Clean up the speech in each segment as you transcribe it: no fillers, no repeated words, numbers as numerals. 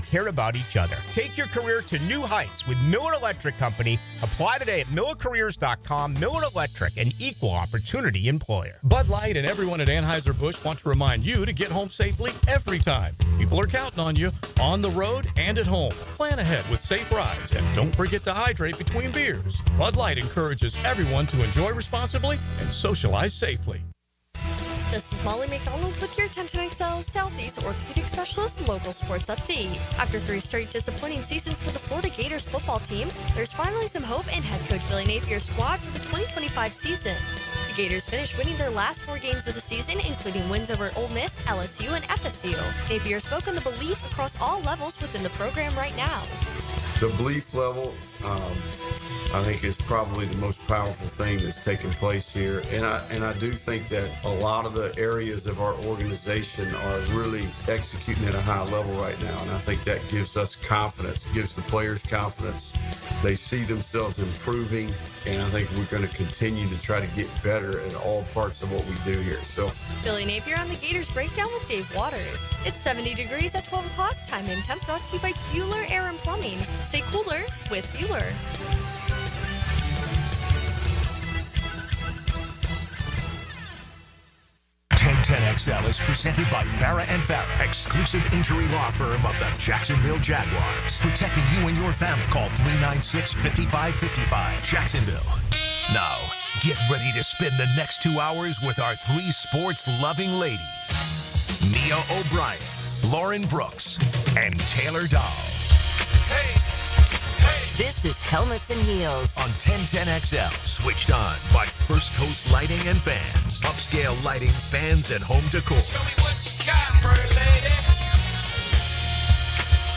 care about each other. Take your career to new heights with Miller Electric Company. Apply today at millercareers.com. Miller Electric, an equal opportunity employer. Bud Light and everyone at Anheuser-Busch want to remind you to get home safely every time. People are counting on you on the road and at home. Plan ahead with safe rides and don't forget to hydrate between beers. Bud Light encourages everyone to enjoy responsibly and socialize safely. This is Molly McDonald with your 1010XL Southeast Orthopedic Specialist local sports update. After 3 straight disappointing seasons for the Florida Gators football team, there's finally some hope in head coach Billy Napier's squad for the 2025 season. The Gators finished winning their last 4 games of the season, including wins over Ole Miss, LSU, and FSU. Napier spoke on the belief across all levels within the program right now. The belief level, I think, is probably the most powerful thing that's taking place here. And I do think that a lot of the areas of our organization are really executing at a high level right now. And I think that gives us confidence, gives the players confidence. They see themselves improving. And I think we're going to continue to try to get better at all parts of what we do here. So, Billy Napier on the Gators Breakdown with Dave Waters. It's 70 degrees at 12 o'clock. Time and temp brought to you by Bueller Air and Plumbing. Stay cooler with Bueller. 1010XL is presented by Farah & Farah, exclusive injury law firm of the Jacksonville Jaguars. Protecting you and your family. Call 396-5555. Jacksonville. Now, get ready to spend the next 2 hours with our 3 sports-loving ladies. Mia O'Brien, Lauren Brooks, and Taylor Dawes. Hey! This is Helmets and Heels on 1010XL, switched on by First Coast Lighting and Fans. Upscale lighting, fans, and home decor. Show me what you got, pretty lady.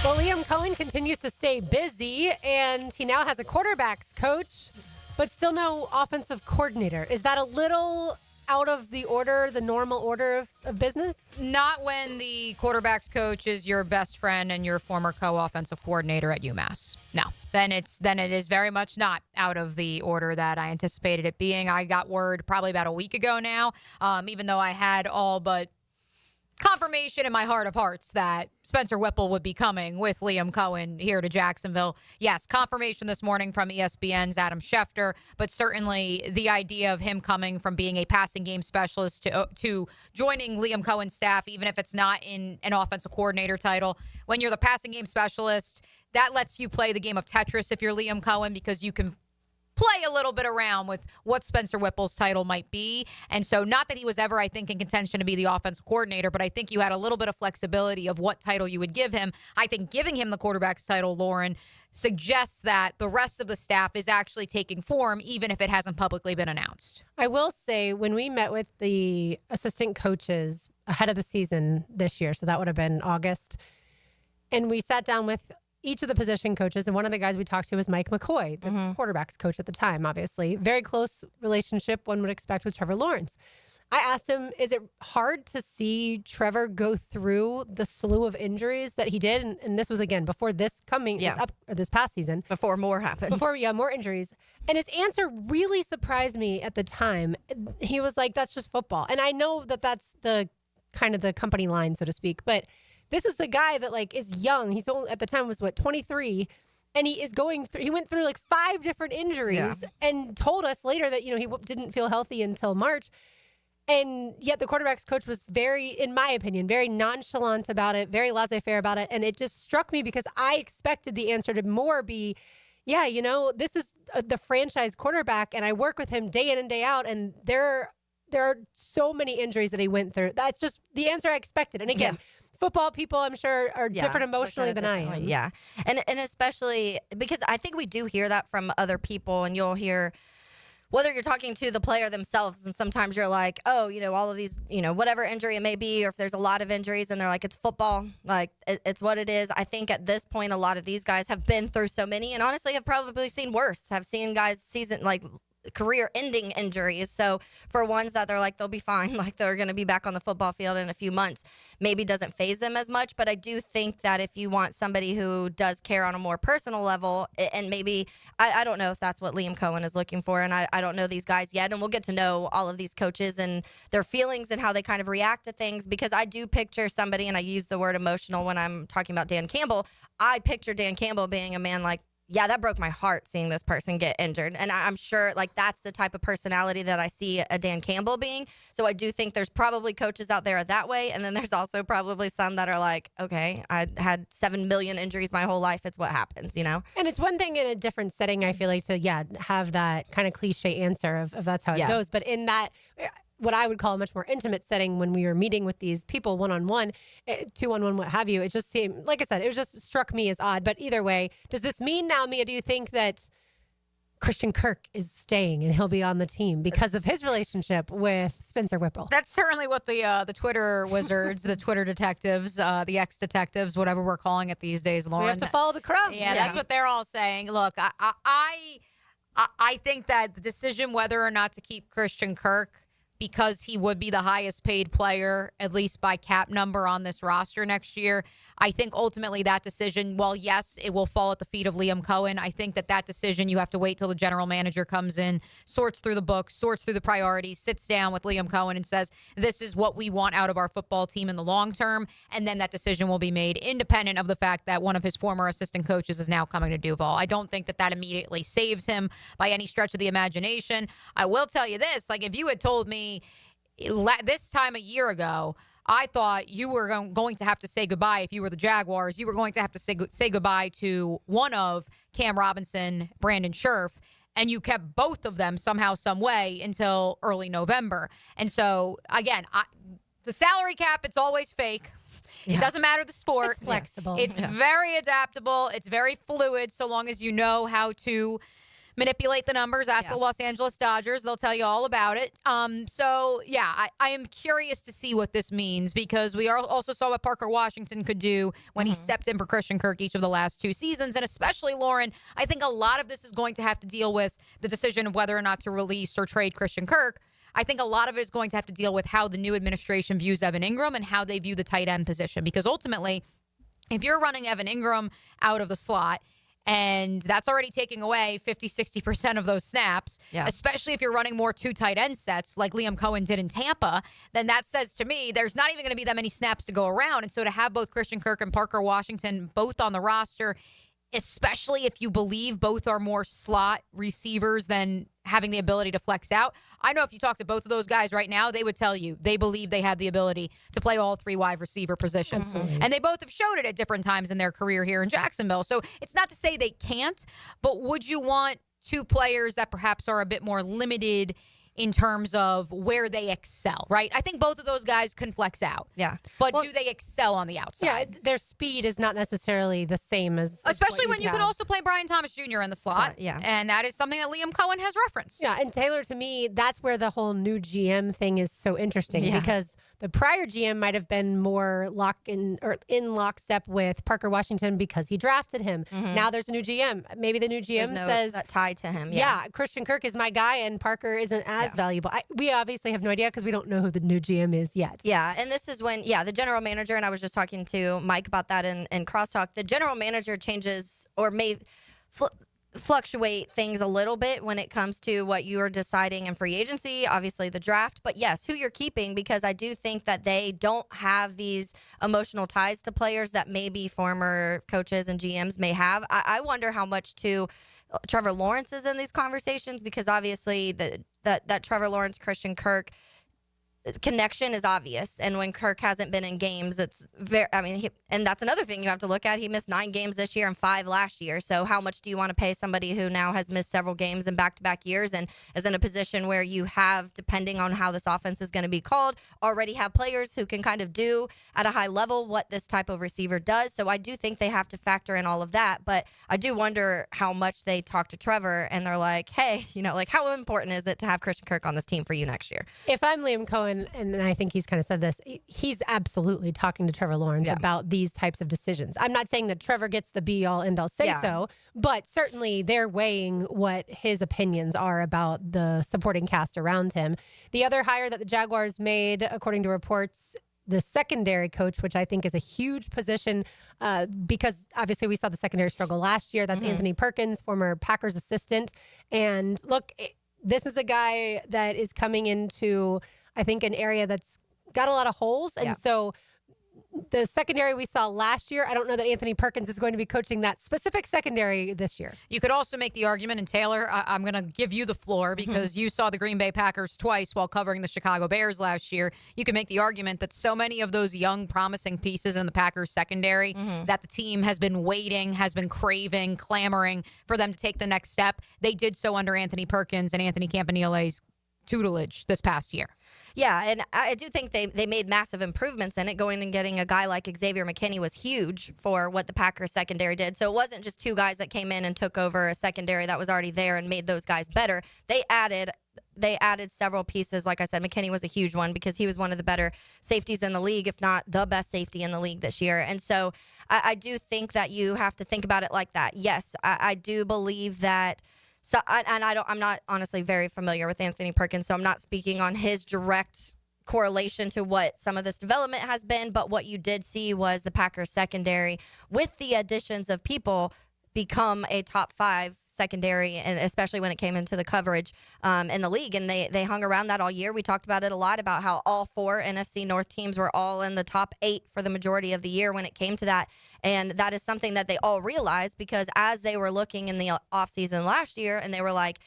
Well, Liam Cohen continues to stay busy, and he now has a quarterbacks coach, but still no offensive coordinator. Is that a little out of the order, the normal order of business? Not when the quarterbacks coach is your best friend and your former co-offensive coordinator at UMass. No. Then it is very much not out of the order that I anticipated it being. I got word probably about a week ago now, even though I had all but confirmation in my heart of hearts that Spencer Whipple would be coming with Liam Cohen here to Jacksonville. Yes, confirmation this morning from ESPN's Adam Schefter, but certainly the idea of him coming from being a passing game specialist to joining Liam Cohen's staff, even if it's not in an offensive coordinator title, when you're the passing game specialist, that lets you play the game of Tetris if you're Liam Cohen, because you can play a little bit around with what Spencer Whipple's title might be. And so not that he was ever, I think, in contention to be the offensive coordinator, but I think you had a little bit of flexibility of what title you would give him. I think giving him the quarterback's title, Lauren, suggests that the rest of the staff is actually taking form, even if it hasn't publicly been announced. I will say, when we met with the assistant coaches ahead of the season this year, so that would have been August, and we sat down with each of the position coaches, and one of the guys we talked to was Mike McCoy, the quarterback's coach at the time, obviously. Very close relationship, one would expect, with Trevor Lawrence. I asked him, is it hard to see Trevor go through the slew of injuries that he did? And this was, again, before this this past season. before more happened. More injuries. And his answer really surprised me at the time. He was like, that's just football. And I know that that's the kind of the company line, so to speak, but this is the guy that is young. He's only, at the time, was 23, and he is going through. He went through 5 different injuries, and told us later that he didn't feel healthy until March, and yet the quarterback's coach was very, in my opinion, very nonchalant about it, very laissez-faire about it, and it just struck me because I expected the answer to more be, this is the franchise quarterback, and I work with him day in and day out, and there are so many injuries that he went through. That's just the answer I expected, and again. Yeah. Football people, I'm sure, are different emotionally than I am. Yeah. And especially because I think we do hear that from other people, and you'll hear, whether you're talking to the player themselves, and sometimes you're like, oh, all of these, whatever injury it may be, or if there's a lot of injuries, and they're like, it's football. It's what it is. I think at this point, a lot of these guys have been through so many, and honestly have probably seen worse. Have seen guys career-ending injuries. So for ones that they're like, they'll be fine, like they're going to be back on the football field in a few months, maybe doesn't faze them as much. But I do think that if you want somebody who does care on a more personal level, and maybe, I don't know if that's what Liam Cohen is looking for, and I don't know these guys yet, and we'll get to know all of these coaches and their feelings and how they kind of react to things, because I do picture somebody, and I use the word emotional when I'm talking about Dan Campbell. I picture Dan Campbell being a man like, yeah, that broke my heart seeing this person get injured. And I'm sure like that's the type of personality that I see a Dan Campbell being. So I do think there's probably coaches out there that way. And then there's also probably some that are like, okay, I had 7 million injuries my whole life. It's what happens, you know? And it's one thing in a different setting, I feel like, to, have that kind of cliche answer of that's how it goes. But in that, what I would call a much more intimate setting, when we were meeting with these people one-on-one, 2-on-1, what have you, it just seemed, like I said, it just struck me as odd. But either way, does this mean now, Mia, do you think that Christian Kirk is staying and he'll be on the team because of his relationship with Spencer Whipple? That's certainly what the Twitter wizards, the Twitter detectives, the ex-detectives, whatever we're calling it these days, Lauren. We have to follow the crumbs. Yeah, that's what they're all saying. Look, I think that the decision whether or not to keep Christian Kirk, because he would be the highest paid player, at least by cap number on this roster next year, I think ultimately that decision, well, yes, it will fall at the feet of Liam Cohen. I think that decision, you have to wait till the general manager comes in, sorts through the books, sorts through the priorities, sits down with Liam Cohen and says, this is what we want out of our football team in the long term. And then that decision will be made independent of the fact that one of his former assistant coaches is now coming to Duval. I don't think that immediately saves him by any stretch of the imagination. I will tell you this, like if you had told me this time a year ago, I thought you were going to have to say goodbye. If you were the Jaguars, you were going to have to say goodbye to one of Cam Robinson, Brandon Scherf, and you kept both of them somehow, some way until early November. And so, again, the salary cap, it's always fake. It doesn't matter the sport. It's flexible. It's very adaptable. It's very fluid, so long as you know how to manipulate the numbers. Ask the Los Angeles Dodgers. They'll tell you all about it. I am curious to see what this means, because we also saw what Parker Washington could do when he stepped in for Christian Kirk each of the last 2 seasons. And especially, Lauren, I think a lot of this is going to have to deal with the decision of whether or not to release or trade Christian Kirk. I think a lot of it is going to have to deal with how the new administration views Evan Ingram and how they view the tight end position. Because ultimately, if you're running Evan Ingram out of the slot, and that's already taking away 50-60% of those snaps, especially if you're running more 2 tight end sets like Liam Cohen did in Tampa, then that says to me there's not even going to be that many snaps to go around. And so to have both Christian Kirk and Parker Washington both on the roster, especially if you believe both are more slot receivers than having the ability to flex out. I know if you talk to both of those guys right now, they would tell you they believe they have the ability to play all 3 wide receiver positions. And they both have showed it at different times in their career here in Jacksonville. So it's not to say they can't, but would you want 2 players that perhaps are a bit more limited in terms of where they excel, right? I think both of those guys can flex out. Yeah. But do they excel on the outside? Yeah, their speed is not necessarily the same as especially when you have. could also play Brian Thomas Jr. in the slot. And that is something that Liam Cohen has referenced. Yeah, and Taylor, to me, that's where the whole new GM thing is so interesting, because the prior GM might have been more in lockstep with Parker Washington because he drafted him. Now there's a new GM. Maybe the new GM says that tie to him. Christian Kirk is my guy and Parker isn't as valuable. We obviously have no idea because we don't know who the new GM is yet. Yeah, and this is when, the general manager, and I was just talking to Mike about that in Crosstalk, the general manager changes or may fluctuate things a little bit when it comes to what you are deciding in free agency, obviously the draft, but yes, who you're keeping, because I do think that they don't have these emotional ties to players that maybe former coaches and GMs may have. I wonder how much too Trevor Lawrence is in these conversations, because obviously that Trevor Lawrence, Christian Kirk connection is obvious, and when Kirk hasn't been in games, it's very, and that's another thing you have to look at. He missed 9 games this year and 5 last year. So how much do you want to pay somebody who now has missed several games in back-to-back years and is in a position where you have, depending on how this offense is going to be called, already have players who can kind of do at a high level what this type of receiver does. So I do think they have to factor in all of that, but I do wonder how much they talk to Trevor and they're like, hey, how important is it to have Christian Kirk on this team for you next year? If I'm Liam Cohen, and I think he's kind of said this, he's absolutely talking to Trevor Lawrence about these types of decisions. I'm not saying that Trevor gets the be-all, end-all say-so, but certainly they're weighing what his opinions are about the supporting cast around him. The other hire that the Jaguars made, according to reports, the secondary coach, which I think is a huge position because obviously we saw the secondary struggle last year. That's Anthony Perkins, former Packers assistant. And look, this is a guy that is coming into, I think, an area that's got a lot of holes. And so the secondary we saw last year, I don't know that Anthony Perkins is going to be coaching that specific secondary this year. You could also make the argument, and Taylor, I'm going to give you the floor because you saw the Green Bay Packers twice while covering the Chicago Bears last year. You can make the argument that so many of those young, promising pieces in the Packers secondary that the team has been waiting, has been craving, clamoring for them to take the next step. They did so under Anthony Perkins and Anthony Campanile's tutelage this past year. Yeah, and I do think they made massive improvements in it. Going and getting a guy like Xavier McKinney was huge for what the Packers secondary did. So it wasn't just two guys that came in and took over a secondary that was already there and made those guys better. They added several pieces. Like I said, McKinney was a huge one because he was one of the better safeties in the league, if not the best safety in the league this year. And so I do think that you have to think about it like that. Yes, I do believe that. So, I'm not honestly very familiar with Anthony Perkins, so I'm not speaking on his direct correlation to what some of this development has been. But what you did see was the Packers secondary, with the additions of people, become a top 5 secondary, and especially when it came into the coverage in the league. And they hung around that all year. We talked about it a lot, about how all 4 NFC North teams were all in the top 8 for the majority of the year when it came to that. And that is something that they all realized, because as they were looking in the offseason last year, and they were like,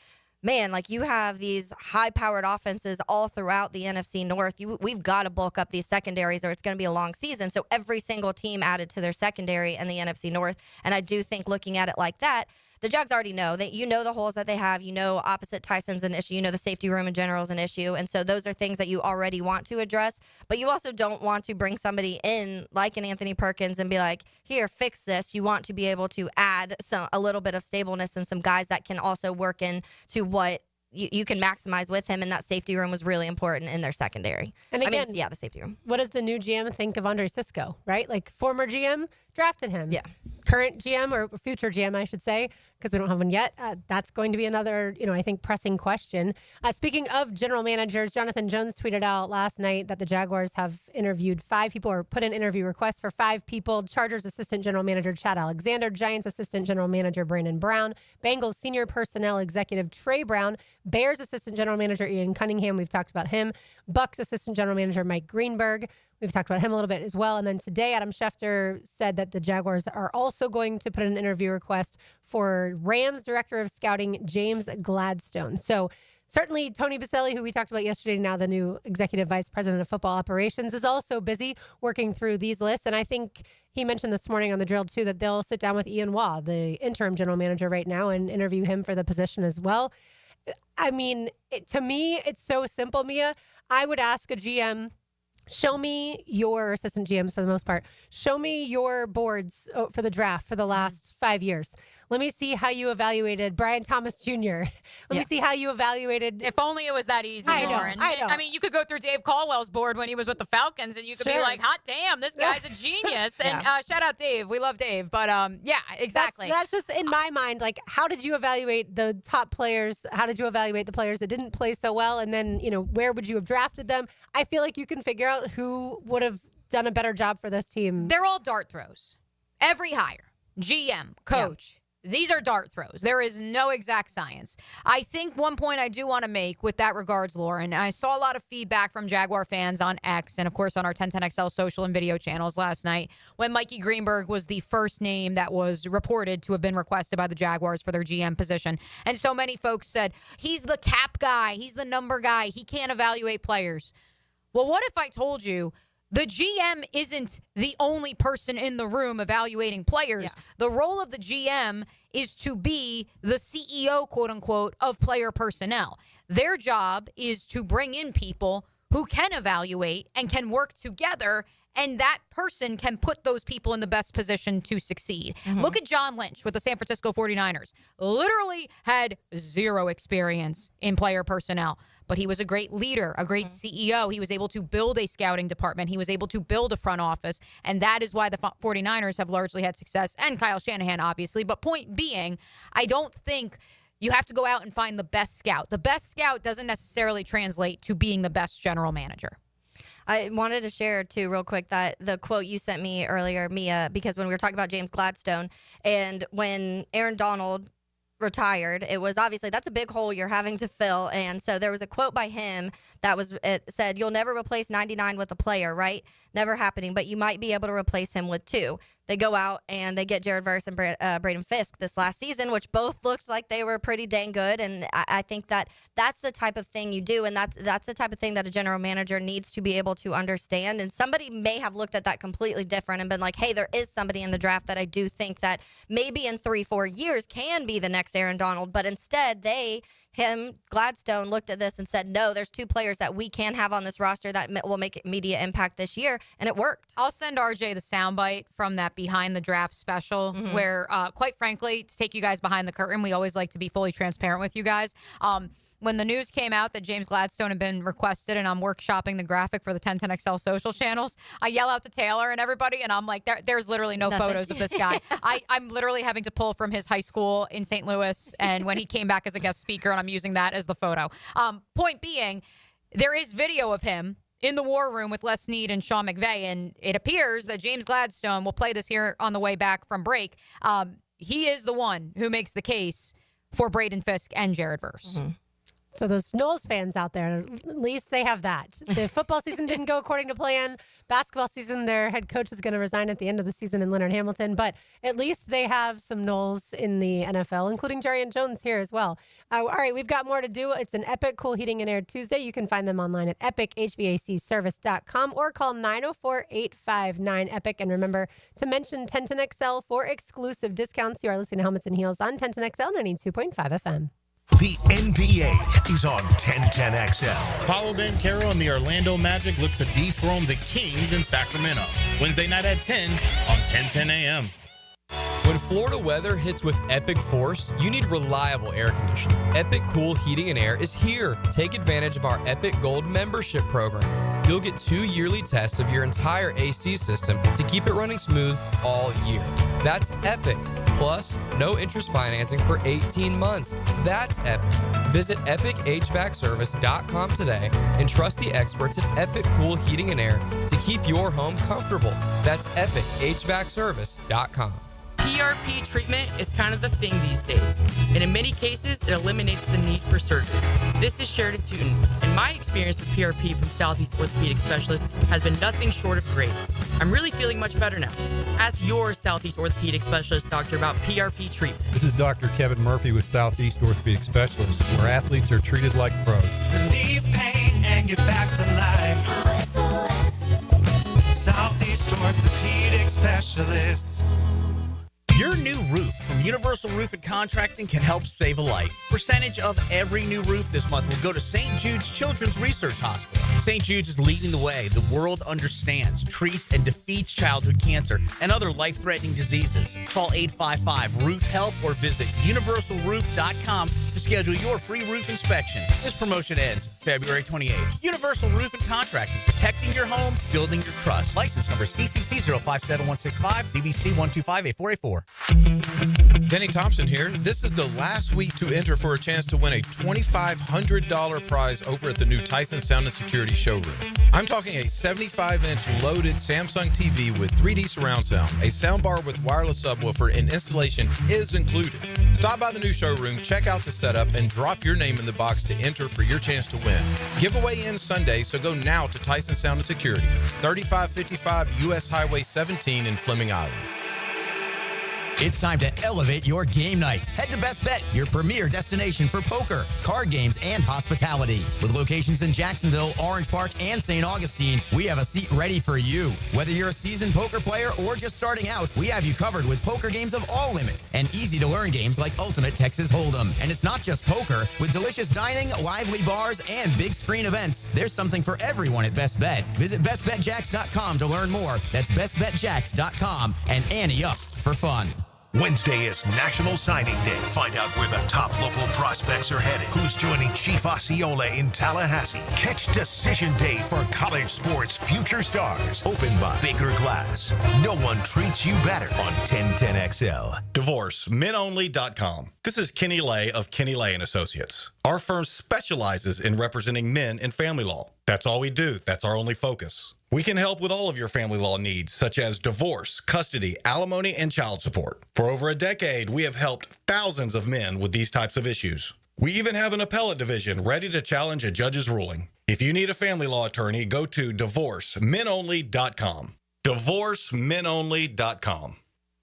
man, like, you have these high-powered offenses all throughout the NFC North. We've got to bulk up these secondaries or it's going to be a long season. So every single team added to their secondary in the NFC North. And I do think, looking at it like that, the Jags already know that, the holes that they have. Opposite Tyson's an issue. The safety room in general is an issue. And so those are things that you already want to address. But you also don't want to bring somebody in like an Anthony Perkins and be like, here, fix this. You want to be able to add a little bit of stableness and some guys that can also work into what you can maximize with him. And that safety room was really important in their secondary. And again, the safety room. What does the new GM think of Andre Sisco, right? Like, former GM drafted him. Yeah. Current GM, or future GM, I should say, because we don't have one yet. That's going to be another, I think, pressing question. Speaking of general managers, Jonathan Jones tweeted out last night that the Jaguars have interviewed 5 people, or put in interview requests for 5 people. Chargers assistant general manager Chad Alexander, Giants assistant general manager Brandon Brown, Bengals senior personnel executive Trey Brown, Bears assistant general manager Ian Cunningham. We've talked about him. Bucks assistant general manager Mike Greenberg. We've talked about him a little bit as well. And then today, Adam Schefter said that the Jaguars are also going to put in an interview request for Rams director of scouting James Gladstone. So certainly Tony Boselli, who we talked about yesterday, now the new executive vice president of football operations, is also busy working through these lists. And I think he mentioned this morning on the drill too that they'll sit down with Ian Waugh, the interim general manager right now, and interview him for the position as well. I mean, to me, it's so simple, Mia. I would ask a GM, show me your assistant GMs for the most part. Show me your boards for the draft for the last 5 years. Let me see how you evaluated Brian Thomas Jr. Let me see how you evaluated. If only it was that easy, Lauren. I know. I mean, you could go through Dave Caldwell's board when he was with the Falcons, and you could be like, hot damn, this guy's a genius. And shout out Dave. We love Dave. But yeah, exactly. That's just in my mind. Like, how did you evaluate the top players? How did you evaluate the players that didn't play so well? And then, where would you have drafted them? I feel like you can figure out who would have done a better job for this team. They're all dart throws. Every hire, GM, coach. These are dart throws. There is no exact science. I think one point I do want to make with that regards, Lauren, and I saw a lot of feedback from Jaguar fans on X and, of course, on our 1010XL social and video channels last night when Mikey Greenberg was the first name that was reported to have been requested by the Jaguars for their GM position. And so many folks said, he's the cap guy. He's the number guy. He can't evaluate players. Well, what if I told you the GM isn't the only person in the room evaluating players? Yeah. The role of the GM is to be the CEO, quote unquote, of player personnel. Their job is to bring in people who can evaluate and can work together, and that person can put those people in the best position to succeed. Mm-hmm. Look at John Lynch with the San Francisco 49ers. Literally had 0 experience in player personnel. but he was a great leader, a great CEO. He was able to build a scouting department. He was able to build a front office, and that is why the 49ers have largely had success, and Kyle Shanahan, obviously. But point being, I don't think you have to go out and find the best scout. The best scout doesn't necessarily translate to being the best general manager. I wanted to share, too, real quick, that the quote you sent me earlier, Mia, because when we were talking about James Gladstone and when Aaron Donald retired, it was obviously that's a big hole you're having to fill. And so there was a quote by him that said, "You'll never replace 99 with a player, right? Never happening, but you might be able to replace him with 2. They go out and they get Jared Verse and Braden Fisk this last season, which both looked like they were pretty dang good. And I think that's the type of thing you do, and that's the type of thing that a general manager needs to be able to understand. And somebody may have looked at that completely different and been like, hey, there is somebody in the draft that I do think that maybe in 3-4 years can be the next Aaron Donald. But instead, Gladstone looked at this and said, no, there's 2 players that we can have on this roster that will make immediate impact this year, and it worked. I'll send RJ the soundbite from that Behind the Draft special where, quite frankly, to take you guys behind the curtain, we always like to be fully transparent with you guys. When the news came out that James Gladstone had been requested and I'm workshopping the graphic for the 1010XL social channels, I yell out to Taylor and everybody, and I'm like, there's literally no photos of this guy. I'm literally having to pull from his high school in St. Louis and when he came back as a guest speaker, and I'm using that as the photo. Point being, there is video of him in the war room with Les Snead and Sean McVay, and it appears that James Gladstone, we'll play this here on the way back from break, he is the one who makes the case for Braden Fisk and Jared Verse. So those Knowles fans out there, at least they have that. The football season didn't go according to plan. Basketball season, their head coach is going to resign at the end of the season in Leonard Hamilton. But at least they have some Knowles in the NFL, including Jarian Jones here as well. All right, we've got more to do. It's an Epic Cool Heating and Air Tuesday. You can find them online at epichvacservice.com or call 904-859-EPIC. And remember to mention 1010XL for exclusive discounts. You are listening to Helmets and Heels on 1010XL 92.5 FM. The NBA is on 1010XL. Paulo Banchero and the Orlando Magic look to dethrone the Kings in Sacramento. Wednesday night at 10 on 1010 AM. When Florida weather hits with epic force, you need reliable air conditioning. Epic Cool Heating and Air is here. Take advantage of our Epic Gold membership program. You'll get 2 yearly tests of your entire AC system to keep it running smooth all year. That's epic. Plus, no interest financing for 18 months. That's epic. Visit epichvacservice.com today and trust the experts at Epic Cool Heating and Air to keep your home comfortable. That's epichvacservice.com. PRP treatment is kind of the thing these days, and in many cases, it eliminates the need for surgery. This is Sheridan Tootin, and my experience with PRP from Southeast Orthopedic Specialist has been nothing short of great. I'm really feeling much better now. Ask your Southeast Orthopedic Specialist doctor about PRP treatment. This is Dr. Kevin Murphy with Southeast Orthopedic Specialists, where athletes are treated like pros. Relieve pain and get back to life. Southeast Orthopedic Specialists. Your new roof from Universal Roof and Contracting can help save a life. Percentage of every new roof this month will go to St. Jude's Children's Research Hospital. St. Jude's is leading the way. The world understands, treats, and defeats childhood cancer and other life-threatening diseases. Call 855-ROOF-HELP or visit universalroof.com to schedule your free roof inspection. This promotion ends February 28th. Universal Roof and Contracting, protecting your home, building your trust. License number CCC 057165, CBC 1258484. Denny Thompson here. This is the last week to enter for a chance to win a $2,500 prize over at the new Tyson Sound and Security showroom. I'm talking a 75-inch loaded Samsung TV with 3D surround sound, a soundbar with wireless subwoofer, and installation is included. Stop by the new showroom, check out the setup, and drop your name in the box to enter for your chance to win. Giveaway ends Sunday, so go now to Tyson Sound and Security, 3555 U.S. Highway 17 in Fleming Island. It's time to elevate your game night. Head to Best Bet, your premier destination for poker, card games, and hospitality. With locations in Jacksonville, Orange Park, and St. Augustine, we have a seat ready for you. Whether you're a seasoned poker player or just starting out, we have you covered with poker games of all limits and easy-to-learn games like Ultimate Texas Hold'em. And it's not just poker. With delicious dining, lively bars, and big screen events, there's something for everyone at Best Bet. Visit bestbetjacks.com to learn more. That's bestbetjacks.com and ante up for fun. Wednesday is National Signing Day. Find out where the top local prospects are headed. Who's joining Chief Osceola in Tallahassee? Catch Decision Day for college sports future stars. Opened by Baker Glass. No one treats you better on 1010XL. DivorceMenOnly.com. This is Kenny Lay of Kenny Lay & Associates. Our firm specializes in representing men in family law. That's all we do. That's our only focus. We can help with all of your family law needs, such as divorce, custody, alimony, and child support. For over a decade, we have helped thousands of men with these types of issues. We even have an appellate division ready to challenge a judge's ruling. If you need a family law attorney, go to DivorceMenOnly.com. DivorceMenOnly.com.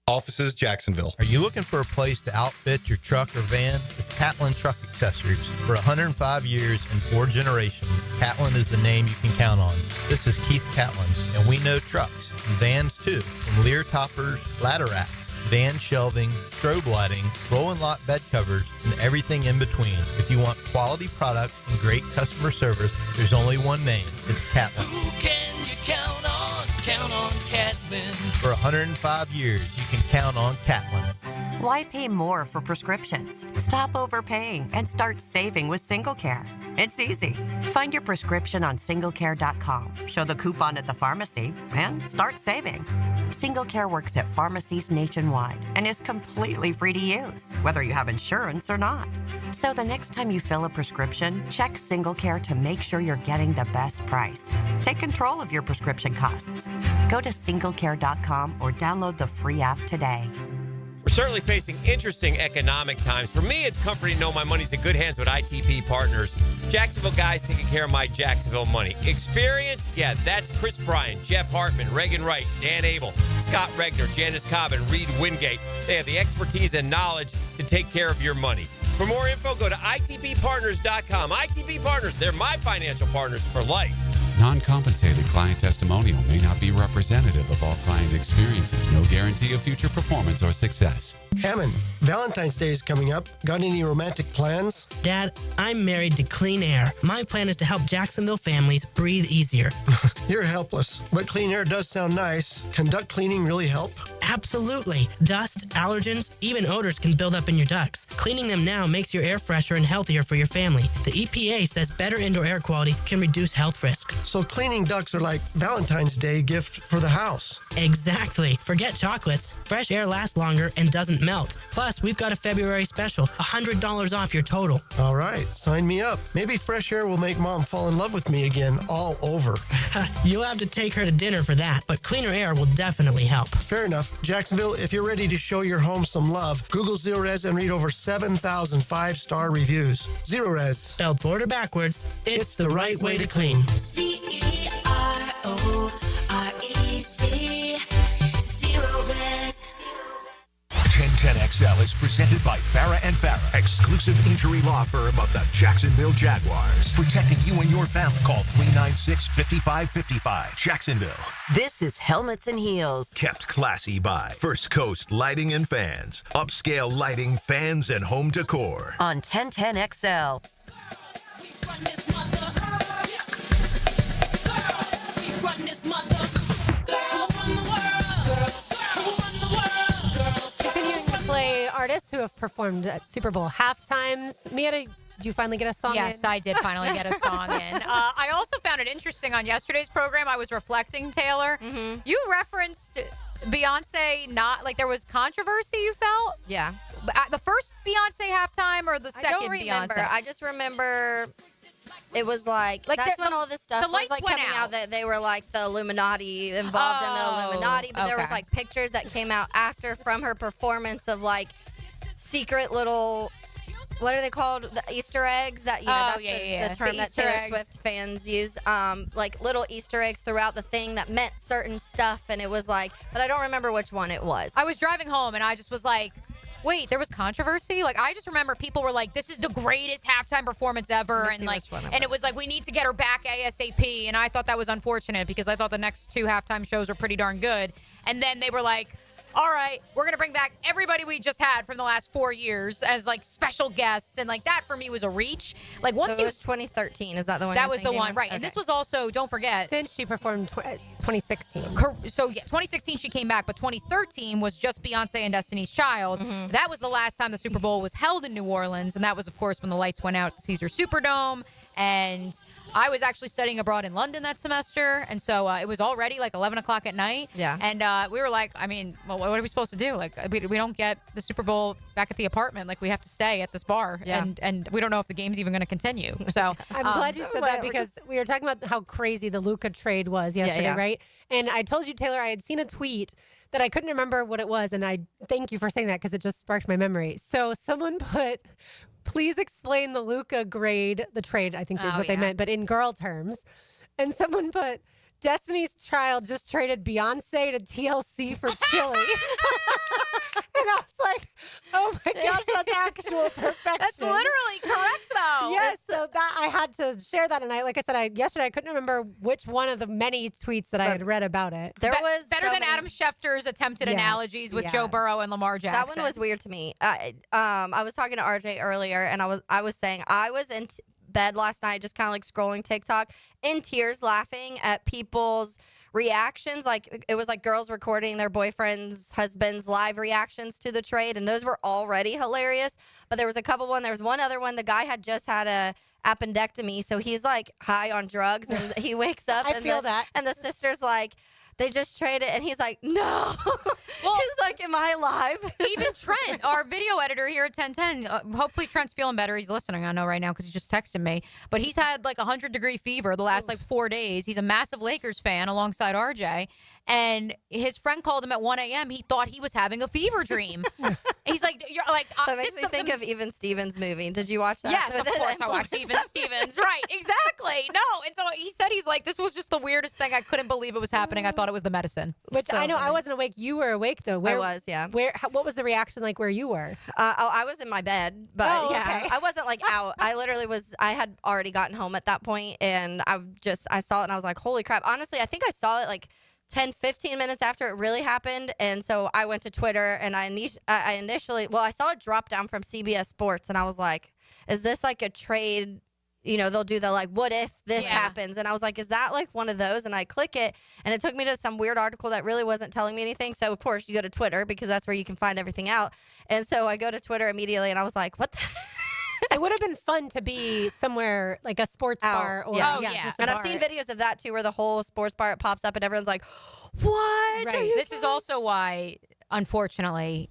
Offices, Jacksonville. Are you looking for a place to outfit your truck or van? It's Catlin Truck Accessories. For 105 years and 4 generations, Catlin is the name you can count on. This is Keith Catlin, and we know trucks and vans too, from Lear toppers, ladder racks, van shelving, strobe lighting, roll and lock bed covers, and everything in between. If you want quality products and great customer service, there's only one name. It's Catlin. Who can you count on? Count on Catlin. For 105 years, you can count on Catlin. Why pay more for prescriptions? Stop overpaying and start saving with SingleCare. It's easy. Find your prescription on singlecare.com, show the coupon at the pharmacy, and start saving. SingleCare works at pharmacies nationwide and is completely free to use, whether you have insurance or not. So the next time you fill a prescription, check SingleCare to make sure you're getting the best price. Take control of your prescription costs. Go to singlecare.com or download the free app today. We're certainly facing interesting economic times. For me, it's comforting to know my money's in good hands with ITP Partners. Jacksonville guys taking care of my Jacksonville money. Experience? Yeah, that's Chris Bryan, Jeff Hartman, Reagan Wright, Dan Abel, Scott Regner, Janice Cobb, and Reed Wingate. They have the expertise and knowledge to take care of your money. For more info, go to itppartners.com. ITP Partners, they're my financial partners for life. Non-compensated client testimonial may not be representative of all client experiences. No guarantee of future performance or success. Hammond, Valentine's Day is coming up. Got any romantic plans? Dad, I'm married to Clean Air. My plan is to help Jacksonville families breathe easier. You're helpless, but Clean Air does sound nice. Can duct cleaning really help? Absolutely. Dust, allergens, even odors can build up in your ducts. Cleaning them now makes your air fresher and healthier for your family. The EPA says better indoor air quality can reduce health risk. So cleaning ducts are like Valentine's Day gift for the house. Exactly. Forget chocolates. Fresh air lasts longer and doesn't melt. Plus, we've got a February special, $100 off your total. All right, sign me up. Maybe fresh air will make Mom fall in love with me again all over. You'll have to take her to dinner for that, but cleaner air will definitely help. Fair enough. Jacksonville, if you're ready to show your home some love, Google Zerorez and read over 7,000 5-star reviews. Zerorez. Spelled forward or backwards, it's the right way to clean. CEROREZ. Zerorez. 1010XL is presented by Farah & Farah, exclusive injury law firm of the Jacksonville Jaguars. Protecting you and your family. Call 396-5555. Jacksonville. This is Helmets and Heels. Kept classy by First Coast Lighting and Fans. Upscale lighting, fans, and home decor. On 1010XL. Continuing to play artists who have performed at Super Bowl halftimes. Mia, did you finally get a song in? Yes, I did finally get a song in. I also found it interesting on yesterday's program. I was reflecting, Taylor. Mm-hmm. You referenced Beyonce not, like there was controversy you felt? Yeah. The first Beyonce halftime or the second I don't remember. Beyonce? I just remember it was like that's when all this stuff was like coming out that they were like the Illuminati involved in the Illuminati, but there was like pictures that came out after from her performance of like secret little, what are they called? The Easter eggs that, you know, that's the term that Taylor Swift fans use. Like little Easter eggs throughout the thing that meant certain stuff. And it was like, but I don't remember which one it was. I was driving home and I just was like, wait, there was controversy? Like, I just remember people were like, this is the greatest halftime performance ever. And like, it was like, we need to get her back ASAP. And I thought that was unfortunate because I thought the next two halftime shows were pretty darn good. And then they were like, all right, we're going to bring back everybody we just had from the last 4 years as like special guests. And like that for me was a reach. Like once So it was 2013. Is that the one? that you're was the thinking one, of? right. And this was also, don't forget. Since she performed 2016. So yeah, 2016 she came back, but 2013 was just Beyonce and Destiny's Child. Mm-hmm. That was the last time the Super Bowl was held in New Orleans, and that was, of course, when the lights went out at the Caesars Superdome. And I was actually studying abroad in London that semester, and so it was already like 11 o'clock at night. Yeah. And we were like, I mean, well, what are we supposed to do? Like, we don't get the Super Bowl back at the apartment. Like, we have to stay at this bar, Yeah. and we don't know if the game's even going to continue. So I'm glad you said that because we were talking about how crazy the Luka trade was yesterday, yeah. right? And I told you, Taylor, I had seen a tweet that I couldn't remember what it was, and I thank you for saying that because it just sparked my memory. So someone put, please explain the Luka grade, the trade, I think is what they meant, but in girl terms. And someone put, Destiny's Child just traded Beyonce to TLC for Chili. And I was like, oh my gosh, that's actual perfection. That's literally correct, though. Yes, so that I had to share that. And like I said, yesterday I couldn't remember which one of the many tweets that I had read about it. There was better so than many- Adam Schefter's attempted Yes, analogies with yeah. Joe Burrow and Lamar That Jackson. one was weird to me. I was talking to RJ earlier, and I was saying I was in bed last night, just kind of like scrolling TikTok, in tears, laughing at people's reactions. Like it was like girls recording their boyfriends' husbands' live reactions to the trade, and those were already hilarious. But there was a couple one. There was one other one. The guy had just had a appendectomy, so he's like high on drugs, and he wakes up. I and feel that. And the sister's like, they just traded, and he's like, no. He's like, am I alive? Even Trent, our video editor here at 1010, hopefully Trent's feeling better. He's listening, I know right now, because he just texted me. But he's had like 100-degree fever the last like 4 days. He's a massive Lakers fan alongside RJ. And his friend called him at 1 a.m. He thought he was having a fever dream. He's like, you're like, That makes me think of Even Stevens' movie. Did you watch that? Yes, of course I watched Even Stevens. Right, exactly. No, and so he said he's like, this was just the weirdest thing. I couldn't believe it was happening. I thought it was the medicine. Which So I know I funny. wasn't awake. You were awake though. I was, yeah. What was the reaction like where you were? I was in my bed, but Oh, yeah, okay. I wasn't like out. I literally was. I had already gotten home at that point, and I saw it, and I was like, holy crap. Honestly, I think I saw it like 10, 15 minutes after it really happened. And so I went to Twitter, and I initially, I saw it drop down from CBS Sports, and I was like, is this like a trade? You know, they'll do the like, what if this happens? And I was like, is that like one of those? And I click it, and it took me to some weird article that really wasn't telling me anything. So, of course, you go to Twitter because that's where you can find everything out. And so I go to Twitter immediately, and I was like, what the It would have been fun to be somewhere like a sports bar or just a and I've bar. seen videos of that too, where the whole sports bar pops up and everyone's like, "What?" Right. Are you This is also why, unfortunately,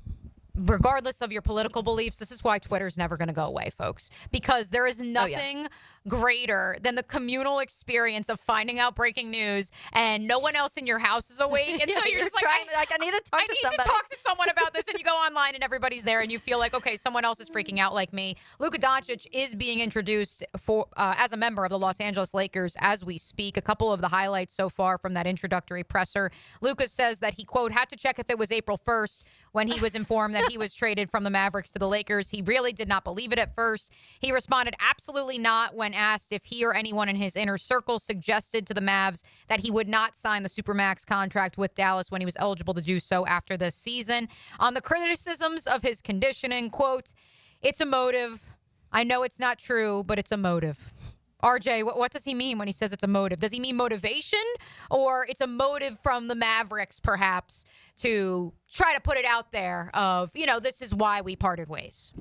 regardless of your political beliefs, this is why Twitter's never going to go away, folks. Because there is nothing greater than the communal experience of finding out breaking news and no one else in your house is awake. And so you're just like, I need to talk to somebody. talk to someone about this. And you go online and everybody's there and you feel like, okay, someone else is freaking out like me. Luka Doncic is being introduced for as a member of the Los Angeles Lakers as we speak. A couple of the highlights so far from that introductory presser. Luka says that he, quote, had to check if it was April 1st when he was informed that he was traded from the Mavericks to the Lakers. He really did not believe it at first. He responded absolutely not when asked if he or anyone in his inner circle suggested to the Mavs that he would not sign the Supermax contract with Dallas when he was eligible to do so after this season. On the criticisms of his conditioning, quote, it's a motive. I know it's not true, but it's a motive. RJ, what does he mean when he says it's a motive? Does he mean motivation, or it's a motive from the Mavericks, perhaps, to try to put it out there of, you know, this is why we parted ways?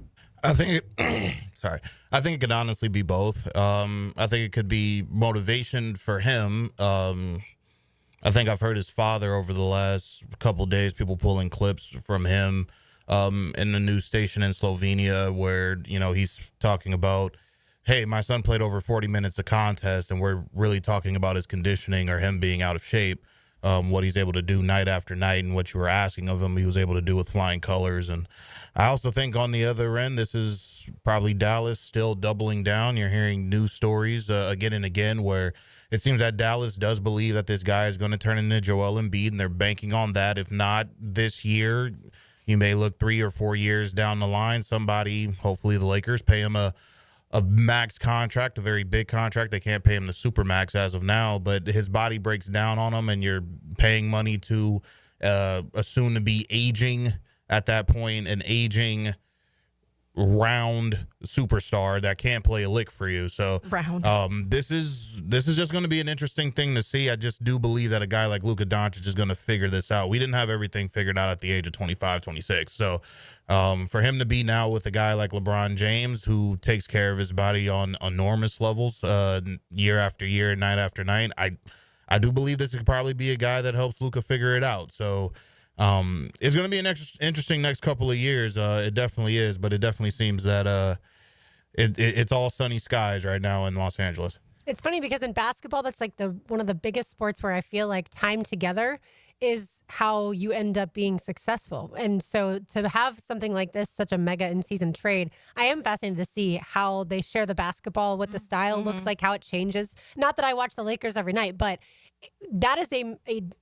I think I think it could honestly be both. I think it could be motivation for him. I think I've heard his father over the last couple of days, people pulling clips from him in the news station in Slovenia where, you know, he's talking about, hey, my son played over 40 minutes of contest, and we're really talking about his conditioning or him being out of shape, what he's able to do night after night, and what you were asking of him he was able to do with flying colors. And I also think on the other end, this is probably Dallas still doubling down. You're hearing news stories again and again where it seems that Dallas does believe that this guy is going to turn into Joel Embiid, and they're banking on that. If not this year, you may look 3 or 4 years down the line. Somebody, hopefully the Lakers, pay him a max contract, a very big contract. They can't pay him the super max as of now, but his body breaks down on him, and you're paying money to a soon-to-be aging at that point, an aging round superstar that can't play a lick for you. So this is just going to be an interesting thing to see. I just do believe that a guy like Luka Doncic is going to figure this out. We didn't have everything figured out at the age of 25, 26. So for him to be now with a guy like LeBron James, who takes care of his body on enormous levels year after year, night after night, I do believe this could probably be a guy that helps Luka figure it out. So it's going to be an interesting next couple of years. It definitely is, but it definitely seems that it's all sunny skies right now in Los Angeles. It's funny because in basketball, that's like one of the biggest sports where I feel like time together is how you end up being successful. And so to have something like this, such a mega in-season trade, I am fascinated to see how they share the basketball, what the style looks like, how it changes. Not that I watch the Lakers every night, but that is a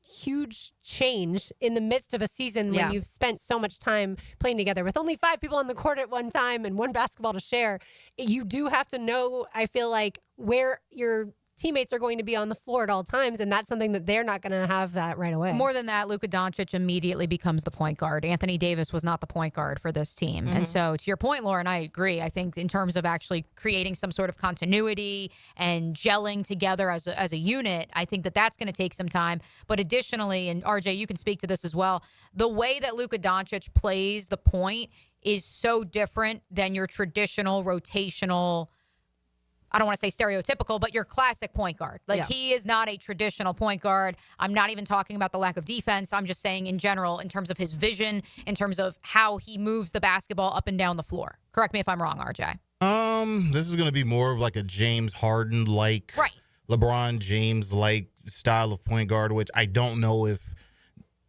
huge change in the midst of a season when you've spent so much time playing together with only 5 people on the court at one time and one basketball to share. You do have to know, I feel like, where your teammates are going to be on the floor at all times, and that's something that they're not going to have that right away. More than that, Luka Doncic immediately becomes the point guard. Anthony Davis was not the point guard for this team. And so to your point, Lauren, I agree. I think in terms of actually creating some sort of continuity and gelling together as a unit, I think that that's going to take some time. But additionally, and RJ, you can speak to this as well, the way that Luka Doncic plays the point is so different than your traditional rotational, I don't want to say stereotypical, but your classic point guard. He is not a traditional point guard. I'm not even talking about the lack of defense. I'm just saying in general, in terms of his vision, in terms of how he moves the basketball up and down the floor. Correct me if I'm wrong, RJ. This is going to be more of like a James Harden-like, LeBron James-like style of point guard, which I don't know if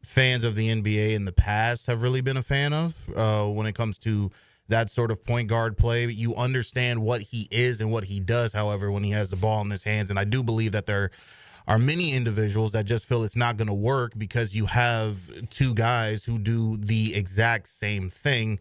fans of the NBA in the past have really been a fan of when it comes to that sort of point guard play. You understand what he is and what he does, however, when he has the ball in his hands. And I do believe that there are many individuals that just feel it's not going to work because you have 2 guys who do the exact same thing.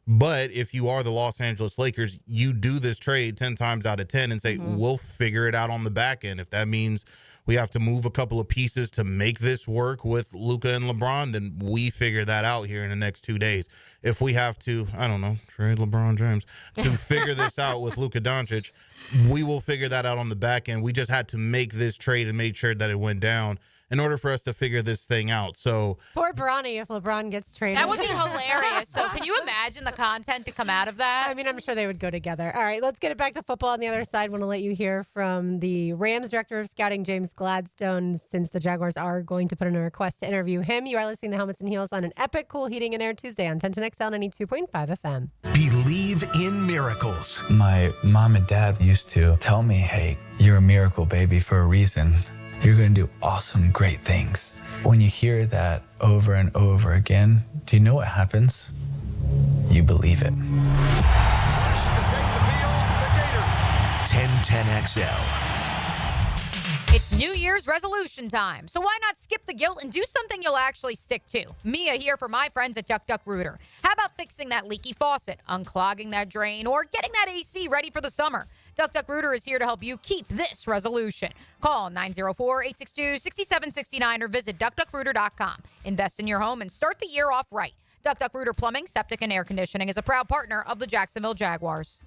But if you are the Los Angeles Lakers, you do this trade 10 times out of 10 and say, we'll figure it out on the back end. If that means we have to move a couple of pieces to make this work with Luka and LeBron, then we figure that out here in the next 2 days. If we have to, I don't know, trade LeBron James to figure this out with Luka Doncic, we will figure that out on the back end. We just had to make this trade and make sure that it went down in order for us to figure this thing out. So poor Bronny if LeBron gets traded. That would be hilarious. So can you imagine the content to come out of that? I mean, I'm sure they would go together. All right, let's get it back to football on the other side. I want to let you hear from the Rams director of scouting, James Gladstone, since the Jaguars are going to put in a request to interview him. You are listening to Helmets and Heels on an epic cool heating and air Tuesday on 1010XL 92.5 FM. Believe in miracles. My mom and dad used to tell me, hey, you're a miracle baby for a reason. You're going to do awesome, great things. When you hear that over and over again, do you know what happens? You believe it. 1010XL. It's New Year's resolution time, so why not skip the guilt and do something you'll actually stick to? Mia here for my friends at Duck Duck Rooter. How about fixing that leaky faucet, unclogging that drain, or getting that AC ready for the summer? Duck Duck Rooter is here to help you keep this resolution. Call 904-862-6769 or visit duckduckrooter.com. Invest in your home and start the year off right. Duck Duck Rooter Plumbing, Septic, and Air Conditioning is a proud partner of the Jacksonville Jaguars.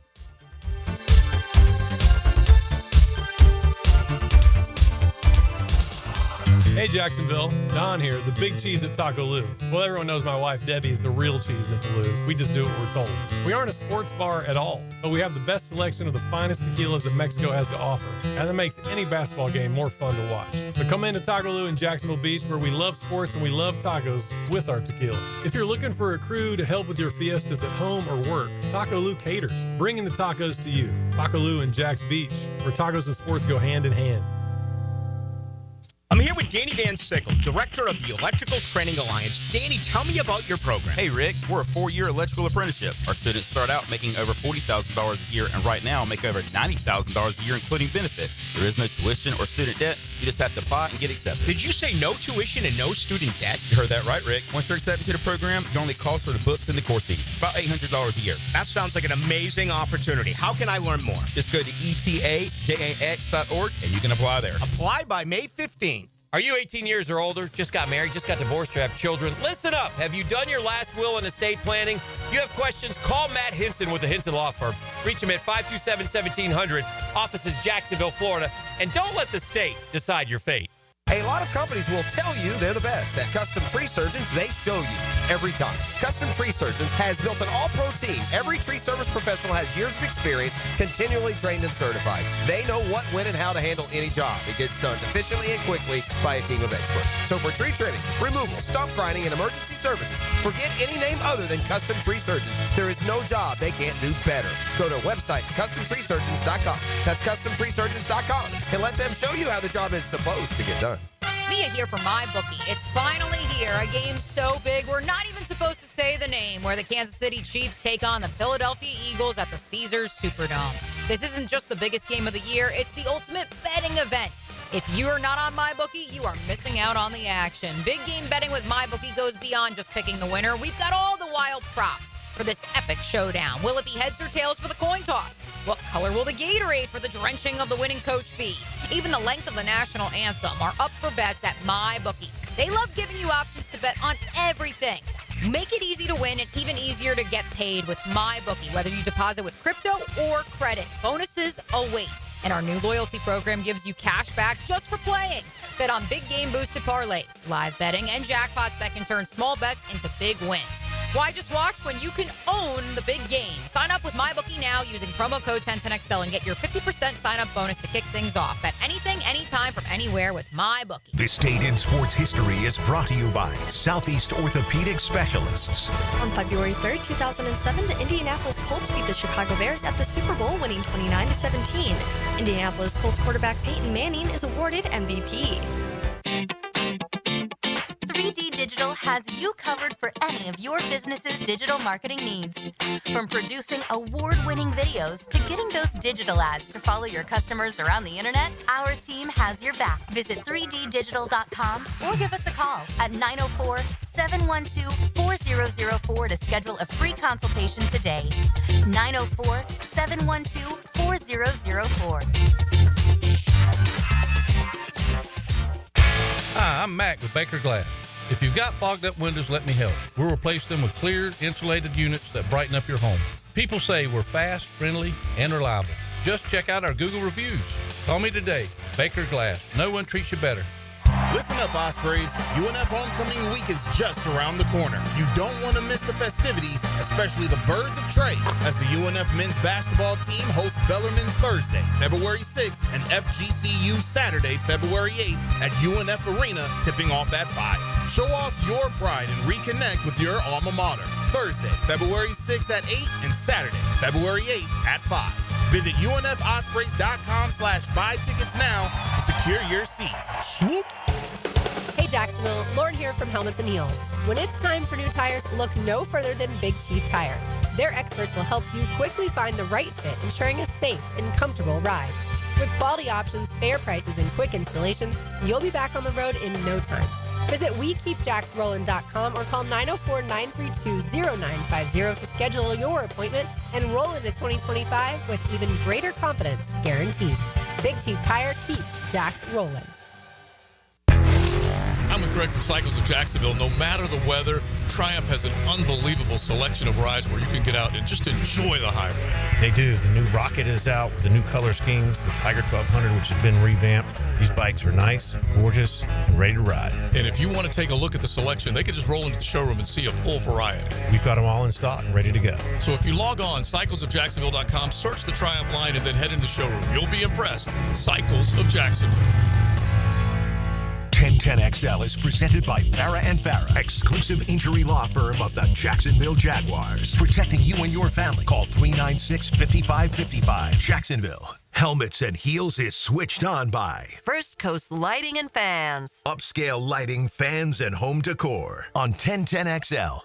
Hey Jacksonville, Don here, the big cheese at Taco Lou. Well, everyone knows my wife Debbie is the real cheese at the Lou. We just do what we're told. We aren't a sports bar at all, but we have the best selection of the finest tequilas that Mexico has to offer, and that makes any basketball game more fun to watch. So come into Taco Lou in Jacksonville Beach, where we love sports and we love tacos with our tequila. If you're looking for a crew to help with your fiestas at home or work, Taco Lou caters, bringing the tacos to you. Taco Lou in Jax Beach, where tacos and sports go hand in hand. I'm here with Danny Van Sickle, director of the Electrical Training Alliance. Danny, tell me about your program. Hey, Rick, we're a 4-year electrical apprenticeship. Our students start out making over $40,000 a year, and right now make over $90,000 a year, including benefits. There is no tuition or student debt. You just have to apply and get accepted. Did you say no tuition and no student debt? You heard that right, Rick. Once you're accepted to the program, your only cost for the books and the course fees, about $800 a year. That sounds like an amazing opportunity. How can I learn more? Just go to etajax.org, and you can apply there. Apply by May 15th. Are you 18 years or older, just got married, just got divorced, or have children? Listen up. Have you done your last will and estate planning? If you have questions, call Matt Hinson with the Hinson Law Firm. Reach him at 527-1700. Office is Jacksonville, Florida. And don't let the state decide your fate. A lot of companies will tell you they're the best. At Custom Tree Surgeons, they show you every time. Custom Tree Surgeons has built an all-pro team. Every tree service professional has years of experience, continually trained and certified. They know what, when, and how to handle any job. It gets done efficiently and quickly by a team of experts. So for tree trimming, removal, stump grinding, and emergency services, forget any name other than Custom Tree Surgeons. There is no job they can't do better. Go to our website, CustomTreeSurgeons.com. That's CustomTreeSurgeons.com. And let them show you how the job is supposed to get done. Mia here for MyBookie. It's finally here. A game so big we're not even supposed to say the name, where the Kansas City Chiefs take on the Philadelphia Eagles at the Caesars Superdome. This isn't just the biggest game of the year, it's the ultimate betting event. If you are not on MyBookie, you are missing out on the action. Big game betting with MyBookie goes beyond just picking the winner. We've got all the wild props for this epic showdown. Will it be heads or tails for the coin toss? What color will the Gatorade for the drenching of the winning coach be? Even the length of the national anthem are up for bets at MyBookie. They love giving you options to bet on everything. Make it easy to win and even easier to get paid with MyBookie, whether you deposit with crypto or credit. Bonuses await. And our new loyalty program gives you cash back just for playing. Bet on big game boosted parlays, live betting, and jackpots that can turn small bets into big wins. Why just watch when you can own the big game? Sign up with MyBookie now using promo code 1010XL and get your 50% sign-up bonus to kick things off. Bet anything, anytime, from anywhere with MyBookie. This Date in Sports History is brought to you by Southeast Orthopedic Specialists. On February 3rd, 2007, the Indianapolis Colts beat the Chicago Bears at the Super Bowl, winning 29-17. Indianapolis Colts quarterback Peyton Manning is awarded MVP. 3D Digital has you covered for any of your business's digital marketing needs. From producing award-winning videos to getting those digital ads to follow your customers around the internet, our team has your back. Visit 3ddigital.com or give us a call at 904-712-4004 to schedule a free consultation today. 904-712-4004. Hi, I'm Mac with Baker Glass. If you've got fogged up windows, let me help. We'll replace them with clear, insulated units that brighten up your home. People say we're fast, friendly, and reliable. Just check out our Google reviews. Call me today. Baker Glass. No one treats you better. Listen up, Ospreys. UNF Homecoming Week is just around the corner. You don't want to miss the festivities, especially the Birds of Trade, as the UNF men's basketball team hosts Bellarmine Thursday, February 6th, and FGCU Saturday, February 8th at UNF Arena, tipping off at 5. Show off your pride and reconnect with your alma mater. Thursday, February 6th at 8, and Saturday, February 8th at 5. Visit UNFOspreys.com/buy tickets now to secure your seats. Swoop! Hey Jacksonville, Lauren here from Helmets and Heels. When it's time for new tires, look no further than Big Chief Tire. Their experts will help you quickly find the right fit, ensuring a safe and comfortable ride. With quality options, fair prices, and quick installation, you'll be back on the road in no time. Visit WeKeepJacksRollin.com or call 904-932-0950 to schedule your appointment and roll into 2025 with even greater confidence, guaranteed. Big Chief Tire keeps Jacks rolling. I'm with Greg from Cycles of Jacksonville. No matter the weather, Triumph has an unbelievable selection of rides where you can get out and just enjoy the highway. They do. The new Rocket is out with the new color schemes, the Tiger 1200, which has been revamped. These bikes are nice, gorgeous, and ready to ride. And if you want to take a look at the selection, they can just roll into the showroom and see a full variety. We've got them all in stock and ready to go. So if you log on, cyclesofjacksonville.com, search the Triumph line, and then head into the showroom. You'll be impressed. Cycles of Jacksonville. 1010XL is presented by Farah & Farah, exclusive injury law firm of the Jacksonville Jaguars. Protecting you and your family. Call 396-5555. Jacksonville. Helmets and Heels is switched on by First Coast Lighting and Fans. Upscale lighting, fans, and home decor on 1010XL.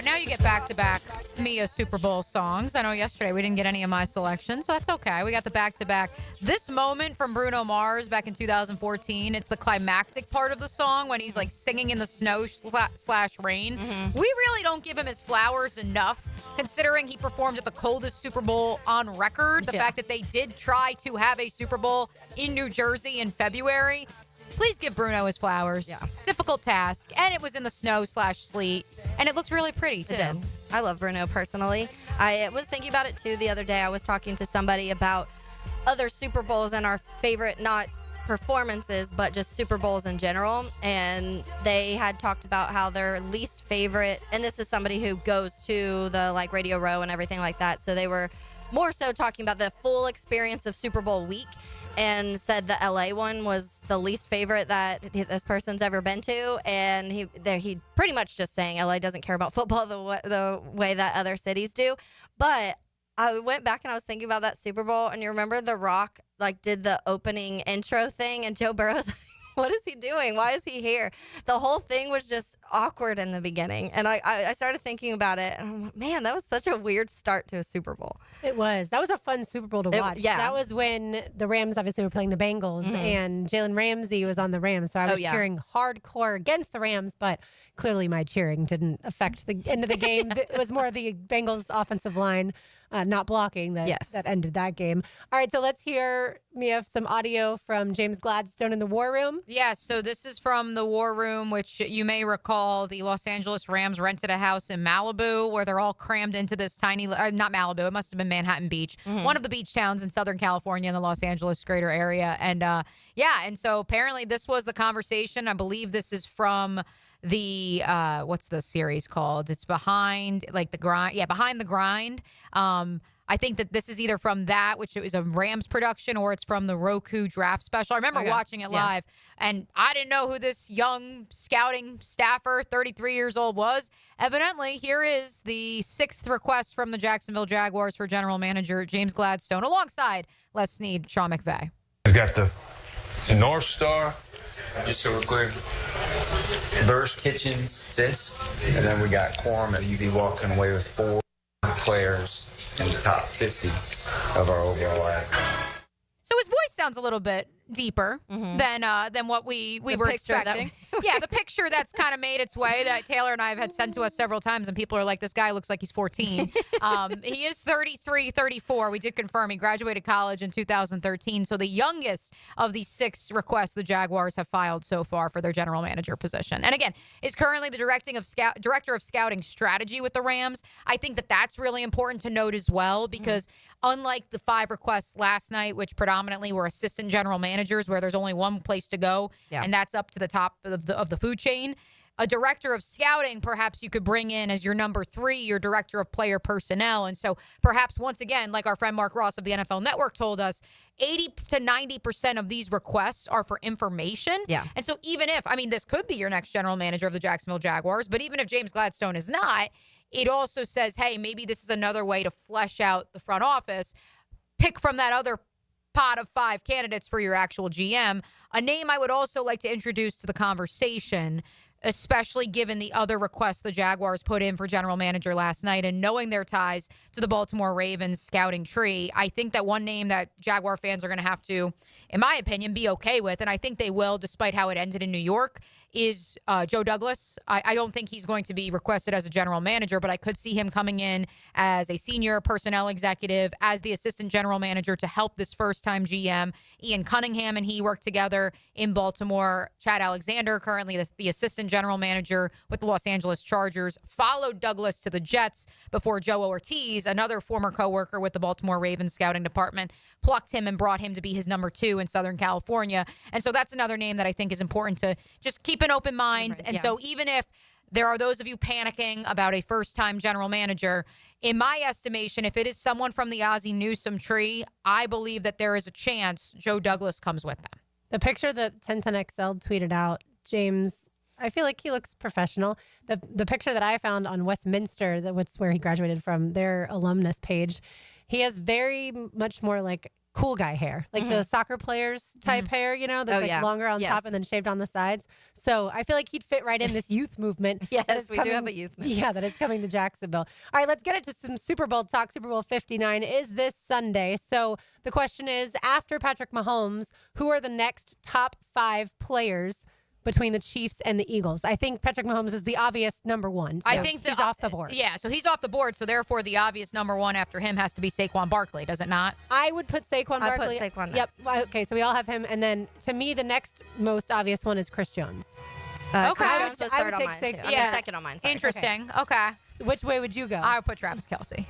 Now you get back-to-back Mia Super Bowl songs. I know yesterday we didn't get any of my selections, so that's okay. We got the back-to-back. This moment from Bruno Mars back in 2014, it's the climactic part of the song when he's like singing in the snow / rain. We really don't give him his flowers enough, considering he performed at the coldest Super Bowl on record. The fact that they did try to have a Super Bowl in New Jersey in February. Please give Bruno his flowers. Yeah. Difficult task. And it was in the snow / sleet. And it looked really pretty, too. It did. I love Bruno personally. I was thinking about it, too, the other day. I was talking to somebody about other Super Bowls and our favorite, not performances, but just Super Bowls in general. And they had talked about how their least favorite, and this is somebody who goes to the like Radio Row and everything like that. So they were more so talking about the full experience of Super Bowl week, and said the LA one was the least favorite that this person's ever been to. And he pretty much just saying LA doesn't care about football the way that other cities do. But I went back and I was thinking about that Super Bowl, and you remember The Rock like did the opening intro thing, and Joe Burrow's like, what is he doing? Why is he here? The whole thing was just awkward in the beginning. And I started thinking about it, and I'm like, man, that was such a weird start to a Super Bowl. It was. That was a fun Super Bowl to watch. Yeah. That was when the Rams obviously were playing the Bengals, and Jalen Ramsey was on the Rams. So I was cheering hardcore against the Rams, but clearly my cheering didn't affect the end of the game. It was more the Bengals offensive line not blocking that ended that game. All right, so let's hear, Mia, some audio from James Gladstone in the War Room. Yes, so this is from the War Room, which you may recall the Los Angeles Rams rented a house in Malibu where they're all crammed into this tiny, not Malibu, it must have been Manhattan Beach, one of the beach towns in Southern California in the Los Angeles greater area. And and so apparently this was the conversation. I believe this is from the what's the series called? It's Behind the Grind. Yeah, Behind the Grind. I think that this is either from that, which it was a Rams production, or it's from the Roku draft special. I remember watching it live, and I didn't know who this young scouting staffer, 33 years old, was. Evidently, here is the 6th request from the Jacksonville Jaguars for general manager James Gladstone, alongside Les Snead, Sean McVay. We got the North Star, just so we're clear. Burst Kitchens, this, and then we got Quorum, and you'd be walking away with 4 players in the top 50 of our overall average. So his voice sounds a little bit deeper than what we were expecting. The picture that's kind of made its way that Taylor and I have had sent to us several times, and people are like, this guy looks like he's 14. He is 33, 34. We did confirm he graduated college in 2013. So the youngest of these 6 requests the Jaguars have filed so far for their general manager position. And again, is currently the director of scouting strategy with the Rams. I think that that's really important to note as well, because unlike the 5 requests last night, which predominantly were assistant general managers where there's only one place to go, and that's up to the top of the food chain, a director of scouting, perhaps you could bring in as your number 3, your director of player personnel. And so perhaps once again, like our friend Mark Ross of the NFL Network told us, 80 to 90% of these requests are for information. Yeah. And so even if, this could be your next general manager of the Jacksonville Jaguars, but even if James Gladstone is not, it also says, hey, maybe this is another way to flesh out the front office. Pick from that other pot of 5 candidates for your actual GM. A name I would also like to introduce to the conversation, especially given the other requests the Jaguars put in for general manager last night, and knowing their ties to the Baltimore Ravens scouting tree, I think that one name that Jaguar fans are going to have to, in my opinion, be okay with, and I think they will despite how it ended in New York, is Joe Douglas. I don't think he's going to be requested as a general manager, but I could see him coming in as a senior personnel executive, as the assistant general manager to help this first-time GM. Ian Cunningham and he worked together in Baltimore. Chad Alexander, currently the assistant general manager with the Los Angeles Chargers, followed Douglas to the Jets before Joe Ortiz, another former coworker with the Baltimore Ravens scouting department, plucked him and brought him to be his number 2 in Southern California. And so that's another name that I think is important to just keep an open mind. And so even if there are those of you panicking about a first-time general manager, in my estimation, if it is someone from the Ozzie Newsome tree, I believe that there is a chance Joe Douglas comes with them. The picture that 1010XL tweeted out, James, I feel like he looks professional. The picture that I found on Westminster, that's where he graduated from, their alumnus page, he has very much more like cool guy hair, like the soccer players type hair, you know, that's longer on top and then shaved on the sides. So I feel like he'd fit right in this youth movement. Yes, we do have a youth movement. Yeah, that is coming to Jacksonville. All right, let's get into some Super Bowl talk. Super Bowl 59 is this Sunday. So the question is, after Patrick Mahomes, who are the next top 5 players between the Chiefs and the Eagles? I think Patrick Mahomes is the obvious number one. So I think he's off the board. Yeah, so he's off the board. So therefore, the obvious number one after him has to be Saquon Barkley, does it not? I would put Saquon Barkley. I put Saquon Yep. Okay, so we all have him. And then to me, the next most obvious one is Chris Jones. Chris Jones was third on mine, too. I mean, second on mine. Sorry. Interesting. Okay. So which way would you go? I would put Travis Kelce.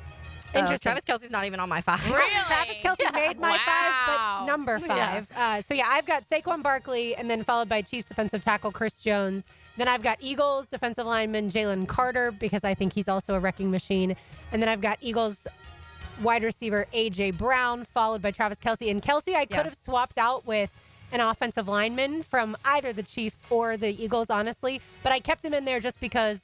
Interesting. Travis Kelce's not even on my 5. Really? Travis Kelce made my 5, but number 5. So yeah, I've got Saquon Barkley, and then followed by Chiefs defensive tackle Chris Jones. Then I've got Eagles defensive lineman Jalen Carter, because I think he's also a wrecking machine. And then I've got Eagles wide receiver A.J. Brown, followed by Travis Kelce. And Kelce, I could have swapped out with an offensive lineman from either the Chiefs or the Eagles, honestly. But I kept him in there just because,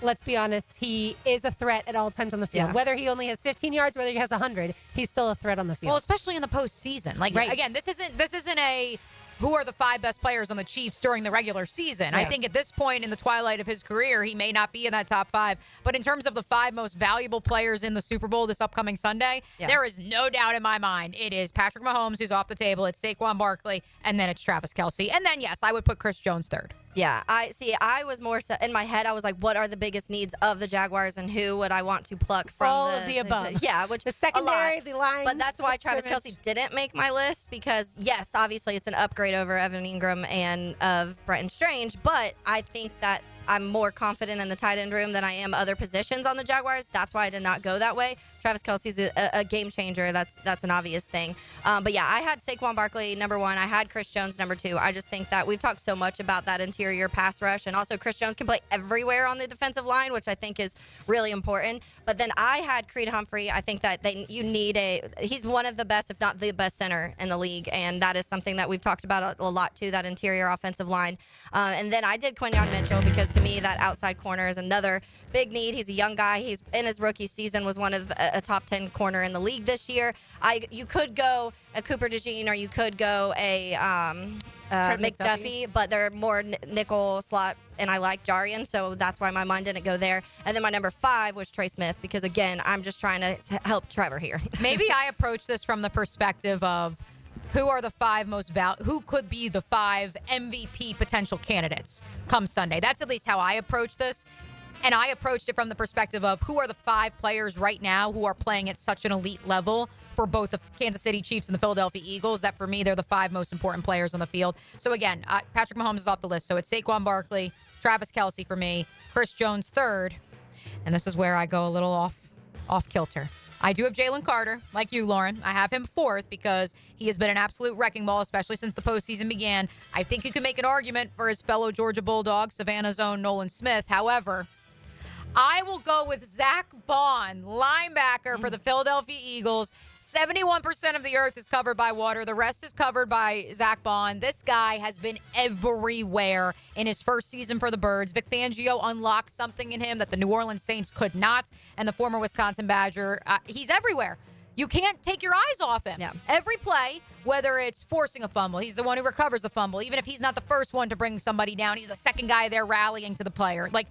let's be honest, he is a threat at all times on the field. Yeah. Whether he only has 15 yards, whether he has 100, he's still a threat on the field. Well, especially in the postseason. Like, again, this isn't a who are the 5 best players on the Chiefs during the regular season. I think at this point in the twilight of his career, he may not be in that top 5. But in terms of the 5 most valuable players in the Super Bowl this upcoming Sunday, there is no doubt in my mind it is Patrick Mahomes, who's off the table. It's Saquon Barkley, and then it's Travis Kelce. And then, yes, I would put Chris Jones third. Yeah, I was more so in my head. I was like, what are the biggest needs of the Jaguars, and who would I want to pluck from all of the above? Yeah, which the secondary, the line. But that's why Travis Kelce didn't make my list, because yes, obviously it's an upgrade over Evan Ingram and of Brenton Strange. But I think that I'm more confident in the tight end room than I am other positions on the Jaguars. That's why I did not go that way. Travis Kelce's a game changer. That's an obvious thing. But yeah, I had Saquon Barkley number 1. I had Chris Jones number 2. I just think that we've talked so much about that interior pass rush, and also Chris Jones can play everywhere on the defensive line, which I think is really important. But then I had Creed Humphrey. I think that he's one of the best, if not the best center in the league, and that is something that we've talked about a lot too, that interior offensive line. And then I did Quinyon Mitchell, because to me that outside corner is another big need. He's a young guy. He's in his rookie season was one of a top 10 corner in the league this year. You could go a Cooper DeJean, or you could go a McDuffie, but they're more nickel slot, and I like Jarian, so that's why my mind didn't go there. And then my number 5 was Trey Smith, because again, I'm just trying to help Trevor here. Maybe I approach this from the perspective of who are the 5 most who could be the 5 MVP potential candidates come Sunday. That's at least how I approach this. And I approached it from the perspective of who are the 5 players right now who are playing at such an elite level for both the Kansas City Chiefs and the Philadelphia Eagles, that for me, they're the 5 most important players on the field. So again, Patrick Mahomes is off the list. So it's Saquon Barkley, Travis Kelce for me, Chris Jones third. And this is where I go a little off kilter. I do have Jalen Carter, like you, Lauren. I have him 4th because he has been an absolute wrecking ball, especially since the postseason began. I think you can make an argument for his fellow Georgia Bulldog, Savannah's own Nolan Smith. However, I will go with Zach Bond, linebacker for the Philadelphia Eagles. 71% of the earth is covered by water. The rest is covered by Zach Bond. This guy has been everywhere in his first season for the Birds. Vic Fangio unlocked something in him that the New Orleans Saints could not, and the former Wisconsin Badger, he's everywhere. You can't take your eyes off him. Yeah. Every play, whether it's forcing a fumble, he's the one who recovers the fumble. Even if he's not the first one to bring somebody down, he's the second guy there rallying to the player. Like,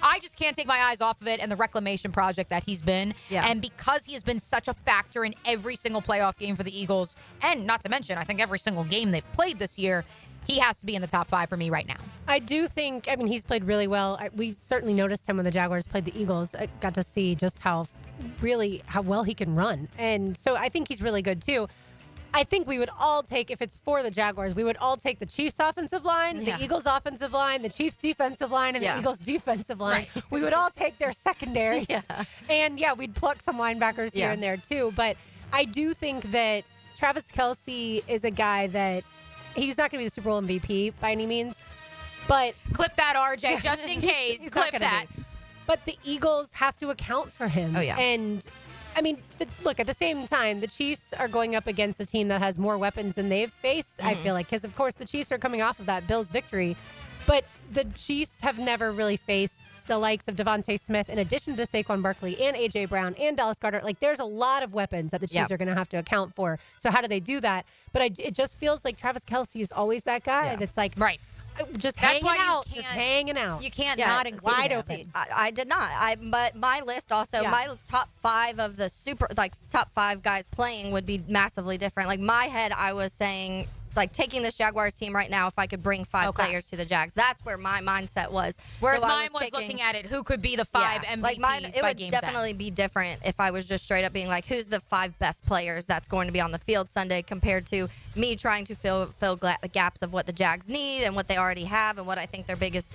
I just can't take my eyes off of it and the reclamation project that he's been. Yeah. And because he has been such a factor in every single playoff game for the Eagles, and not to mention, I think every single game they've played this year, he has to be in the top 5 for me right now. I do think, he's played really well. We certainly noticed him when the Jaguars played the Eagles. I got to see just how well he can run. And so I think he's really good too. I think we would all take, if it's for the Jaguars, we would all take the Chiefs offensive line, the Eagles offensive line, the Chiefs defensive line, and the Eagles defensive line. Right. We would all take their secondaries. And we'd pluck some linebackers here and there too. But I do think that Travis Kelce is a guy that he's not going to be the Super Bowl MVP by any means. But clip that, RJ, just in case. He's clip that. But the Eagles have to account for him. Oh, yeah. And look, at the same time, the Chiefs are going up against a team that has more weapons than they've faced, I feel like, because, of course, the Chiefs are coming off of that Bills victory. But the Chiefs have never really faced the likes of Devontae Smith, in addition to Saquon Barkley and A.J. Brown and Dallas Goedert. Like, there's a lot of weapons that the Chiefs are going to have to account for. So how do they do that? But it just feels like Travis Kelce is always that guy that's like, just That's hanging why you out, can't- just hanging out. You can't not include wide him. open. I did not. But my list also, my top 5 of the top 5 guys playing would be massively different. Like, my head, I was saying, like, taking this Jaguars team right now, if I could bring 5 players to the Jags, that's where my mindset was. Whereas So I mine was looking at it, who could be the 5 MVPs like mine, it by would game's definitely end. be different if I was just straight up being like, who's the 5 best players that's going to be on the field Sunday, compared to me trying to fill gaps of what the Jags need and what they already have and what I think their biggest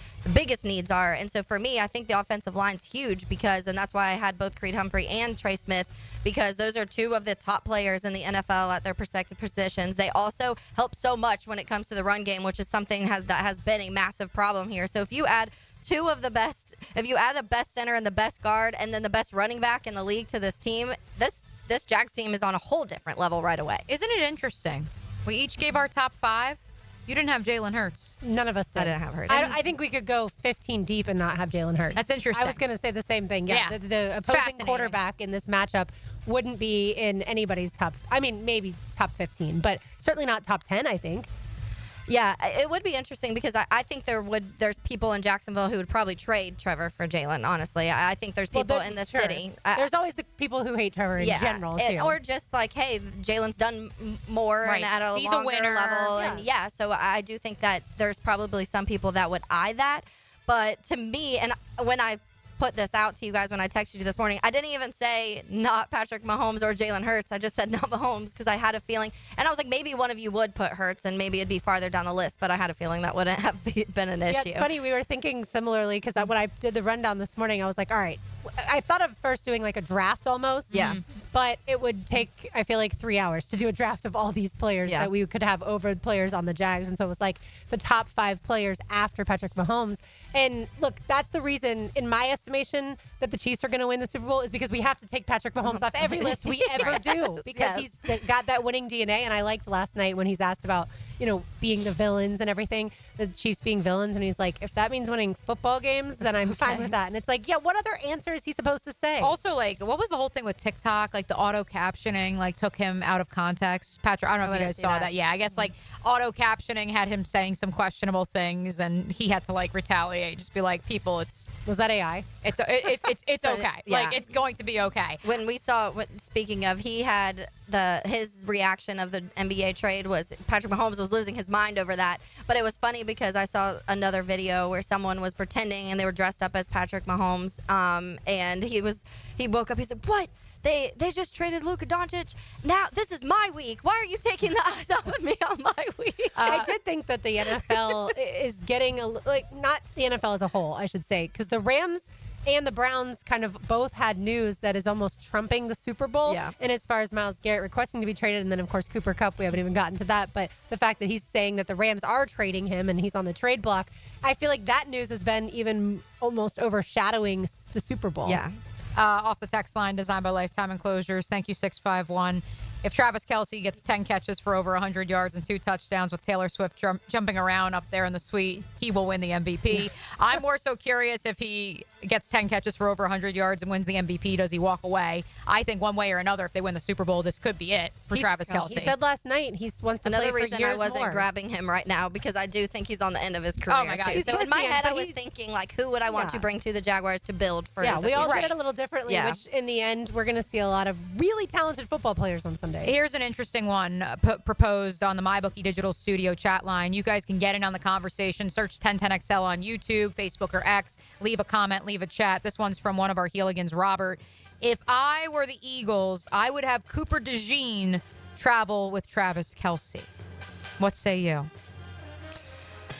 needs are. And so for me, I think the offensive line's huge and that's why I had both Creed Humphrey and Trey Smith, because those are 2 of the top players in the NFL at their respective positions. They also help so much when it comes to the run game, which is something that has been a massive problem here. So if you add 2 of the best, if you add the best center and the best guard and then the best running back in the league to this team, this Jags team is on a whole different level right away. Isn't it interesting? We each gave our top 5. You didn't have Jalen Hurts. None of us did. I didn't have Hurts. I think we could go 15 deep and not have Jalen Hurts. That's interesting. I was going to say the same thing. Yeah, the opposing fascinating. quarterback in this matchup wouldn't be in anybody's top. I mean, maybe top 15, but certainly not top 10, I think. Yeah, it would be interesting because I think there's people in Jacksonville who would probably trade Trevor for Jalen, honestly. I think there's people in the city. There's always the people who hate Trevor in general, too. Or just like, hey, Jalen's done more and at a He's a longer winner. level. Yeah. And so I do think that there's probably some people that would eye that. But to me, and when I put this out to you guys when I texted you this morning, I didn't even say not Patrick Mahomes or Jalen Hurts. I just said not Mahomes because I had a feeling, and I was like, maybe one of you would put Hurts and maybe it'd be farther down the list, but I had a feeling that wouldn't have been an issue. Yeah, it's funny. We were thinking similarly because when I did the rundown this morning, I was like, all right, I thought of first doing like a draft almost. Yeah. But it would take, I feel like, 3 hours to do a draft of all these players that we could have over players on the Jags. And so it was like the top 5 players after Patrick Mahomes. And look, that's the reason, in my estimation, that the Chiefs are going to win the Super Bowl is because we have to take Patrick Mahomes off every list we ever do because he's got that winning DNA. And I liked last night when he's asked about, being the villains and everything, the Chiefs being villains. And he's like, if that means winning football games, then I'm fine with that. And it's like, yeah, what other answer is he supposed to say? Also, like, what was the whole thing with TikTok? Like, the auto captioning, like, took him out of context. Patrick, I don't know if you guys saw that. Yeah, I guess, like, auto captioning had him saying some questionable things, and he had to, like, retaliate. Just be like, people, Was that AI? It's okay. Yeah. Like, it's going to be okay. When we saw, speaking of, he had his reaction of the NBA trade was Patrick Mahomes was losing his mind over that. But it was funny because I saw another video where someone was pretending and they were dressed up as Patrick Mahomes. And he woke up. He said, "What? They just traded Luka Doncic. Now this is my week. Why are you taking the eyes off of me on my week?" I did think that the NFL is getting not the NFL as a whole, I should say, because the Rams and the Browns kind of both had news that is almost trumping the Super Bowl. Yeah. And as far as Myles Garrett requesting to be traded, and then, of course, Cooper Kupp, we haven't even gotten to that. But the fact that he's saying that the Rams are trading him and he's on the trade block, I feel like that news has been even almost overshadowing the Super Bowl. Yeah. Off the text line, designed by Lifetime Enclosures. Thank you, 651. If Travis Kelce gets 10 catches for over 100 yards and 2 touchdowns with Taylor Swift jumping around up there in the suite, he will win the MVP. I'm more so curious if he gets 10 catches for over 100 yards and wins the MVP, does he walk away? I think one way or another, if they win the Super Bowl, this could be it for Travis Kelce. He said last night he wants to Another play for reason years I wasn't more. grabbing him right now because I do think he's on the end of his career Oh my God, too. he's So just in my the end, head, but I was he's- thinking like, who would I want to bring to the Jaguars to build for? Yeah, the we all future? did it a little differently, Yeah. which in the end, we're going to see a lot of really talented football players on Sunday. Here's an interesting one proposed on the MyBookie Digital Studio chat line. You guys can get in on the conversation. Search 1010XL on YouTube, Facebook, or X. Leave a comment, leave a chat. This one's from one of our Heeligans, Robert. If I were the Eagles, I would have Cooper DeJean travel with Travis Kelce. What say you?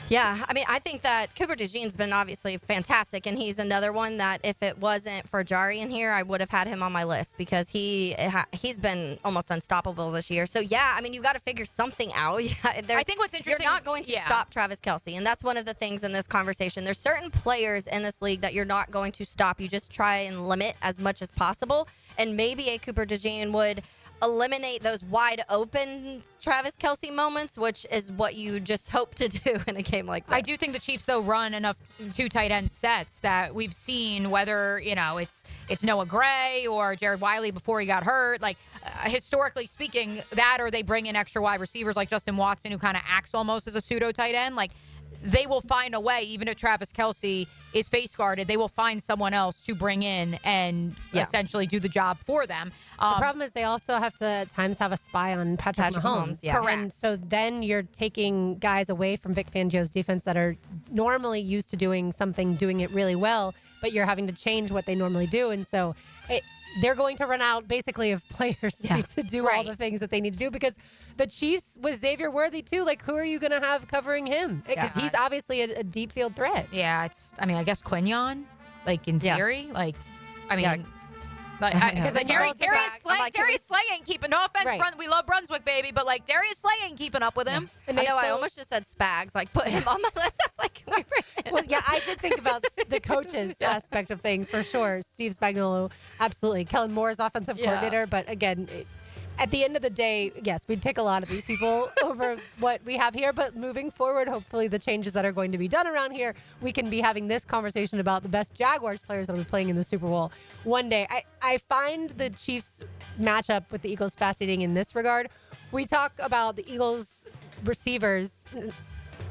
Yeah, I mean, I think that Cooper DeJean's been obviously fantastic, and he's another one that if it wasn't for Jari in here, I would have had him on my list because he's been almost unstoppable this year. So, yeah, I mean, you got to figure something out. I think what's interesting... You're not going to stop Travis Kelce, and that's one of the things in this conversation. There's certain players in this league that you're not going to stop. You just try and limit as much as possible, and maybe a Cooper DeJean would eliminate those wide open Travis Kelce moments, which is what you just hope to do in a game like this. I do think the Chiefs, though, run enough two tight end sets that we've seen, whether, it's Noah Gray or Jared Wiley before he got hurt. Like, historically speaking, that or they bring in extra wide receivers like Justin Watson, who kind of acts almost as a pseudo tight end. Like, they will find a way, even if Travis Kelce is face guarded, they will find someone else to bring in and essentially do the job for them. The problem is they also have to at times have a spy on Patrick Mahomes. Yeah. Correct. And so then you're taking guys away from Vic Fangio's defense that are normally used to doing it really well, but you're having to change what they normally do. And so they're going to run out basically of players to do all the things that they need to do, because the Chiefs with Xavier Worthy too, like, who are you going to have covering him? Because he's obviously a deep field threat. Yeah, I guess Quinion, like, in theory, because Darius Slay ain't keeping, no offense, we love Brunswick, baby, but like Darius Slay ain't keeping up with him. And I almost just said Spags, like put him on my list. I was like, I did think about the coaches aspect of things for sure. Steve Spagnuolo, absolutely. Kellen Moore's offensive coordinator, but again, at the end of the day, yes, we'd take a lot of these people over what we have here. But moving forward, hopefully the changes that are going to be done around here, we can be having this conversation about the best Jaguars players that will be playing in the Super Bowl one day. I find the Chiefs matchup with the Eagles fascinating in this regard. We talk about the Eagles receivers,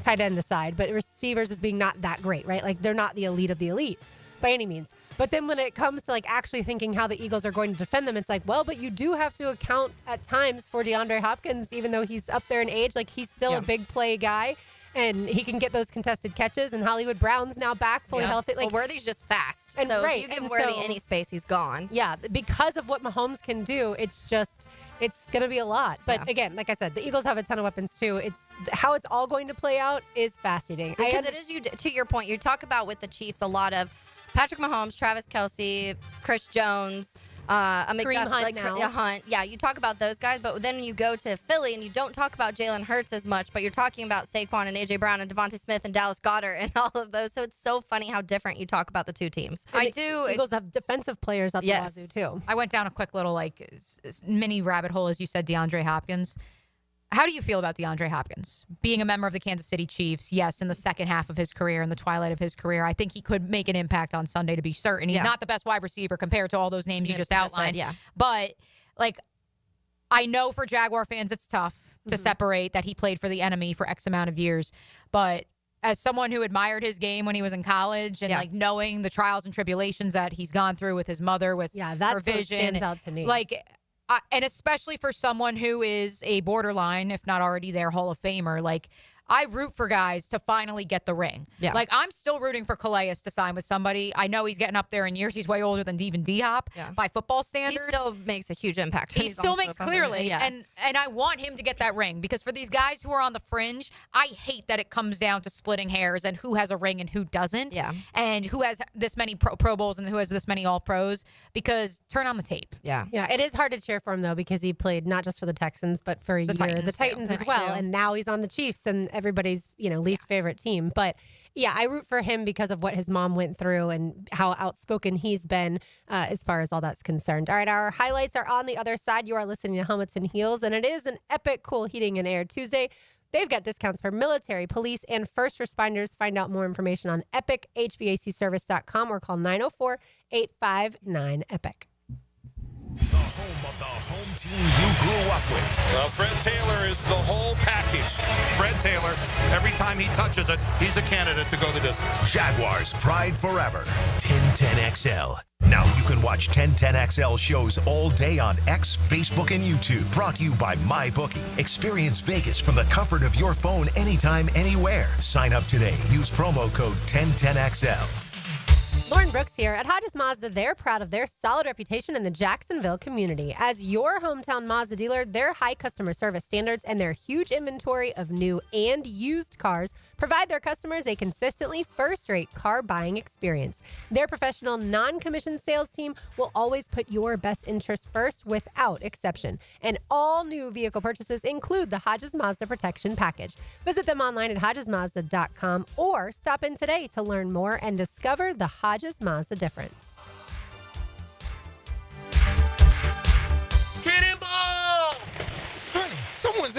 tight end aside, but receivers as being not that great, right? Like, they're not the elite of the elite by any means. But then when it comes to like actually thinking how the Eagles are going to defend them, it's like, well, but you do have to account at times for DeAndre Hopkins, even though he's up there in age. Like, he's still a big play guy, and he can get those contested catches. And Hollywood Brown's now back fully healthy. Like, Worthy's just fast. And, so if you give Worthy any space, he's gone. Yeah, because of what Mahomes can do, it's going to be a lot. But again, like I said, the Eagles have a ton of weapons too. It's how it's all going to play out is fascinating. Because it is, to your point, you talk about with the Chiefs a lot of Patrick Mahomes, Travis Kelce, Chris Jones, Kareem Hunt now. Hunt. Yeah, you talk about those guys, but then you go to Philly and you don't talk about Jalen Hurts as much, but you're talking about Saquon and A.J. Brown and Devontae Smith and Dallas Goedert and all of those. So it's so funny how different you talk about the two teams. The Eagles have defensive players out the wazoo too. I went down a quick little mini rabbit hole, as you said, DeAndre Hopkins. How do you feel about DeAndre Hopkins? Being a member of the Kansas City Chiefs, yes, in the second half of his career, in the twilight of his career, I think he could make an impact on Sunday, to be certain. He's not the best wide receiver compared to all those names you just outlined. But, I know for Jaguar fans it's tough to separate that he played for the enemy for X amount of years. But as someone who admired his game when he was in college and, knowing the trials and tribulations that he's gone through with his mother, with her vision. What stands out to me. And especially for someone who is a borderline, if not already there, Hall of Famer, I root for guys to finally get the ring. Yeah. I'm still rooting for Calais to sign with somebody. I know he's getting up there in years. He's way older than even D-Hop by football standards. He still makes a huge impact. He still makes clearly. And I want him to get that ring, because for these guys who are on the fringe, I hate that it comes down to splitting hairs and who has a ring and who doesn't. Yeah. And who has this many Pro Bowls and who has this many All-Pros, because turn on the tape. Yeah. Yeah, it is hard to cheer for him, though, because he played not just for the Texans, but for a year, the Titans as well. And now he's on the Chiefs and everybody's, least favorite team. But yeah, I root for him because of what his mom went through and how outspoken he's been as far as all that's concerned. All right, our highlights are on the other side. You are listening to Helmets and Heels, and it is an epic Cool Heating and Air Tuesday. They've got discounts for military, police, and first responders. Find out more information on epichvacservice.com or call 904-859-EPIC. The home of the home team you grew up with. Well, Fred Taylor is the whole package. Fred Taylor, every time he touches it, he's a candidate to go the distance. Jaguars pride forever. 1010XL. Now you can watch 1010XL shows all day on X, Facebook, and YouTube. Brought to you by MyBookie. Experience Vegas from the comfort of your phone anytime, anywhere. Sign up today. Use promo code 1010XL. Lauren Brooks here. At Hodges Mazda, they're proud of their solid reputation in the Jacksonville community. As your hometown Mazda dealer, their high customer service standards and their huge inventory of new and used cars provide their customers a consistently first-rate car buying experience. Their professional, non-commissioned sales team will always put your best interest first without exception. And all new vehicle purchases include the Hodges Mazda Protection Package. Visit them online at HodgesMazda.com or stop in today to learn more and discover the Hodges Mazda difference. Cannonball!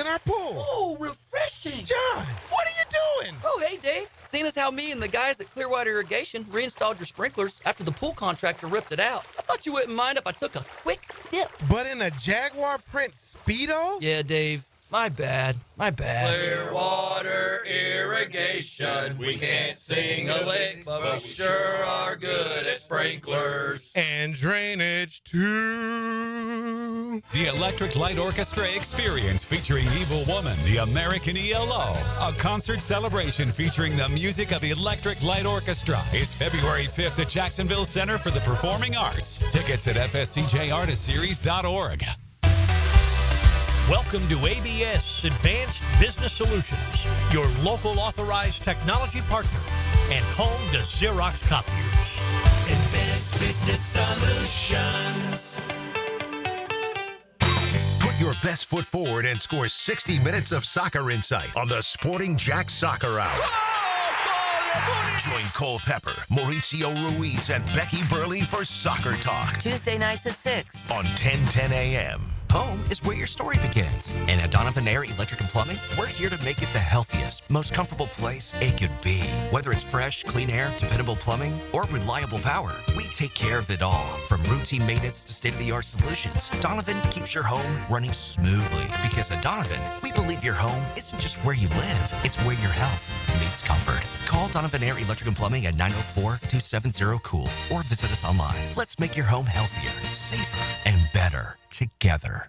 in our pool. Oh, refreshing. John, what are you doing? Oh, hey, Dave. Seeing as how me and the guys at Clearwater Irrigation reinstalled your sprinklers after the pool contractor ripped it out, I thought you wouldn't mind if I took a quick dip. But in a Jaguar print Speedo? Yeah, Dave. My bad. Clearwater Irrigation. We can't sing a lick, but we sure are good at sprinklers. And drainage, too. The Electric Light Orchestra Experience featuring Evil Woman, the American ELO. A concert celebration featuring the music of the Electric Light Orchestra is February 5th at Jacksonville Center for the Performing Arts. Tickets at fscjartistseries.org. Welcome to ABS Advanced Business Solutions, your local authorized technology partner and home to Xerox copiers. Advanced Business Solutions. Put your best foot forward and score 60 minutes of soccer insight on the Sporting Jack Soccer Hour. Join Cole Pepper, Mauricio Ruiz, and Becky Burley for Soccer Talk. Tuesday nights at 6 on 1010 a.m. Home is where your story begins. And at Donovan Air Electric and Plumbing, we're here to make it the healthiest, most comfortable place it could be. Whether it's fresh, clean air, dependable plumbing, or reliable power, we take care of it all. From routine maintenance to state-of-the-art solutions, Donovan keeps your home running smoothly. Because at Donovan, we believe your home isn't just where you live, it's where your health meets comfort. Call Donovan Air Electric and Plumbing at 904-270-COOL or visit us online. Let's make your home healthier, safer, and better together.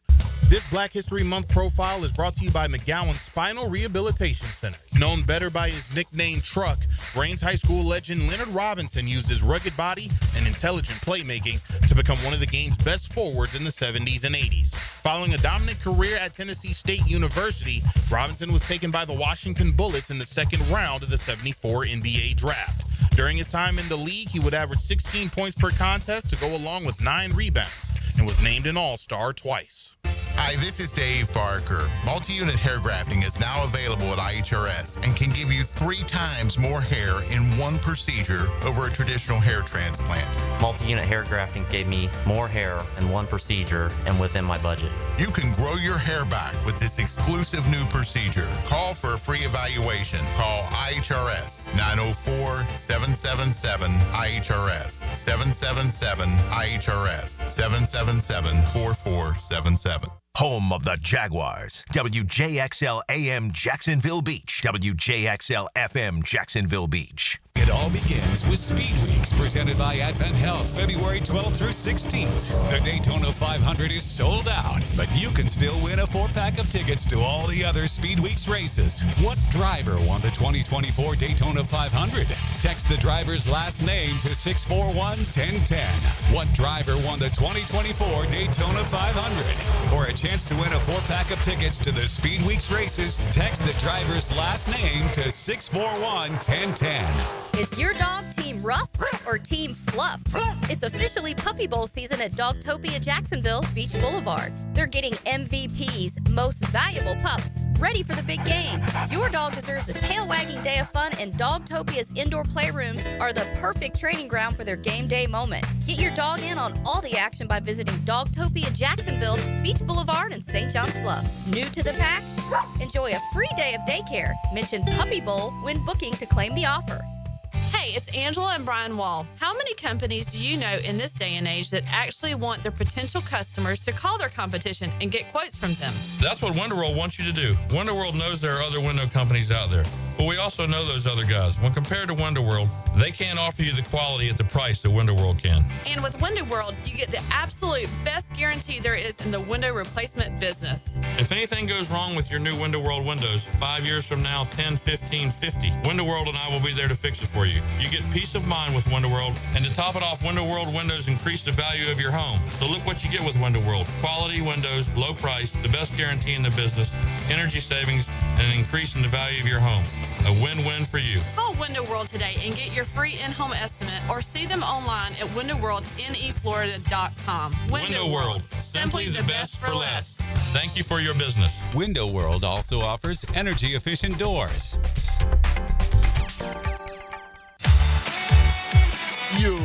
This Black History Month profile is brought to you by McGowan Spinal Rehabilitation Center. Known better by his nickname Truck, Brains High School legend Leonard Robinson used his rugged body and intelligent playmaking to become one of the game's best forwards in the 70s and 80s. Following a dominant career at Tennessee State University, Robinson was taken by the Washington Bullets in the second round of the '74 NBA draft. During his time in the league, he would average 16 points per contest to go along with 9 rebounds and was named an All-Star twice. Hi, this is Dave Barker. Multi-unit hair grafting is now available at IHRS and can give you 3 times more hair in one procedure over a traditional hair transplant. Multi-unit hair grafting gave me more hair in one procedure and within my budget. You can grow your hair back with this exclusive new procedure. Call for a free evaluation. Call IHRS 904-777-IHRS 777-IHRS 777-4477. Home of the Jaguars. WJXL AM Jacksonville Beach. WJXL FM Jacksonville Beach. It all begins with Speed Weeks, presented by Advent Health, February 12th through 16th. The Daytona 500 is sold out, but you can still win a 4-pack of tickets to all the other Speed Weeks races. What driver won the 2024 Daytona 500? Text the driver's last name to 641-1010. What driver won the 2024 Daytona 500? For a chance to win a 4-pack of tickets to the Speed Weeks races, text the driver's last name to 641-1010. Is your dog Team Rough or Team Fluff? It's officially Puppy Bowl season at Dogtopia Jacksonville Beach Boulevard. They're getting MVPs, most valuable pups, ready for the big game. Your dog deserves a tail-wagging day of fun, and Dogtopia's indoor playrooms are the perfect training ground for their game day moment. Get your dog in on all the action by visiting Dogtopia Jacksonville Beach Boulevard and St. John's Bluff. New to the pack? Enjoy a free day of daycare. Mention Puppy Bowl when booking to claim the offer. Hey, it's Angela and Brian Wall. How many companies do you know in this day and age that actually want their potential customers to call their competition and get quotes from them? That's what WindoWorld wants you to do. WindoWorld knows there are other window companies out there, but we also know those other guys. When compared to WindoWorld, they can't offer you the quality at the price that WindoWorld can. And with WindoWorld, you get the absolute best guarantee there is in the window replacement business. If anything goes wrong with your new WindoWorld windows, 5 years from now, 10, 15, 50, WindoWorld and I will be there to fix it for you. You get peace of mind with WindoWorld, and to top it off, WindoWorld windows increase the value of your home. So look what you get with WindoWorld. Quality windows, low price, the best guarantee in the business, energy savings, and an increase in the value of your home. A win-win for you. Call WindoWorld today and get your free in-home estimate, or see them online at WindowWorldNEFlorida.com. WindoWorld, simply the best for less. Thank you for your business. WindoWorld also offers energy-efficient doors. Yo,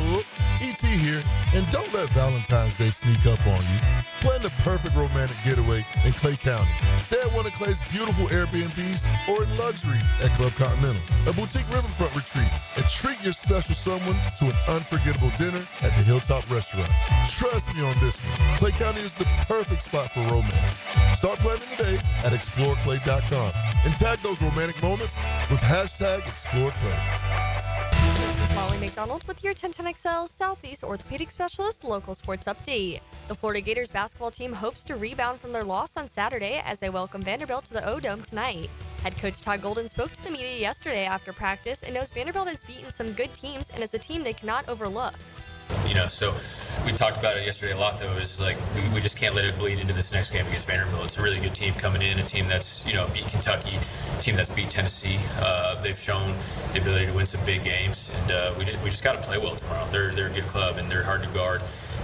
ET be here, and don't let Valentine's Day sneak up on you. Plan the perfect romantic getaway in Clay County. Stay at one of Clay's beautiful Airbnbs or in luxury at Club Continental, a boutique riverfront retreat, and treat your special someone to an unforgettable dinner at the Hilltop Restaurant. Trust me on this one. Clay County is the perfect spot for romance. Start planning today at exploreclay.com and tag those romantic moments with #ExploreClay. This is Molly McDonald with your 1010XL Southeast Orthopedic Specialist Local Sports Update. The Florida Gators basketball team hopes to rebound from their loss on Saturday as they welcome Vanderbilt to the O-Dome tonight. Head coach Todd Golden spoke to the media yesterday after practice and knows Vanderbilt has beaten some good teams and is a team they cannot overlook. So we talked about it yesterday a lot, though, is like we just can't let it bleed into this next game against Vanderbilt. It's a really good team coming in, a team that's, beat Kentucky, a team that's beat Tennessee. They've shown the ability to win some big games, and we just got to play well tomorrow. They're a good club, and they're hard to guard.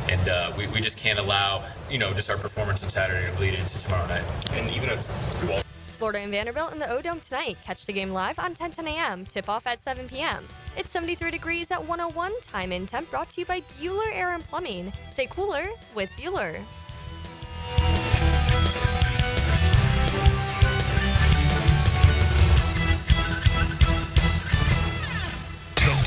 And we just can't allow, just our performance on Saturday to bleed into tomorrow night. And even if Florida and Vanderbilt in the O-Dome tonight. Catch the game live on 10:10 a.m. Tip-off at 7 p.m. It's 73 degrees at 101. Time and temp brought to you by Bueller Air and Plumbing. Stay cooler with Bueller.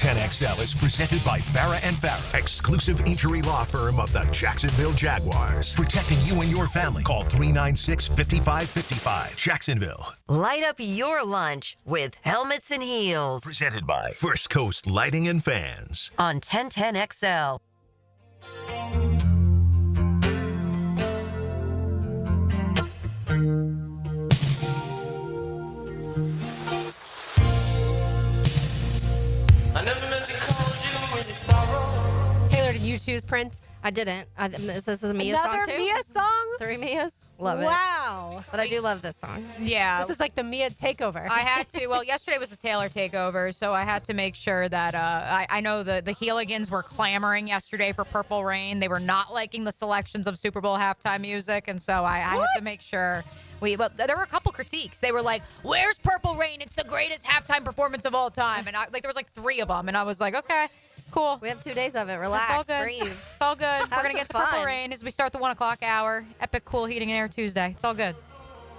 1010XL is presented by Farah and Farah, exclusive injury law firm of the Jacksonville Jaguars. Protecting you and your family. Call 396-5555. Jacksonville. Light up your lunch with Helmets and Heels. Presented by First Coast Lighting and Fans. On 1010XL. Taylor, did you choose Prince? I didn't. This is a Mia song Another too? Mia song? 3 Mias? Love it. Wow. But I do love this song. Yeah. This is like the Mia takeover. I had to. Well, yesterday was the Taylor takeover, so I had to make sure that I know the Heeligans were clamoring yesterday for Purple Rain. They were not liking the selections of Super Bowl halftime music, and so I had to make sure. But there were a couple critiques. They were like, "Where's Purple Rain? It's the greatest halftime performance of all time." And there was like 3 of them, and I was like, "Okay, cool. We have 2 days of it. Relax, It's all good. breathe. It's all good. We're gonna get to Purple Rain as we start the 1 o'clock hour. Epic Cool Heating and Air Tuesday. It's all good.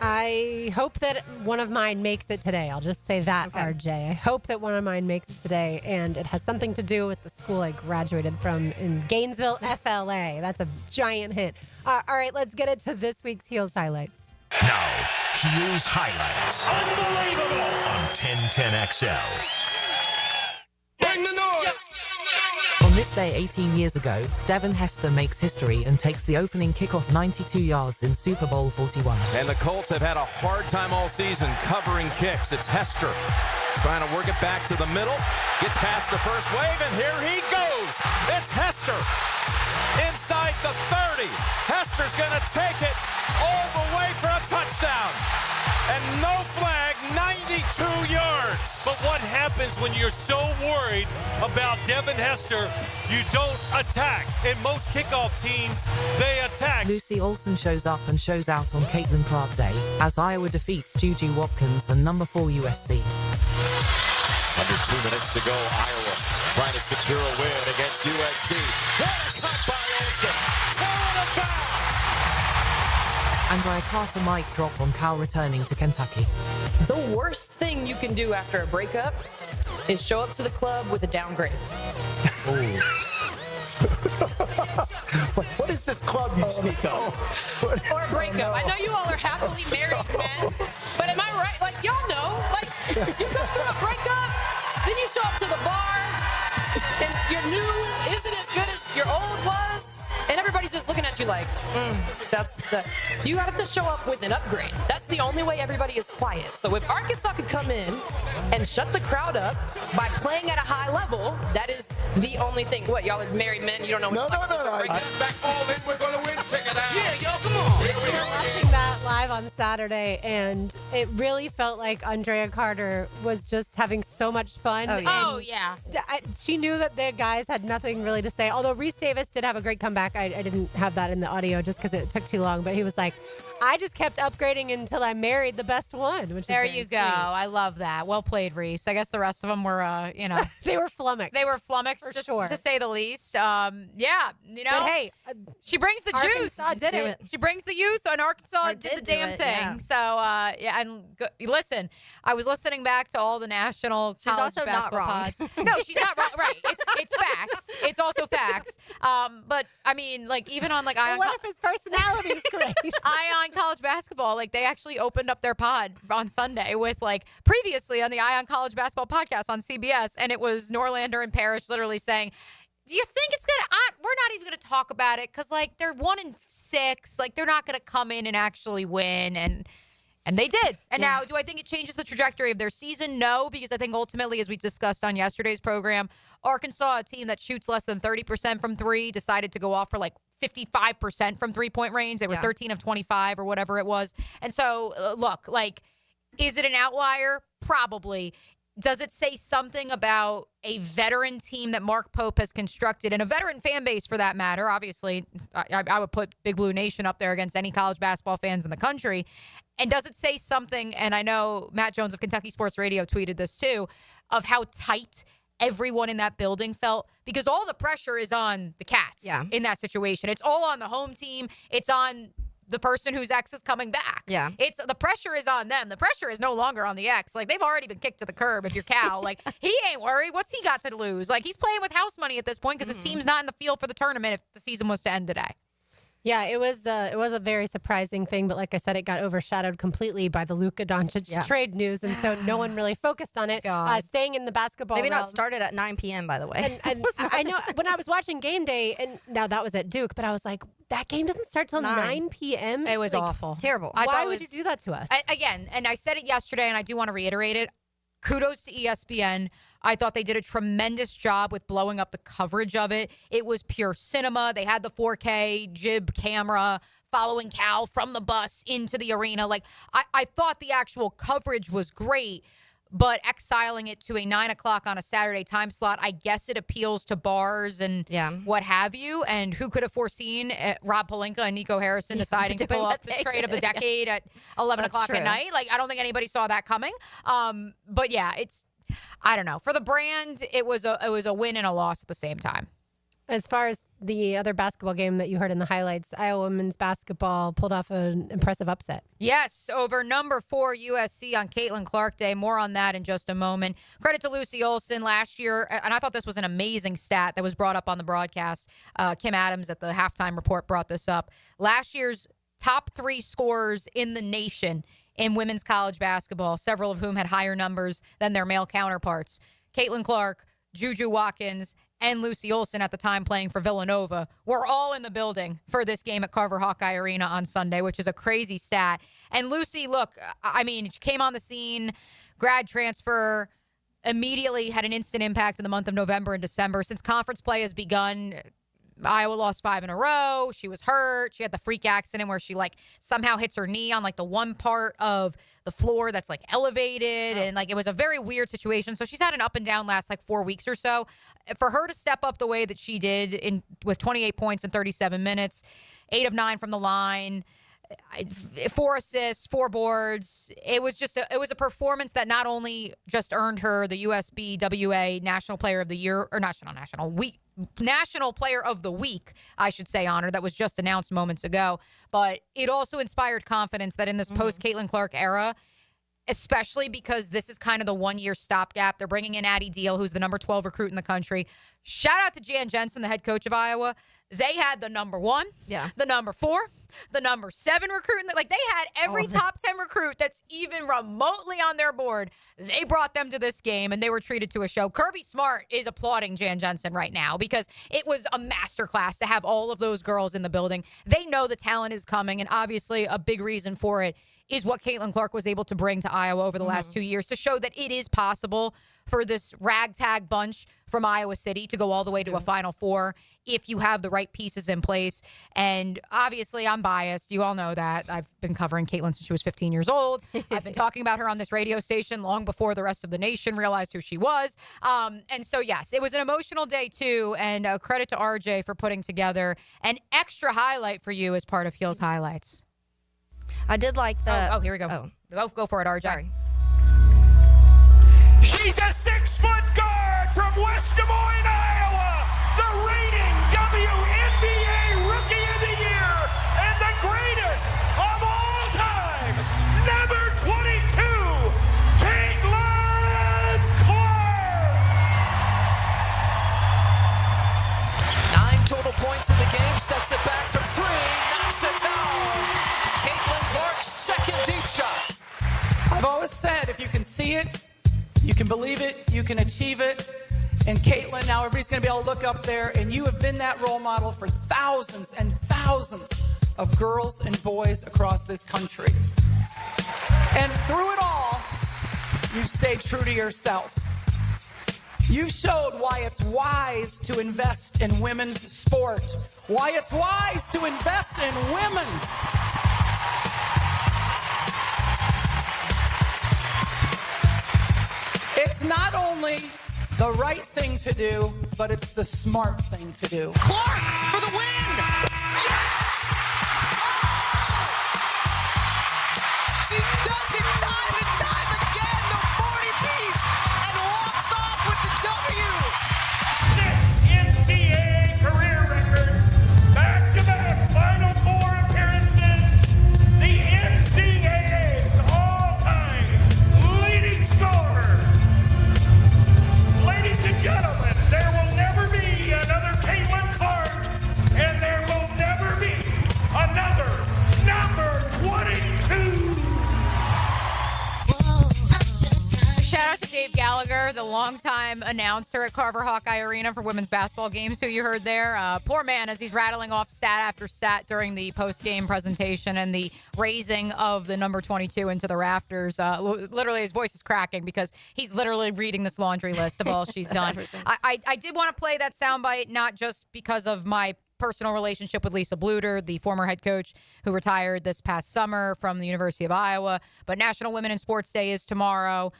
I hope that one of mine makes it today. I'll just say that, RJ. I hope that one of mine makes it today, and it has something to do with the school I graduated from in Gainesville, FLA. That's a giant hit. All right, let's get into this week's Heels highlights. Now, Heels Highlights. Unbelievable! On 1010XL. Bring the noise! On this day 18 years ago, Devin Hester makes history and takes the opening kickoff 92 yards in Super Bowl 41. And the Colts have had a hard time all season covering kicks. It's Hester trying to work it back to the middle. Gets past the first wave, and here he goes. It's Hester inside the 30. Hester's going to take it all the way for a touchdown. And no flag, 92 yards. But what happens when you're so worried about Devin Hester, you don't attack. In most kickoff teams, they attack. Lucy Olson shows up and shows out on Caitlin Clark Day as Iowa defeats Juju Watkins and number 4 USC. Under 2 minutes to go, Iowa trying to secure a win against USC. What a cut by Olson. Tearing a foul. Andrea Carter mic drop on Cal returning to Kentucky. The worst thing you can do after a breakup is show up to the club with a downgrade. What is this club you speak of? Or a breakup. I know you all are happily married men, but am I right? Like, y'all know, like, you go through a breakup, then you show up to the bar, and your new isn't as good as your old was, and everybody's just looking at you like, you have to show up with an upgrade. That's the only way everybody is quiet. So if Arkansas could come in and shut the crowd up by playing at a high level, that is the only thing. What, y'all are married men? You don't know what it's like to break up? Back all in, we're going to win. Check it out. Yeah, yo, come on. We were watching that live on Saturday, and it really felt like Andrea Carter was just having so much fun. Oh, yeah. She knew that the guys had nothing really to say, although Reese Davis did have a great comeback. I didn't have that in the audio just because it took too long, but he was like, I just kept upgrading until I married the best one, which There is you very go. sweet. I love that. Well played, Reese. I guess the rest of them were, They were flummoxed. They were flummoxed, For just sure. to say the least. Yeah, But hey, she brings the juice. Arkansas did it. She brings the youth, and Arkansas did the damn thing. yeah. So, and listen, I was listening back to all the national She's college also not basketball wrong. pods. No, she's not wrong. Right. It's facts. It's also facts. But I mean, like, even on like But Ion what if his personality is great? Ion College Basketball, like they actually opened up their pod on Sunday with like previously on the Ion College Basketball podcast on CBS, and it was Norlander and Parrish literally saying, do you think it's gonna? We're not even gonna talk about it because like they're 1-6, like they're not gonna come in and actually win, and they did. And now, do I think it changes the trajectory of their season? No, because I think ultimately, as we discussed on yesterday's program, Arkansas, a team that shoots less than 30% from three, decided to go off for like 55% from three-point range. They were 13 of 25 or whatever it was. And so, look, like, is it an outlier? Probably. Does it say something about a veteran team that Mark Pope has constructed, and a veteran fan base for that matter? Obviously, I would put Big Blue Nation up there against any college basketball fans in the country. And does it say something, and I know Matt Jones of Kentucky Sports Radio tweeted this too, of how tight everyone in that building felt? Because all the pressure is on the Cats in that situation. It's all on the home team. It's on the person whose ex is coming back. Yeah. The pressure is on them. The pressure is no longer on the ex. Like, they've already been kicked to the curb if you're Cal. Like, he ain't worried. What's he got to lose? Like, he's playing with house money at this point because his team's not in the field for the tournament if the season was to end today. Yeah, it was a very surprising thing, but like I said, it got overshadowed completely by the Luka Doncic trade news, and so no one really focused on it. Staying in the basketball Maybe realm. not started at 9 p.m., by the way. And I know when I was watching Game Day, and now that was at Duke, but I was like, that game doesn't start till 9 p.m.? It was Like, awful. Terrible. Why would you do that to us? Again, and I said it yesterday, and I do want to reiterate it. Kudos to ESPN. I thought they did a tremendous job with blowing up the coverage of it. It was pure cinema. They had the 4K jib camera following Cal from the bus into the arena. Like, I thought the actual coverage was great, but exiling it to a 9 o'clock on a Saturday time slot, I guess it appeals to bars and what have you. And who could have foreseen Rob Pelinka and Nico Harrison deciding to pull off the trade of the decade at 11 o'clock at night? Like, I don't think anybody saw that coming. But yeah, I don't know. For the brand, it was a win and a loss at the same time. As far as the other basketball game that you heard in the highlights, Iowa women's basketball pulled off an impressive upset. Yes, over number 4 USC on Caitlin Clark Day. More on that in just a moment. Credit to Lucy Olson last year, and I thought this was an amazing stat that was brought up on the broadcast. Kim Adams at the halftime report brought this up. Last year's top 3 scorers in the nation in women's college basketball, several of whom had higher numbers than their male counterparts. Caitlin Clark, Juju Watkins, and Lucy Olson, at the time playing for Villanova, were all in the building for this game at Carver Hawkeye Arena on Sunday, which is a crazy stat. And Lucy, look, I mean, she came on the scene, grad transfer, immediately had an instant impact in the month of November and December. Since conference play has begun, Iowa lost 5 in a row. She was hurt. She had the freak accident where she like somehow hits her knee on like the one part of the floor that's like elevated. And like it was a very weird situation. So she's had an up and down last like 4 weeks or so. For her to step up the way that she did with 28 points in 37 minutes, 8 of 9 from the line, 4 assists, 4 boards. It was a performance that not only just earned her the USBWA National Player of the Year, or National Player of the Week, I should say, honor that was just announced moments ago, but it also inspired confidence that in this post-Caitlin Clark era, especially because this is kind of the 1-year stopgap. They're bringing in Addie Deal, who's the number 12 recruit in the country. Shout out to Jan Jensen, the head coach of Iowa. They had the number 1, the number 4, the number 7 recruit. Like, they had every top 10 recruit that's even remotely on their board. They brought them to this game, and they were treated to a show. Kirby Smart is applauding Jan Jensen right now because it was a masterclass to have all of those girls in the building. They know the talent is coming, and obviously a big reason for it is what Caitlin Clark was able to bring to Iowa over the last 2 years to show that it is possible for this ragtag bunch from Iowa City to go all the way to a Final Four if you have the right pieces in place. And obviously, I'm biased. You all know that. I've been covering Caitlin since she was 15 years old. I've been talking about her on this radio station long before the rest of the nation realized who she was. And so, yes, it was an emotional day, too. And credit to RJ for putting together an extra highlight for you as part of Heels Highlights. I did like the. Oh, here we go. Go for it, RJ. Sorry. She's a 6-foot guard from West Des Moines, Iowa, the reigning WNBA Rookie of the Year and the greatest of all time, number 22, Caitlin Clark. 9 total points in the game, steps it back from 3, knocks it down. Caitlin Clark's second deep shot. I've always said if you can see it, you can believe it, you can achieve it. And Caitlin, now everybody's going to be able to look up there, and you have been that role model for thousands and thousands of girls and boys across this country. And through it all, you've stayed true to yourself. You've showed why it's wise to invest in women's sport, why it's wise to invest in women. It's not only the right thing to do, but it's the smart thing to do. Clark for the win! She does it time and time again, the 40-piece, and walks off with the W. 6 NCAA career records, back-to-back Final Four appearances, the NCAA's all-time leading scorer. Ladies and gentlemen, there will never be another Caitlin Clark, and there will never be another number 22. Shout out to Dave Gallagher, the longtime announcer at Carver Hawkeye Arena for women's basketball games, who you heard there. Poor man, as he's rattling off stat after stat during the post-game presentation and the raising of the number 22 into the rafters. Literally, his voice is cracking because he's literally reading this laundry list of all she's done. I did want to play that soundbite, not just because of my personal relationship with Lisa Bluter, the former head coach who retired this past summer from the University of Iowa, but National Women in Sports Day is tomorrow.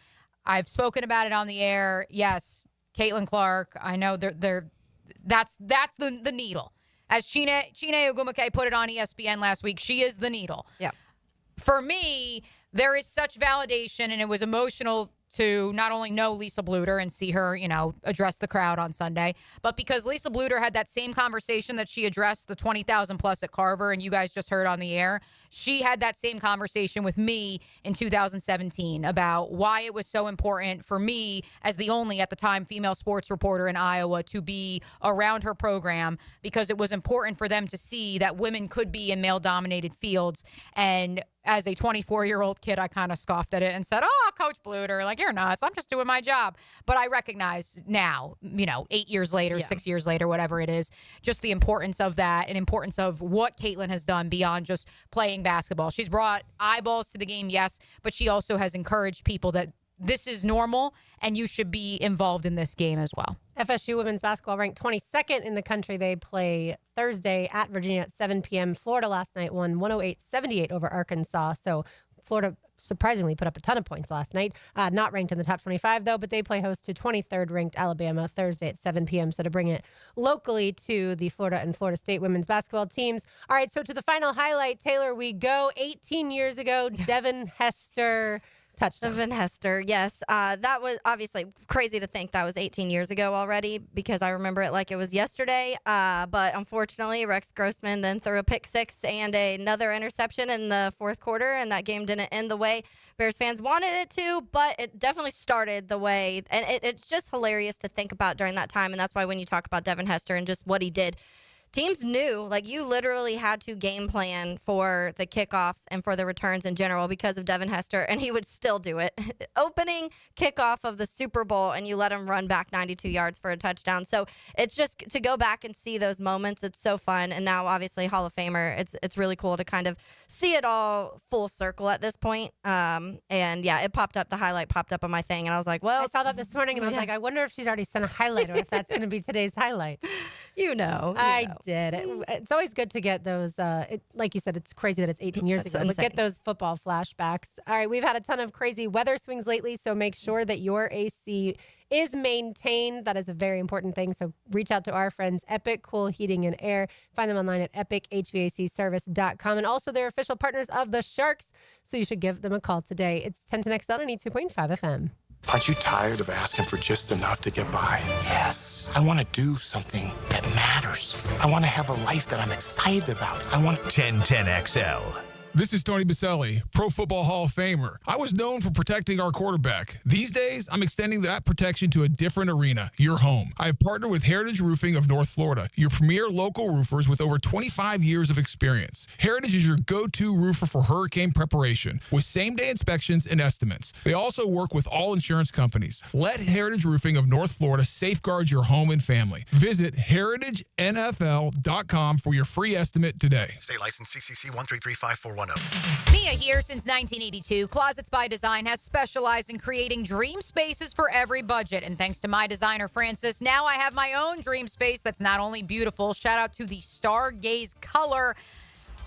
I've spoken about it on the air. Yes, Caitlin Clark. I know that's the needle. As Chine Ogumake put it on ESPN last week, she is the needle. Yeah. For me, there is such validation, and it was emotional to not only know Lisa Bluter and see her, address the crowd on Sunday, but because Lisa Bluter had that same conversation that she addressed the 20,000 plus at Carver, and you guys just heard on the air. She had that same conversation with me in 2017 about why it was so important for me as the only, at the time, female sports reporter in Iowa to be around her program, because it was important for them to see that women could be in male-dominated fields. And as a 24-year-old kid, I kind of scoffed at it and said, "Oh, Coach Bluter, like, you're nuts. I'm just doing my job." But I recognize now, 8 years later, 6 years later, whatever it is, just the importance of that and importance of what Caitlin has done beyond just playing basketball. She's brought eyeballs to the game, yes, but she also has encouraged people that this is normal and you should be involved in this game as well. FSU women's basketball ranked 22nd in the country. They play Thursday at Virginia at 7 p.m. Florida last night won 108-78 over Arkansas. So Florida surprisingly put up a ton of points last night. Not ranked in the top 25, though, but they play host to 23rd ranked Alabama Thursday at 7 p.m. So to bring it locally to the Florida and Florida State women's basketball teams. All right, so to the final highlight, Taylor, we go 18 years ago, Devin Hester touchdown. Devin Hester, yes. That was obviously crazy to think that was 18 years ago already, because I remember it like it was yesterday. But unfortunately, Rex Grossman then threw a pick six and another interception in the fourth quarter, and that game didn't end the way Bears fans wanted it to, but it definitely started the way. And it's just hilarious to think about during that time, and that's why when you talk about Devin Hester and just what he did, teams knew, like, you literally had to game plan for the kickoffs and for the returns in general because of Devin Hester, and he would still do it. Opening kickoff of the Super Bowl, and you let him run back 92 yards for a touchdown. So it's just to go back and see those moments. It's so fun. And now, obviously, Hall of Famer. It's really cool to kind of see it all full circle at this point. And yeah, it popped up. The highlight popped up on my thing, and I was like, well, I saw that this morning, and I was like, I wonder if she's already sent a highlight or if that's going to be today's highlight. You know. did. It's always good to get those, like you said, it's crazy that it's 18 years ago, but get those football flashbacks. All right, we've had a ton of crazy weather swings lately, so make sure that your AC is maintained. That is a very important thing. So reach out to our friends, Epic Cool Heating and Air. Find them online at epichvacservice.com. And also they're official partners of the Sharks, so you should give them a call today. It's 1010XL on 92.5 FM. Aren't you tired of asking for just enough to get by? Yes. I want to do something that matters. I want to have a life that I'm excited about. I want 1010XL. This is Tony Boselli, Pro Football Hall of Famer. I was known for protecting our quarterback. These days, I'm extending that protection to a different arena, your home. I have partnered with Heritage Roofing of North Florida, your premier local roofers with over 25 years of experience. Heritage is your go-to roofer for hurricane preparation with same-day inspections and estimates. They also work with all insurance companies. Let Heritage Roofing of North Florida safeguard your home and family. Visit heritagenfl.com for your free estimate today. State license CCC 1335410. Mia here since 1982. Closets by Design has specialized in creating dream spaces for every budget. And thanks to my designer, Francis, now I have my own dream space that's not only beautiful. Shout out to the Stargaze color.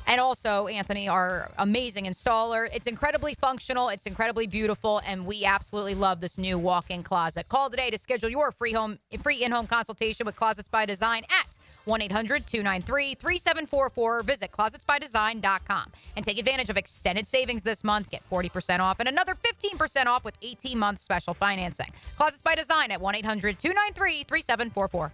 And also, Anthony, our amazing installer. It's incredibly functional. It's incredibly beautiful. And we absolutely love this new walk-in closet. Call today to schedule your free in-home consultation with Closets by Design at 1-800-293-3744. Visit closetsbydesign.com. And take advantage of extended savings this month. Get 40% off and another 15% off with 18-month special financing. Closets by Design at 1-800-293-3744.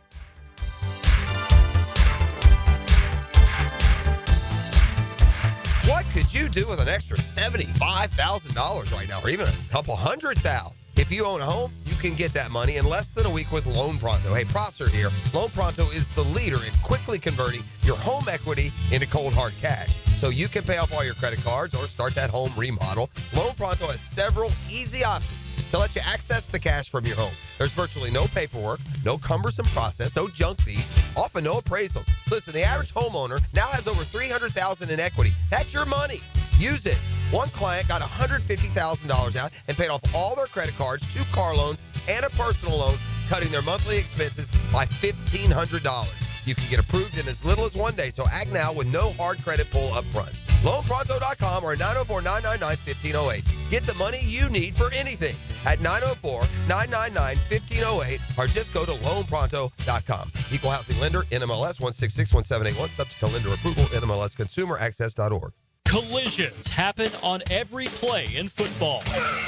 What could you do with an extra $75,000 right now, or even a couple $100,000? If you own a home, you can get that money in less than a week with Loan Pronto. Hey, Prosser here. Loan Pronto is the leader in quickly converting your home equity into cold hard cash, so you can pay off all your credit cards or start that home remodel. Loan Pronto has several easy options to let you access the cash from your home. There's virtually no paperwork, no cumbersome process, no junk fees, often no appraisals. Listen, the average homeowner now has over $300,000 in equity. That's your money. Use it. One client got $150,000 out and paid off all their credit cards, 2 car loans, and a personal loan, cutting their monthly expenses by $1,500. You can get approved in as little as 1 day, so act now with no hard credit pull up front. LoanPronto.com or 904-999-1508. Get the money you need for anything at 904-999-1508 or just go to LoanPronto.com. Equal housing lender, NMLS 1661781, subject to lender approval, NMLSconsumeraccess.org. Collisions happen on every play in football.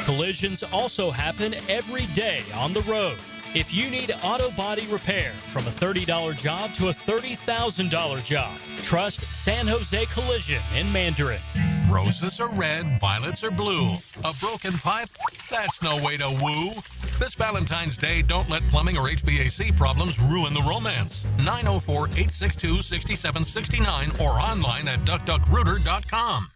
Collisions also happen every day on the road. If you need auto body repair, from a $30 job to a $30,000 job, trust San Jose Collision in Mandarin. Roses are red, violets are blue. A broken pipe? That's no way to woo. This Valentine's Day, don't let plumbing or HVAC problems ruin the romance. 904-862-6769 or online at duckduckrooter.com.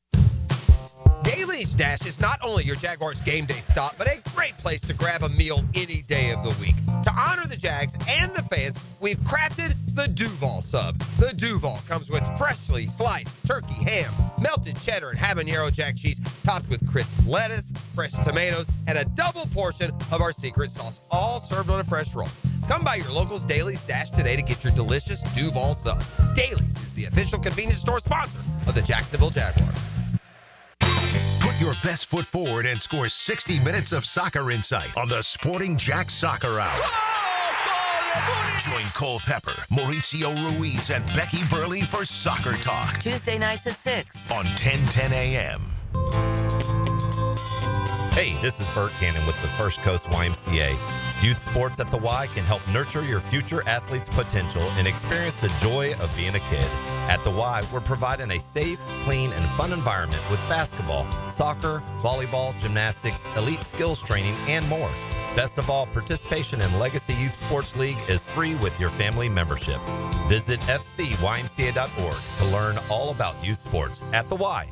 Daly's Dash is not only your Jaguars game day stop, but a great place to grab a meal any day of the week. To honor the Jags and the fans, we've crafted the Duval Sub. The Duval comes with freshly sliced turkey, ham, melted cheddar, and habanero jack cheese, topped with crisp lettuce, fresh tomatoes, and a double portion of our secret sauce, all served on a fresh roll. Come by your local's Daly's Dash today to get your delicious Duval Sub. Daly's is the official convenience store sponsor of the Jacksonville Jaguars. Put your best foot forward and score 60 minutes of soccer insight on the Sporting Jack Soccer Hour. Join Cole Pepper, Mauricio Ruiz, and Becky Burley for Soccer Talk. Tuesday nights at 6 on 1010 a.m. Hey, this is Bert Cannon with the First Coast YMCA. Youth sports at the Y can help nurture your future athlete's potential and experience the joy of being a kid. At the Y, we're providing a safe, clean, and fun environment with basketball, soccer, volleyball, gymnastics, elite skills training, and more. Best of all, participation in Legacy Youth Sports League is free with your family membership. Visit fcymca.org to learn all about youth sports at the Y.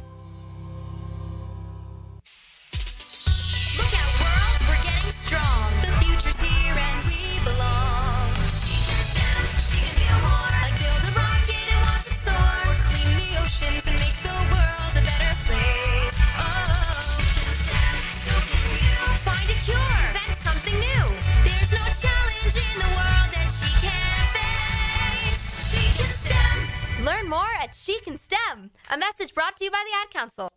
Look out, world, we're getting strong. The future's here and we belong. She can stand, she can do more. Like build a rocket and watch it soar. Or clean the oceans and make the world a better place. Oh, she can stand, so can you. Find a cure, invent something new. There's no challenge in the world that she can't face. She can stand. She can STEM. A message brought to you by the Ad Council.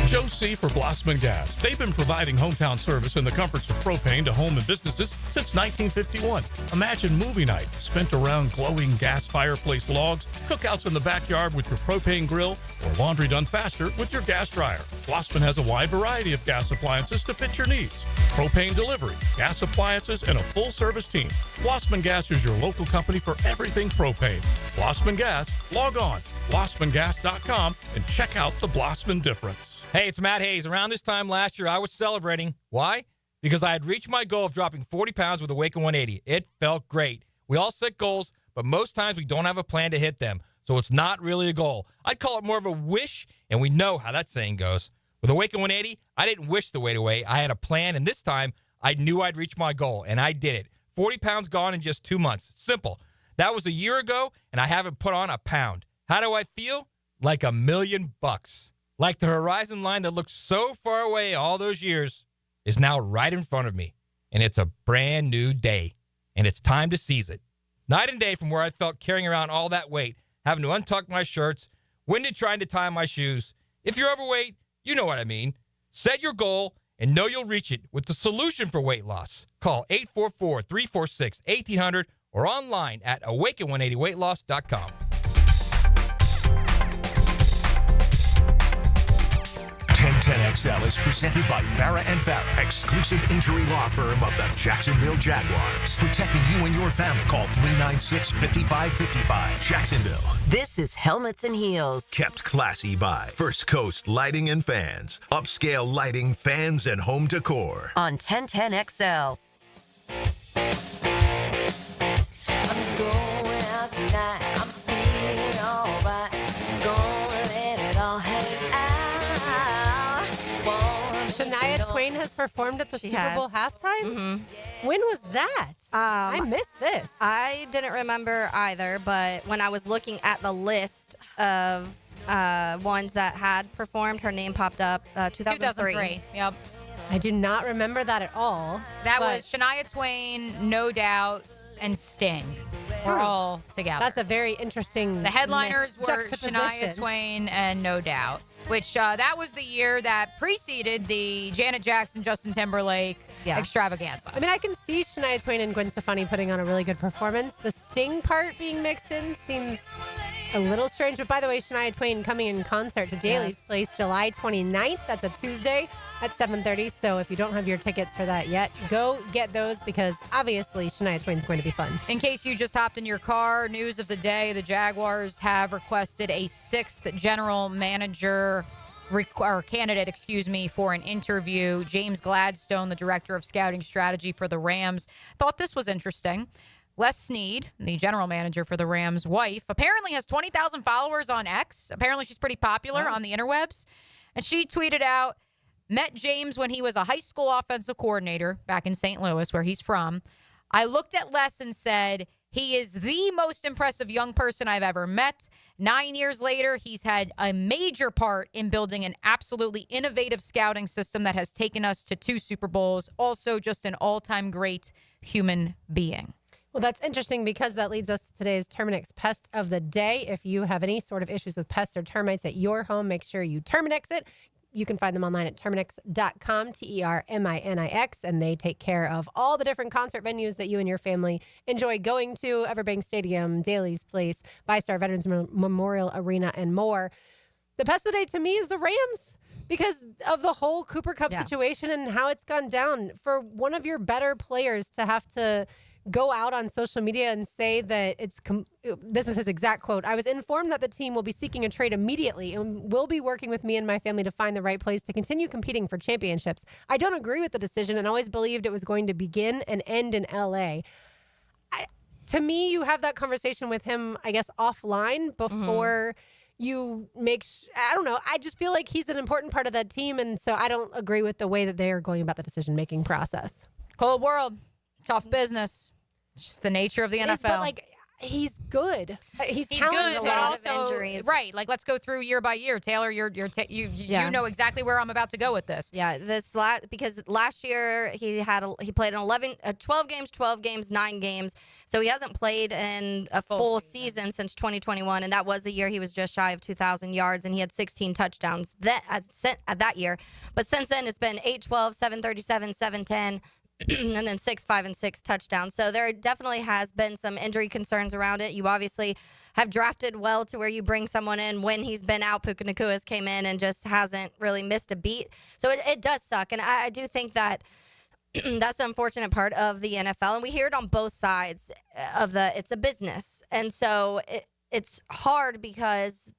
Joe C. for Blossman Gas. They've been providing hometown service and the comforts of propane to home and businesses since 1951. Imagine movie night spent around glowing gas fireplace logs, cookouts in the backyard with your propane grill, or laundry done faster with your gas dryer. Blossman has a wide variety of gas appliances to fit your needs. Propane delivery, gas appliances, and a full-service team. Blossman Gas is your local company for everything propane. Blossman Gas, log on, blossmangas.com, and check out the Blossman difference. Hey, it's Matt Hayes. Around this time last year, I was celebrating. Why? Because I had reached my goal of dropping 40 pounds with Awaken 180. It felt great. We all set goals, but most times we don't have a plan to hit them, so it's not really a goal. I'd call it more of a wish, and we know how that saying goes. With Awaken 180, I didn't wish the weight away. I had a plan, and this time, I knew I'd reach my goal, and I did it. 40 pounds gone in just 2 months. Simple. That was a year ago, and I haven't put on a pound. How do I feel? Like $1 million. Like the horizon line that looked so far away all those years is now right in front of me. And it's a brand new day. And it's time to seize it. Night and day from where I felt carrying around all that weight, having to untuck my shirts, winded trying to tie my shoes. If you're overweight, you know what I mean. Set your goal and know you'll reach it with the solution for weight loss. Call 844-346-1800 or online at awaken180weightloss.com. 1010XL is presented by Farah and Farah, exclusive injury law firm of the Jacksonville Jaguars. Protecting you and your family. Call 396-5555. Jacksonville. This is Helmets and Heels. Kept classy by First Coast Lighting and Fans. Upscale lighting, fans, and home decor. On 1010XL. I'm going out tonight. I'm feeling alright. Gonna let it all hang out. Shania Twain has performed at the Super Bowl halftime? Mm-hmm. When was that? I missed this. I didn't remember either, but when I was looking at the list of ones that had performed, her name popped up 2003. Yep. I do not remember that at all. That was Shania Twain, No Doubt, and Sting. We're all together. That's a very interesting The headliners mix, were juxtaposition. Shania Twain and No Doubt, which that was the year that preceded the Janet Jackson, Justin Timberlake extravaganza. I mean, I can see Shania Twain and Gwen Stefani putting on a really good performance. The Sting part being mixed in seems a little strange. But by the way, Shania Twain coming in concert to Daly's Place July 29th. That's a Tuesday at 7:30. So if you don't have your tickets for that yet, go get those because obviously Shania Twain's going to be fun. In case you just hopped in your car, news of the day, the Jaguars have requested a 6th general manager candidate, for an interview. James Gladstone, the director of scouting strategy for the Rams, thought this was interesting. Les Snead, the general manager for the Rams' wife, apparently has 20,000 followers on X. Apparently she's pretty popular on the interwebs. And she tweeted out, met James when he was a high school offensive coordinator back in St. Louis, where he's from. I looked at Les and said, he is the most impressive young person I've ever met. 9 years later, he's had a major part in building an absolutely innovative scouting system that has taken us to 2 Super Bowls. Also, just an all-time great human being. Well, that's interesting because that leads us to today's Terminix Pest of the Day. If you have any sort of issues with pests or termites at your home, make sure you Terminix it. You can find them online at Terminix.com, Terminix, and they take care of all the different concert venues that you and your family enjoy going to, Everbank Stadium, Daly's Place, VyStar Veterans Memorial Arena, and more. The Pest of the Day to me is the Rams because of the whole Cooper Kupp situation and how it's gone down. For one of your better players to have to go out on social media and say that this is his exact quote, I was informed that the team will be seeking a trade immediately and will be working with me and my family to find the right place to continue competing for championships. I don't agree with the decision and always believed it was going to begin and end in LA. To me, you have that conversation with him, I guess, offline before you make, I don't know. I just feel like he's an important part of that team. And so I don't agree with the way that they are going about the decision-making process. Cold world. Tough business. It's just the nature of the NFL. But he's good. He's good, talented. but lot of also injuries. right. Like let's go through year by year. Taylor, you know exactly where I'm about to go with this. Yeah, because last year he played in 12 games, 9 games. So he hasn't played in a full season since 2021, and that was the year he was just shy of 2,000 yards, and he had 16 touchdowns that year. But since then, it's been 8-12, 737, 710. And then 6, 5, and 6 touchdowns. So there definitely has been some injury concerns around it. You obviously have drafted well to where you bring someone in when he's been out. Puka Nakua's came in and just hasn't really missed a beat. So it does suck. And I do think that that's the unfortunate part of the NFL. And we hear it on both sides of it's a business. And so it's hard because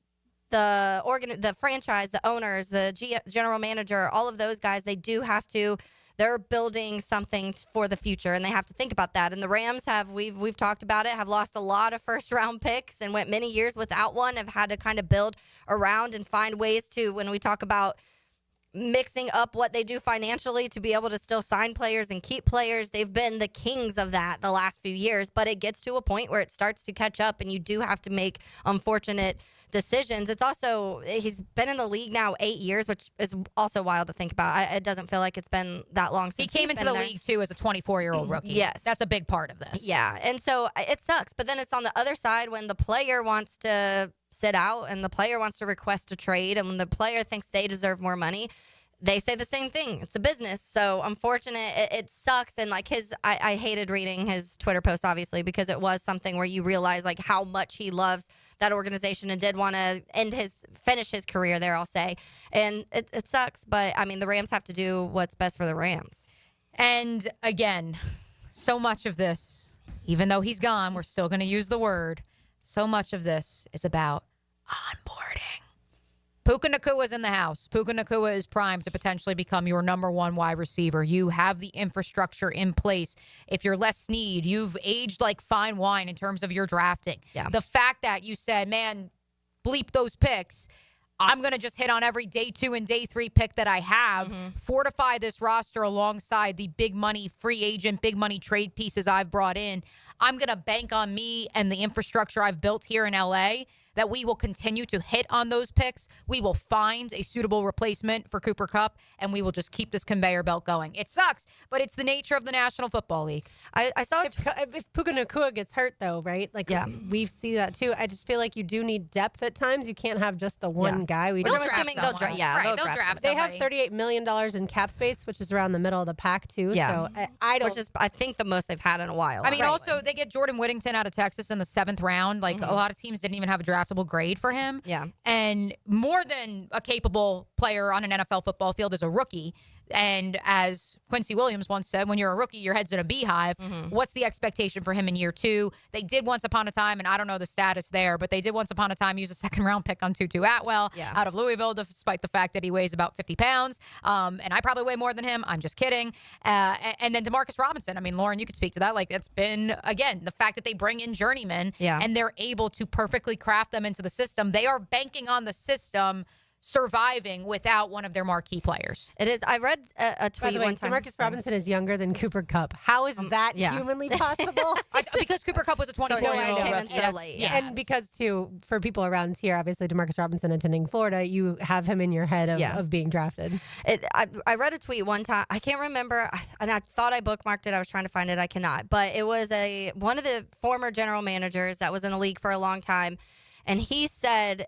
the franchise, the owners, the general manager, all of those guys, they're building something for the future, and they have to think about that. And the Rams we've talked about it, have lost a lot of first-round picks and went many years without one, have had to kind of build around and find ways to, when we talk about mixing up what they do financially to be able to still sign players and keep players. They've been the kings of that the last few years, but it gets to a point where it starts to catch up and you do have to make unfortunate decisions. It's also, he's been in the league now 8 years, which is also wild to think about. It doesn't feel like it's been that long since he came into the league too as a 24-year-old rookie. Yes. That's a big part of this. Yeah. And so it sucks, but then it's on the other side when the player wants to sit out and the player wants to request a trade, and when the player thinks they deserve more money, they say the same thing. It's a business. So unfortunate. It sucks. And like I hated reading his Twitter post, obviously, because it was something where you realize like how much he loves that organization and did want to finish his career there, I'll say. And it sucks. But I mean, the Rams have to do what's best for the Rams. And again, so much of this, even though he's gone, we're still going to use the word. So much of this is about onboarding. Puka Nakua's in the house. Puka Nacua is primed to potentially become your number one wide receiver. You have the infrastructure in place. If you're Les Snead, you've aged like fine wine in terms of your drafting. Yeah. The fact that you said, man, bleep those picks. I'm going to just hit on every day 2 and day 3 pick that I have, fortify this roster alongside the big money free agent, big money trade pieces I've brought in. I'm going to bank on me and the infrastructure I've built here in LA that we will continue to hit on those picks. We will find a suitable replacement for Cooper Kupp, and we will just keep this conveyor belt going. It sucks, but it's the nature of the National Football League. I saw if Puka Nacua gets hurt, though, right? Like, we see that too. I just feel like you do need depth at times. You can't have just the one guy. Which I'm assuming they'll draft. They'll draft They have somebody. $38 million in cap space, which is around the middle of the pack, too. Yeah. So I don't. Which is, I think, the most they've had in a while. I mean, honestly. also, they get Jordan Whittington out of Texas in the 7th round. Like, a lot of teams didn't even have a draftable grade for him. Yeah. And more than a capable player on an NFL football field is a rookie. And as Quincy Williams once said, when you're a rookie, your head's in a beehive. What's the expectation for him in year 2? They did once upon a time, and I don't know the status there, but they did once upon a time use a 2nd-round pick on Tutu Atwell out of Louisville, despite the fact that he weighs about 50 pounds. And I probably weigh more than him. I'm just kidding. And then Demarcus Robinson. I mean, Lauren, you could speak to that. Like, it's been, again, the fact that they bring in journeymen and they're able to perfectly craft them into the system. They are banking on the system surviving without one of their marquee players. It is. I read a tweet one time. Demarcus Robinson is younger than Cooper Kupp. How is that humanly possible? Because Cooper Kupp was a 24-year-old rookie. So late. Yeah. And because, too, for people around here, obviously Demarcus Robinson attending Florida, you have him in your head of being drafted. I read a tweet one time. I can't remember, and I thought I bookmarked it. I was trying to find it. I cannot. But it was one of the former general managers that was in the league for a long time, and he said,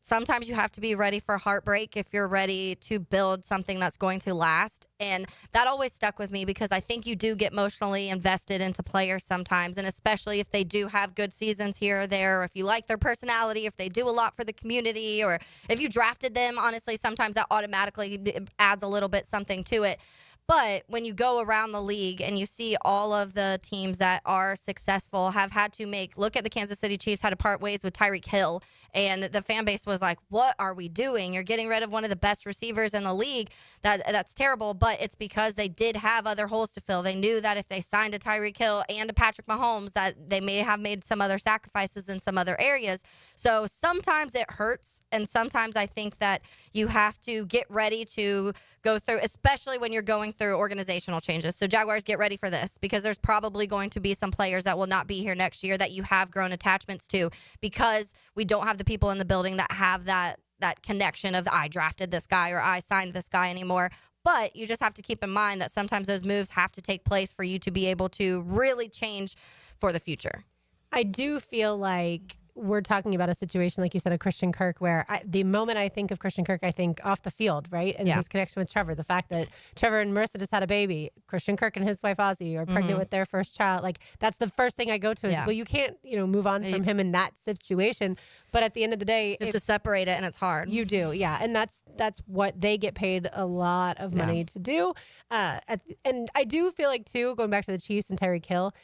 sometimes you have to be ready for heartbreak if you're ready to build something that's going to last. And that always stuck with me because I think you do get emotionally invested into players sometimes, and especially if they do have good seasons here or there, or if you like their personality, if they do a lot for the community, or if you drafted them. Honestly, sometimes that automatically adds a little bit something to it. But when you go around the league and you see all of the teams that are successful have had to look at the Kansas City Chiefs had to part ways with Tyreek Hill, and the fan base was like, what are we doing? You're getting rid of one of the best receivers in the league. That's terrible, but it's because they did have other holes to fill. They knew that if they signed a Tyreek Hill and a Patrick Mahomes, that they may have made some other sacrifices in some other areas. So sometimes it hurts, and sometimes I think that you have to get ready to go through, especially when you're going going through organizational changes. So Jaguars, get ready for this, because there's probably going to be some players that will not be here next year that you have grown attachments to, because we don't have the people in the building that have that connection of I drafted this guy or I signed this guy anymore. But you just have to keep in mind that sometimes those moves have to take place for you to be able to really change for the future. I do feel like we're talking about a situation, like you said, of Christian Kirk, where the moment I think of Christian Kirk, I think off the field, right? And his connection with Trevor, the fact that Trevor and Marissa just had a baby, Christian Kirk and his wife Ozzy are pregnant with their first child. Like, that's the first thing I go to is, well, you can't, move on from him in that situation. But at the end of the day, you have to separate it, and it's hard. You do, yeah. And that's what they get paid a lot of money to do. And I do feel like, too, going back to the Chiefs and Tyreek Hill,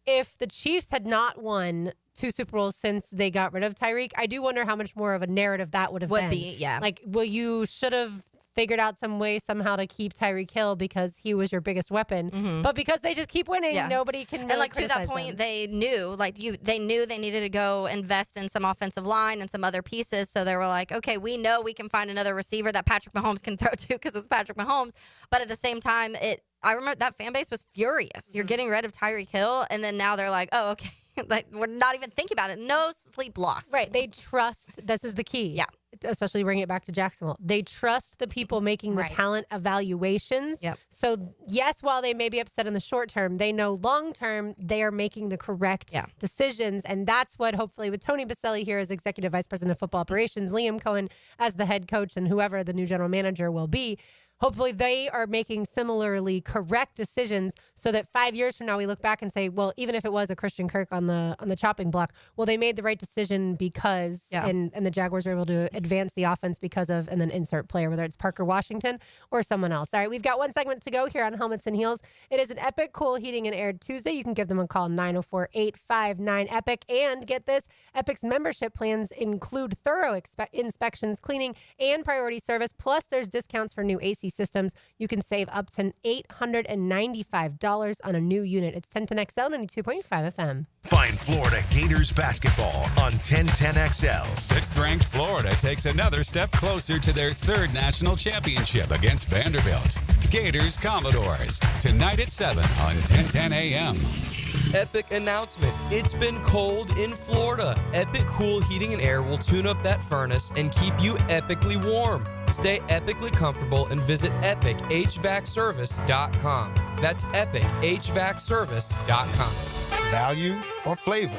if the Chiefs had not won 2 Super Bowls since they got rid of Tyreek, I do wonder how much more of a narrative that would be. Yeah. Like, you should have figured out some way somehow to keep Tyreek Hill because he was your biggest weapon. But because they just keep winning, nobody can really And, like, to that criticize point, them. they knew they needed to go invest in some offensive line and some other pieces. So they were like, okay, we know we can find another receiver that Patrick Mahomes can throw to because it's Patrick Mahomes. But at the same time, I remember that fan base was furious. You're getting rid of Tyreek Hill, and then now they're like, oh, okay. Like, we're not even thinking about it. No sleep lost. Right. They trust. This is the key. Yeah. Especially bringing it back to Jacksonville. They trust the people making the talent evaluations. Yep. So, yes, while they may be upset in the short term, they know long term they are making the correct decisions. And that's what, hopefully, with Tony Boselli here as Executive Vice President of Football Operations, Liam Cohen as the head coach, and whoever the new general manager will be, hopefully they are making similarly correct decisions so that 5 years from now we look back and say, well, even if it was a Christian Kirk on the chopping block, well, they made the right decision because, and the Jaguars were able to advance the offense because of, and then insert player, whether it's Parker Washington or someone else. All right, we've got one segment to go here on Helmets and Heels. It is an Epic Cool Heating and Air Tuesday. You can give them a call, 904-859-EPIC. And get this, Epic's membership plans include thorough inspections, cleaning, and priority service. Plus, there's discounts for new AC systems. You can save up to $895 on a new unit. It's 1010XL 92.5 FM. Find Florida Gators basketball on 1010XL. 6th ranked Florida takes another step closer to their 3rd national championship against Vanderbilt. Gators Commodores, tonight at 7 on 1010 AM. Epic announcement. It's been cold in Florida. Epic Cool Heating and Air will tune up that furnace and keep you epically warm. Stay epically comfortable and visit EpicHVACService.com. That's EpicHVACService.com. Value or flavor?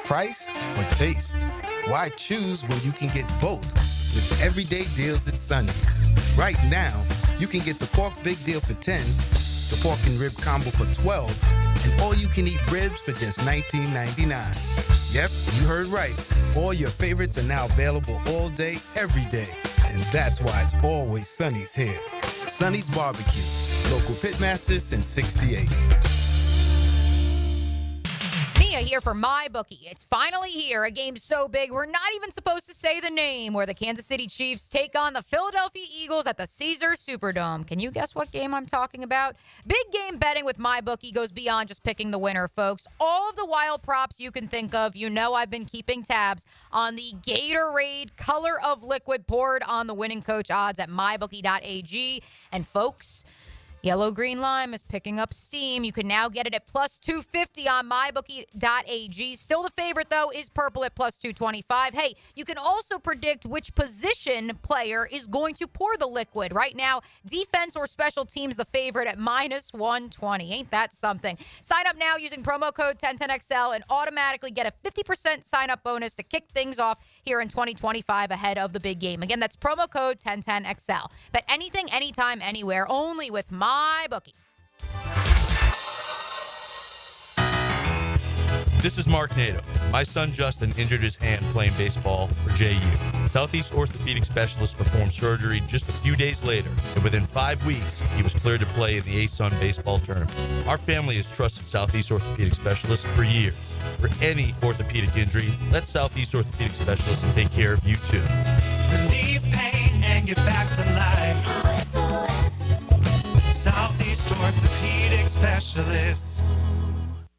Price or taste? Why choose when you can get both with everyday deals at Sonny's? Right now, you can get the pork big deal for $10, the pork and rib combo for $12, and all you can eat ribs for just $19.99. Yep, you heard right. All your favorites are now available all day, every day. And that's why it's always Sonny's here. Sonny's Barbecue, local pitmasters since '68. Mia here for MyBookie. It's finally here. A game so big we're not even supposed to say the name, where the Kansas City Chiefs take on the Philadelphia Eagles at the Caesars Superdome. Can you guess what game I'm talking about? Big game betting with MyBookie goes beyond just picking the winner, folks. All of the wild props you can think of. You know I've been keeping tabs on the Gatorade Color of Liquid poured on the winning coach odds at mybookie.ag. And folks, Yellow Green Lime is picking up steam. You can now get it at plus 250 on mybookie.ag. Still the favorite, though, is purple at plus 225. Hey, you can also predict which position player is going to pour the liquid. Right now, defense or special teams the favorite at minus 120. Ain't that something? Sign up now using promo code 1010XL and automatically get a 50% sign-up bonus to kick things off here in 2025 ahead of the big game. Again, that's promo code 1010XL. Bet anything, anytime, anywhere, only with MyBookie. This is Mark Nato. My son Justin injured his hand playing baseball for JU. Southeast Orthopedic Specialist performed surgery just a few days later, and within 5 weeks, he was cleared to play in the ASUN baseball tournament. Our family has trusted Southeast Orthopedic Specialists for years. For any orthopedic injury, let Southeast Orthopedic Specialists take care of you too. Relieve pain and get back to life. Southeast Orthopedic Specialists.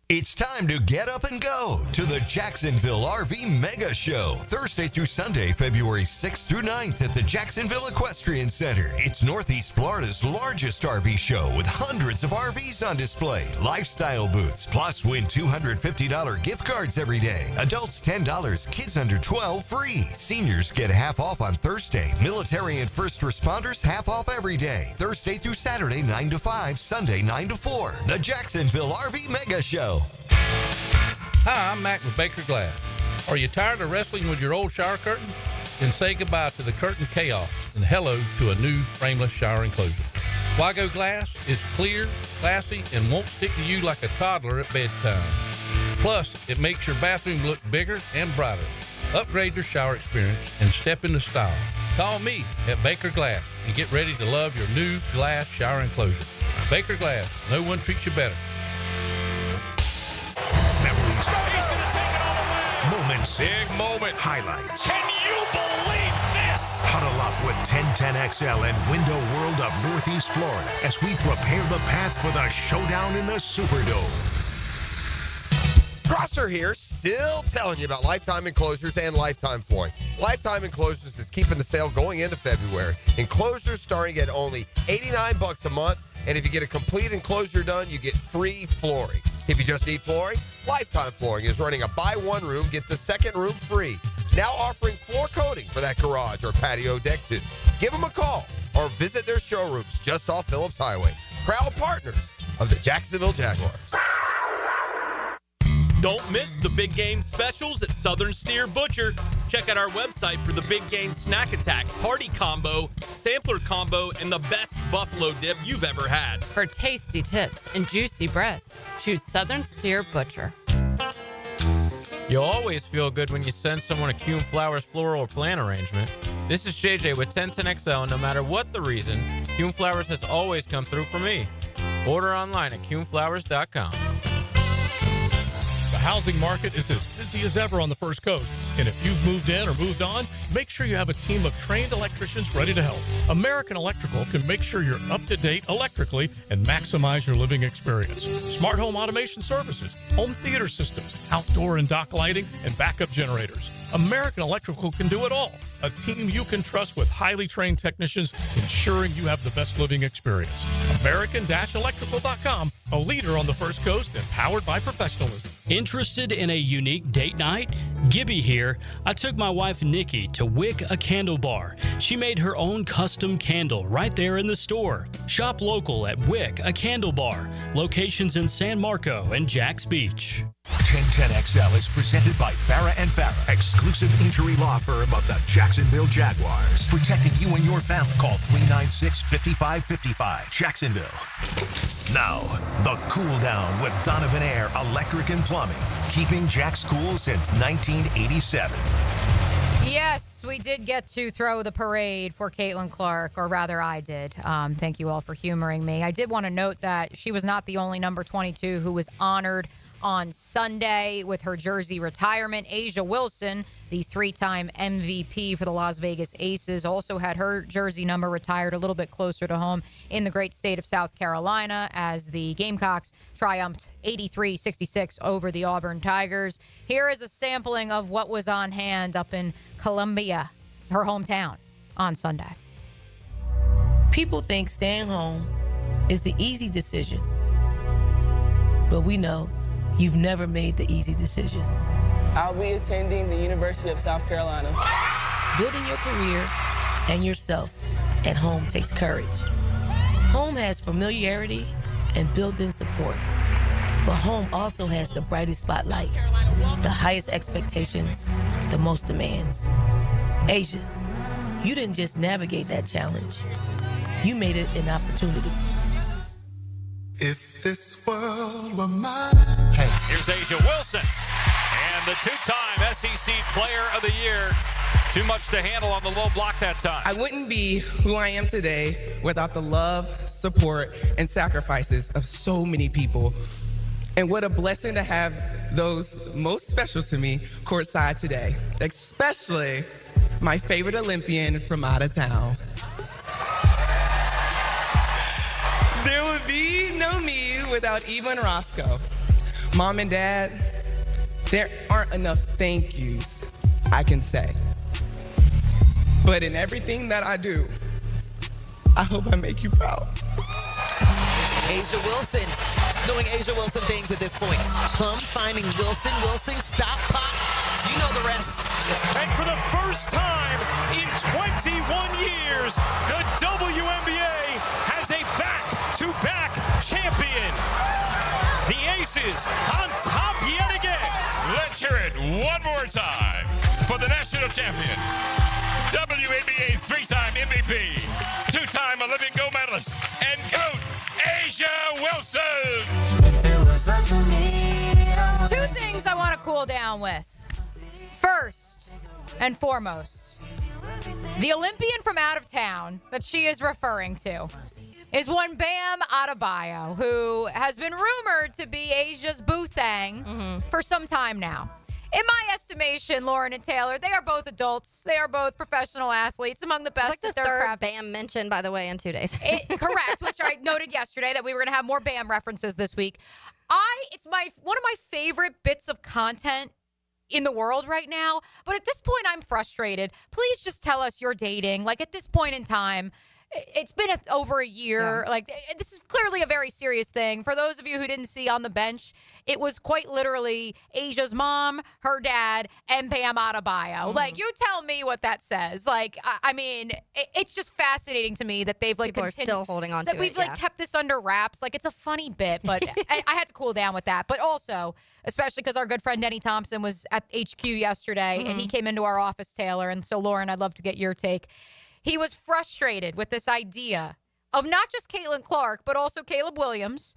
It's time to get up and go to the Jacksonville RV Mega Show, Thursday through Sunday, February 6th through 9th at the Jacksonville Equestrian Center. It's Northeast Florida's largest RV show with hundreds of RVs on display, lifestyle booths, plus win $250 gift cards every day. Adults $10, kids under 12 free. Seniors get half off on Thursday. Military and first responders half off every day. Thursday through Saturday 9 to 5, Sunday 9 to 4. The Jacksonville RV Mega Show. Hi, I'm Mac with Baker Glass. Are you tired of wrestling with your old shower curtain? Then say goodbye to the curtain chaos and hello to a new frameless shower enclosure. Wago Glass is clear, classy, and won't stick to you like a toddler at bedtime. Plus, it makes your bathroom look bigger and brighter. Upgrade your shower experience and step into style. Call me at Baker Glass and get ready to love your new glass shower enclosure. Baker Glass, no one treats you better. Moments. Big moment. Highlights. Can you believe this? Huddle up with 1010XL and Window World of Northeast Florida as we prepare the path for the showdown in the Superdome. Prosser here, still telling you about Lifetime Enclosures and Lifetime Flooring. Lifetime Enclosures is keeping the sale going into February. Enclosures starting at only $89 a month, and if you get a complete enclosure done, you get free flooring. If you just need flooring, Lifetime Flooring is running a buy one room, get the second room free. Now offering floor coating for that garage or patio deck too. Give them a call or visit their showrooms just off Phillips Highway. Proud partners of the Jacksonville Jaguars. Don't miss the big game specials at Southern Steer Butcher. Check out our website for the big game snack attack, party combo, sampler combo, and the best buffalo dip you've ever had. For tasty tips and juicy breasts, choose Southern Steer Butcher. You'll always feel good when you send someone a Kuhn Flowers floral plant arrangement. This is JJ with 1010XL, and no matter what the reason, Kuhn Flowers has always come through for me. Order online at KuhnFlowers.com. The housing market is as busy as ever on the First Coast. And if you've moved in or moved on, make sure you have a team of trained electricians ready to help. American Electrical can make sure you're up to date electrically and maximize your living experience. Smart home automation services, home theater systems, outdoor and dock lighting, and backup generators. American Electrical can do it all. A team you can trust with highly trained technicians ensuring you have the best living experience. American-Electrical.com, a leader on the First Coast and powered by professionalism. Interested in a unique date night? Gibby here. I took my wife Nikki to Wick a Candle Bar. She made her own custom candle right there in the store. Shop local at Wick a Candle Bar. Locations in San Marco and Jacks Beach. 1010XL is presented by Farrah & Farrah, exclusive injury law firm of the Jacksonville Jaguars. Protecting you and your family. Call 396-5555. Jacksonville. Now, the cool down with Donovan Air Electric and Plumbing. Keeping Jack's cool since 1987. Yes, we did get to throw the parade for Caitlin Clark, or rather I did. Thank you all for humoring me. I did want to note that she was not the only number 22 who was honored on Sunday with her jersey retirement. Asia Wilson, the three-time MVP for the Las Vegas Aces, also had her jersey number retired a little bit closer to home in the great state of South Carolina as the Gamecocks triumphed 83-66 over the Auburn Tigers. Here is a sampling of what was on hand up in Columbia, her hometown, on Sunday. People think staying home is the easy decision, but we know you've never made the easy decision. I'll be attending the University of South Carolina. Building your career and yourself at home takes courage. Home has familiarity and built-in support, but home also has the brightest spotlight, the highest expectations, the most demands. Asia, you didn't just navigate that challenge. You made it an opportunity. If this world were mine. Hey, here's Asia Wilson and the two-time SEC Player of the Year. Too much to handle on the low block that time. I wouldn't be who I am today without the love, support, and sacrifices of so many people. And what a blessing to have those most special to me courtside today, especially my favorite Olympian from out of town. There would be no me without Eva and Roscoe. Mom and Dad, there aren't enough thank yous I can say. But in everything that I do, I hope I make you proud. Asia Wilson doing Asia Wilson things at this point. Plum finding Wilson. Wilson, stop, pop. You know the rest. And for the first time in 21 years, the WNBA has a back-to-back champion. The Aces on top yet again. Let's hear it one more time for the national champion. WNBA three-time MVP, two-time Olympic gold medalist, and GOAT, Asia Wilson. Two things I want to cool down with. First and foremost, the Olympian from out of town that she is referring to is one Bam Adebayo, who has been rumored to be Asia's boo thang for some time now. In my estimation, Lauren and Taylor, they are both adults. They are both professional athletes, among the best It's like at the their third craft. Bam mentioned, by the way, in 2 days. Correct, which I noted yesterday that we were going to have more Bam references this week. It's one of my favorite bits of content in the world right now. But at this point, I'm frustrated. Please just tell us you're dating. Like, at this point in time, it's been over a year. Yeah. Like, this is clearly a very serious thing. For those of you who didn't see on the bench, it was quite literally Asia's mom, her dad, and Bam Adebayo. Like, you tell me what that says. Like, I mean, it's just fascinating to me that they've, like, people are still holding on to that we've, like, kept this under wraps. Like, it's a funny bit, but I had to cool down with that. But also, especially because our good friend Denny Thompson was at HQ yesterday, and he came into our office, Taylor. And so, Lauren, I'd love to get your take. He was frustrated with this idea of not just Caitlin Clark, but also Caleb Williams,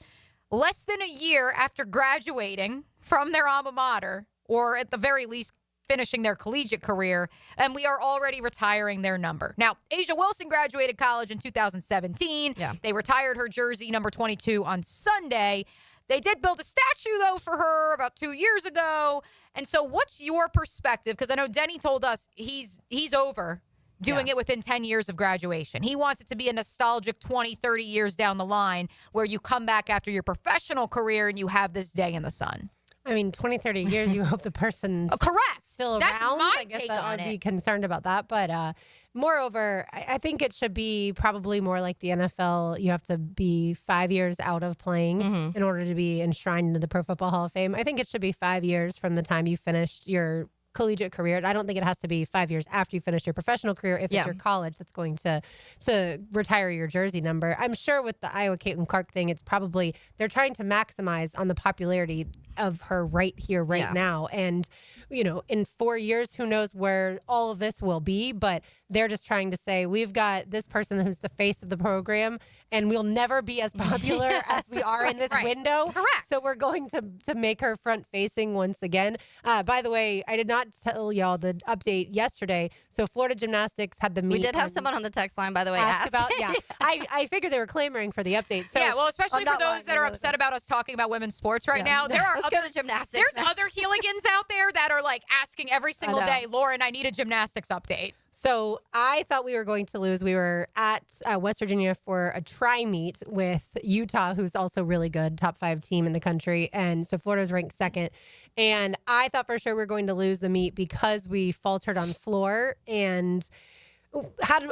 less than a year after graduating from their alma mater, or at the very least finishing their collegiate career, and we are already retiring their number. Now, Asia Wilson graduated college in 2017. Yeah. They retired her jersey, number 22, on Sunday. They did build a statue, though, for her about 2 years ago. And so what's your perspective? Because I know Denny told us he's over doing it within 10 years of graduation. He wants it to be a nostalgic 20, 30 years down the line where you come back after your professional career and you have this day in the sun. I mean, 20, 30 years, you hope the person's still around. That's my I guess take that on I'd it. be concerned about that. But moreover, I think it should be probably more like the NFL. You have to be 5 years out of playing in order to be enshrined into the Pro Football Hall of Fame. I think it should be 5 years from the time you finished your collegiate career. I don't think it has to be 5 years after you finish your professional career if it's your college that's going to retire your jersey number. I'm sure with the Iowa Caitlin Clark thing, it's probably they're trying to maximize on the popularity of her right here, right now. And, you know, in 4 years, who knows where all of this will be, but they're just trying to say, we've got this person who's the face of the program, and we'll never be as popular as we are in this window. Correct. So we're going to make her front-facing once again. By the way, I did not tell y'all the update yesterday. So Florida Gymnastics had the meet. We did have someone on the text line, by the way, ask about. Yeah, I figured they were clamoring for the update. So yeah, well, especially for those that are upset about us talking about women's sports right now. There are Let's go to gymnastics. There's other Heeligans out there that are like asking every single day, Lauren, I need a gymnastics update. So I thought we were going to lose. We were at West Virginia for a tri-meet with Utah, who's also really good, top 5 team in the country. And so Florida's ranked second. And I thought for sure we were going to lose the meet because we faltered on floor and had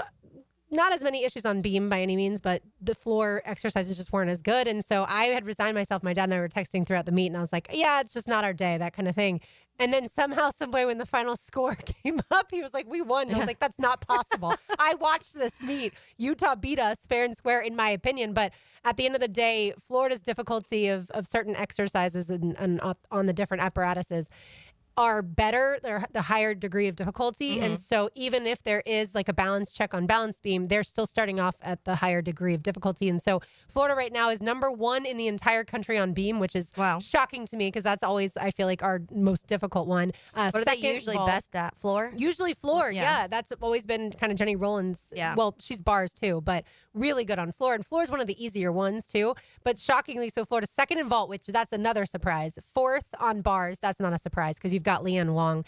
not as many issues on beam by any means, but the floor exercises just weren't as good. And so I had resigned myself. My dad and I were texting throughout the meet, and I was like, yeah, it's just not our day, that kind of thing. And then somehow, some way, when the final score came up, he was like, we won. And I was like, that's not possible. I watched this meet. Utah beat us fair and square, in my opinion. But at the end of the day, Florida's difficulty of certain exercises and on the different apparatuses are better. They're the higher degree of difficulty. And so even if there is like a balance check on balance beam, they're still starting off at the higher degree of difficulty. And so Florida right now is number 1 in the entire country on beam, which is shocking to me because that's always, I feel like, our most difficult one. What are they usually best at? Floor? Usually floor, yeah. That's always been kind of Jenny Rowland's. Yeah. Well, she's bars too, but really good on floor. And floor is one of the easier ones too. But shockingly, so Florida's second in vault, which that's another surprise. 4th on bars, that's not a surprise because you've got Leanne Wong.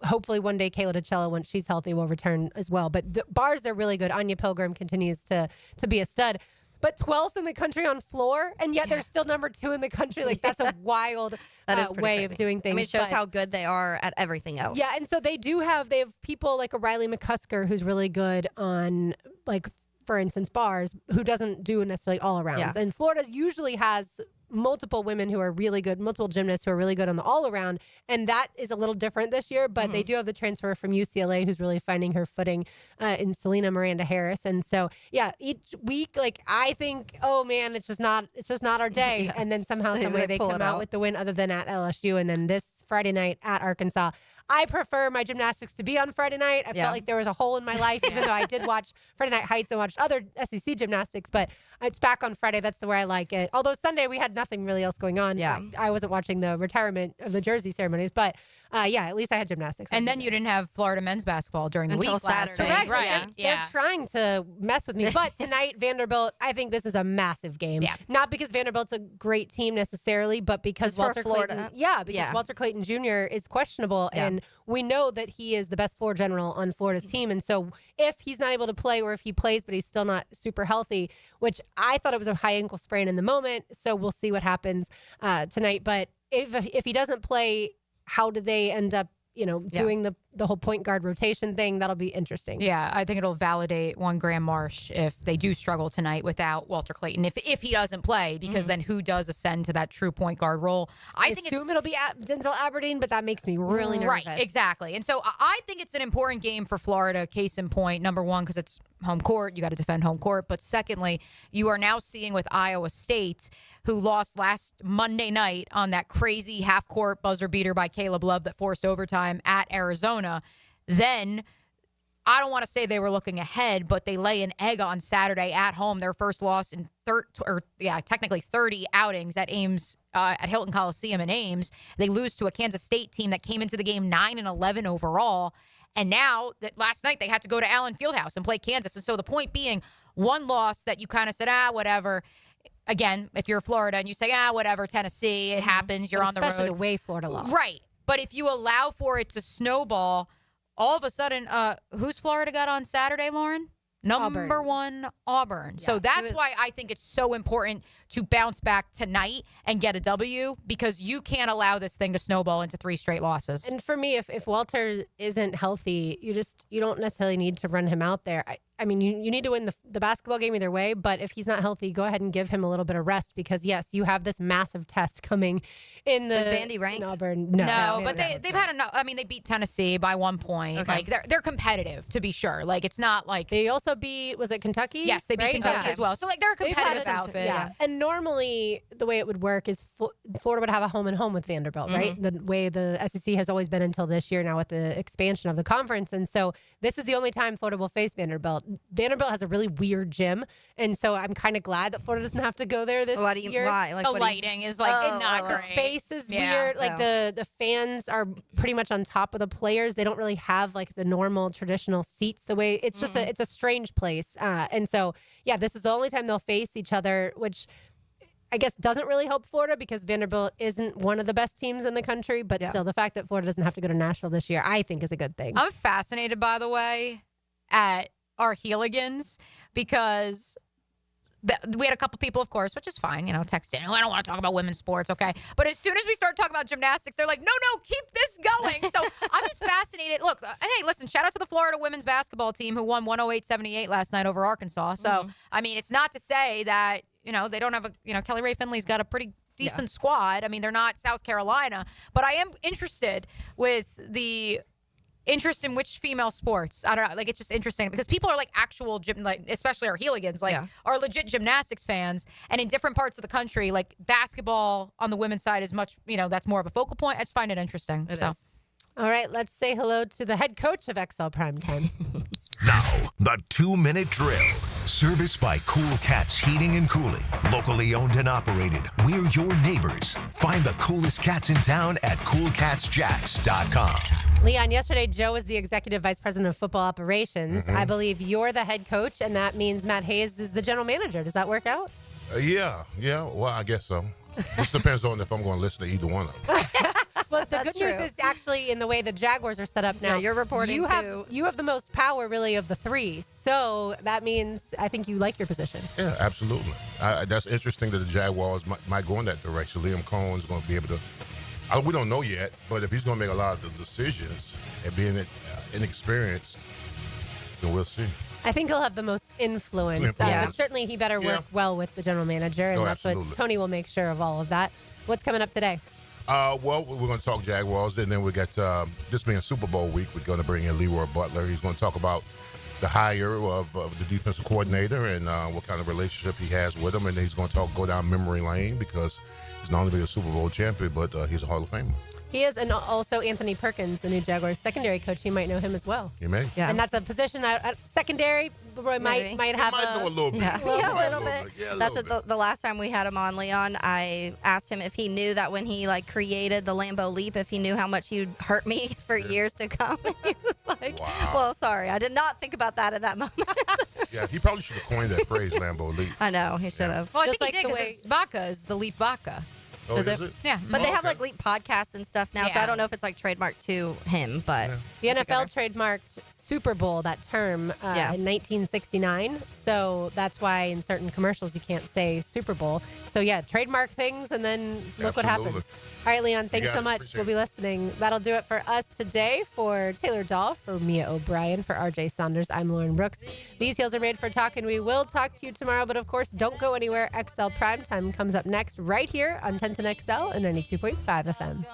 Hopefully one day Kayla DiCello, when she's healthy, will return as well. But the bars, they're really good. Anya Pilgrim continues to be a stud. but 12th in the country on floor, and yet they're still number 2 in the country. Like, that's a wild way crazy. of doing things. I mean, it shows but- how good they are at everything else. Yeah, and so they have people like a Riley McCusker who's really good on, like, for instance, bars, who doesn't do necessarily all arounds. Yeah. And Florida usually has multiple women who are really good, multiple gymnasts who are really good on the all around. And that is a little different this year, but they do have the transfer from UCLA who's really finding her footing in Selena Miranda Harris. And so, yeah, each week, like, I think, oh man, it's just not our day. Yeah. And then somehow, some way they pull come it out out. with the win other than at LSU. And then this Friday night at Arkansas. I prefer my gymnastics to be on Friday night. I felt like there was a hole in my life, even though I did watch Friday Night Heights and watched other SEC gymnastics, but it's back on Friday. That's the way I like it. Although Sunday we had nothing really else going on. Yeah. I wasn't watching the retirement of the jersey ceremonies, but yeah, at least I had gymnastics. And then you didn't have Florida men's basketball during the Until week last Saturday. week. Correct. Right. They're trying to mess with me. But tonight, Vanderbilt, I think this is a massive game. Yeah. Not because Vanderbilt's a great team necessarily, but because Just for Walter Florida. Clayton. Yeah, because Walter Clayton Jr. is questionable, and we know that he is the best floor general on Florida's team. And so if he's not able to play, or if he plays but he's still not super healthy, which I thought it was a high ankle sprain in the moment, so we'll see what happens tonight. But if he doesn't play, how do they end up doing the whole point guard rotation thing? That'll be interesting. Yeah, I think it'll validate one Graham Marsh if they do struggle tonight without Walter Clayton. If he doesn't play, because then who does ascend to that true point guard role? I think assume it'll be Denzel Aberdeen, but that makes me really nervous. Right, exactly. And so I think it's an important game for Florida, case in point. Number one, because it's home court. You got to defend home court. But secondly, you are now seeing with Iowa State, who lost last Monday night on that crazy half-court buzzer beater by Caleb Love that forced overtime at Arizona. Then, I don't want to say they were looking ahead, but they lay an egg on Saturday at home. Their first loss in technically 30 outings at Ames, at Hilton Coliseum in Ames. They lose to a Kansas State team that came into the game 9-11 overall. And now, that last night, they had to go to Allen Fieldhouse and play Kansas. And so the point being, one loss that you kind of said, whatever. Again, if you're Florida and you say, whatever, Tennessee, it happens, you're on the road. Especially the way Florida lost. Right. But if you allow for it to snowball, all of a sudden, who's Florida got on Saturday, Lauren? Number one, Auburn. Yeah, so that's why I think it's so important to bounce back tonight and get a W, because you can't allow this thing to snowball into 3 straight losses. And for me, if Walter isn't healthy, you don't necessarily need to run him out there. I mean, you need to win the basketball game either way, but if he's not healthy, go ahead and give him a little bit of rest, because, yes, you have this massive test coming in the... Is Vandy ranked? Auburn. No, but they've had enough. I mean, they beat Tennessee by 1 point. Okay. Like, they're competitive, to be sure. Like, it's not like... They also beat, was it Kentucky? Yes, they beat right? Kentucky Okay. as well. So, like, they're a They've had competitive some- outfit. Yeah. And normally the way it would work is Florida would have a home and home with Vanderbilt, right? The way the SEC has always been until this year now with the expansion of the conference. And so this is the only time Florida will face Vanderbilt. Vanderbilt has a really weird gym. And so I'm kind of glad that Florida doesn't have to go there this year. Why? Like, The what do you- lighting is, like, Oh, not The great. space is Yeah. weird. Like the fans are pretty much on top of the players. They don't really have like the normal traditional seats. The way it's just it's a strange place. And so yeah, this is the only time they'll face each other, which I guess doesn't really help Florida because Vanderbilt isn't one of the best teams in the country. But still, the fact that Florida doesn't have to go to Nashville this year, I think, is a good thing. I'm fascinated, by the way, at our Heeligans, because we had a couple people, of course, which is fine, text in. I don't want to talk about women's sports, okay? But as soon as we start talking about gymnastics, they're like, no, keep this going. So I'm just fascinated. Look, hey, listen, shout out to the Florida women's basketball team who won 108-78 last night over Arkansas. So, I mean, it's not to say that, they don't have Kelly Rae Finley's got a pretty decent squad. I mean, they're not South Carolina. But I am interested with the interest in which female sports. I don't know. Like, it's just interesting because people are like actual especially our Heeligans, are legit gymnastics fans. And in different parts of the country, like basketball on the women's side is much, that's more of a focal point. I just find it interesting. It is. All right, let's say hello to the head coach of XL Primetime. Now, the 2-minute drill. Serviced by Cool Cats Heating and Cooling. Locally owned and operated. We're your neighbors. Find the coolest cats in town at coolcatsjacks.com. Leon, yesterday Joe was the executive vice president of football operations. I believe you're the head coach, and that means Matt Hayes is the general manager. Does that work out? Yeah. Well, I guess so. Just depends on if I'm going to listen to either one of them. But the That's good news true. is actually in the way the Jaguars are set up now. Yeah, you're reporting you too. You have the most power, really, of the three. So that means I think you like your position. Yeah, absolutely. That's interesting that the Jaguars might go in that direction. Liam Cohen's going to be able to. We don't know yet, but if he's going to make a lot of the decisions and being inexperienced, then we'll see. I think he'll have the most influence. But certainly he better work well with the general manager, and that's absolutely. what Tony will make sure of all of that. What's coming up today? Well, we're going to talk Jaguars, and then we got this being Super Bowl week. We're going to bring in Leroy Butler. He's going to talk about the hire of the defensive coordinator and what kind of relationship he has with him, and he's going to go down memory lane because he's not only a Super Bowl champion, but he's a Hall of Famer. He is, and also Anthony Perkins, the new Jaguars secondary coach. You might know him as well. You may. Yeah. And that's a position secondary. Roy might have know a little bit. Yeah, a little bit. Yeah, That's the last time we had him on, Leon. I asked him if he knew that when he created the Lambeau Leap, if he knew how much he'd hurt me for years to come. And he was like, "Well, sorry, I did not think about that at that moment." Yeah, he probably should have coined that phrase, Lambeau Leap. I know he should have. Well, I Just think he did the because his vodka is the Leap Vodka. Oh, is it? Yeah. But they have Leap podcasts and stuff now, so Yeah. I don't know if it's trademarked to him. But The NFL trademarked Super Bowl, that term, in 1969. So that's why in certain commercials you can't say Super Bowl. So, yeah, trademark things and then look what happens. Absolutely. All right, Leon, thanks got so it. much. Appreciate We'll be listening. That'll do it for us today. For Taylor Dahl, for Mia O'Brien, for RJ Saunders, I'm Lauren Brooks. These heels are made for talking. We will talk to you tomorrow, but of course, don't go anywhere. XL Primetime comes up next right here on 1010 XL and 92.5 FM.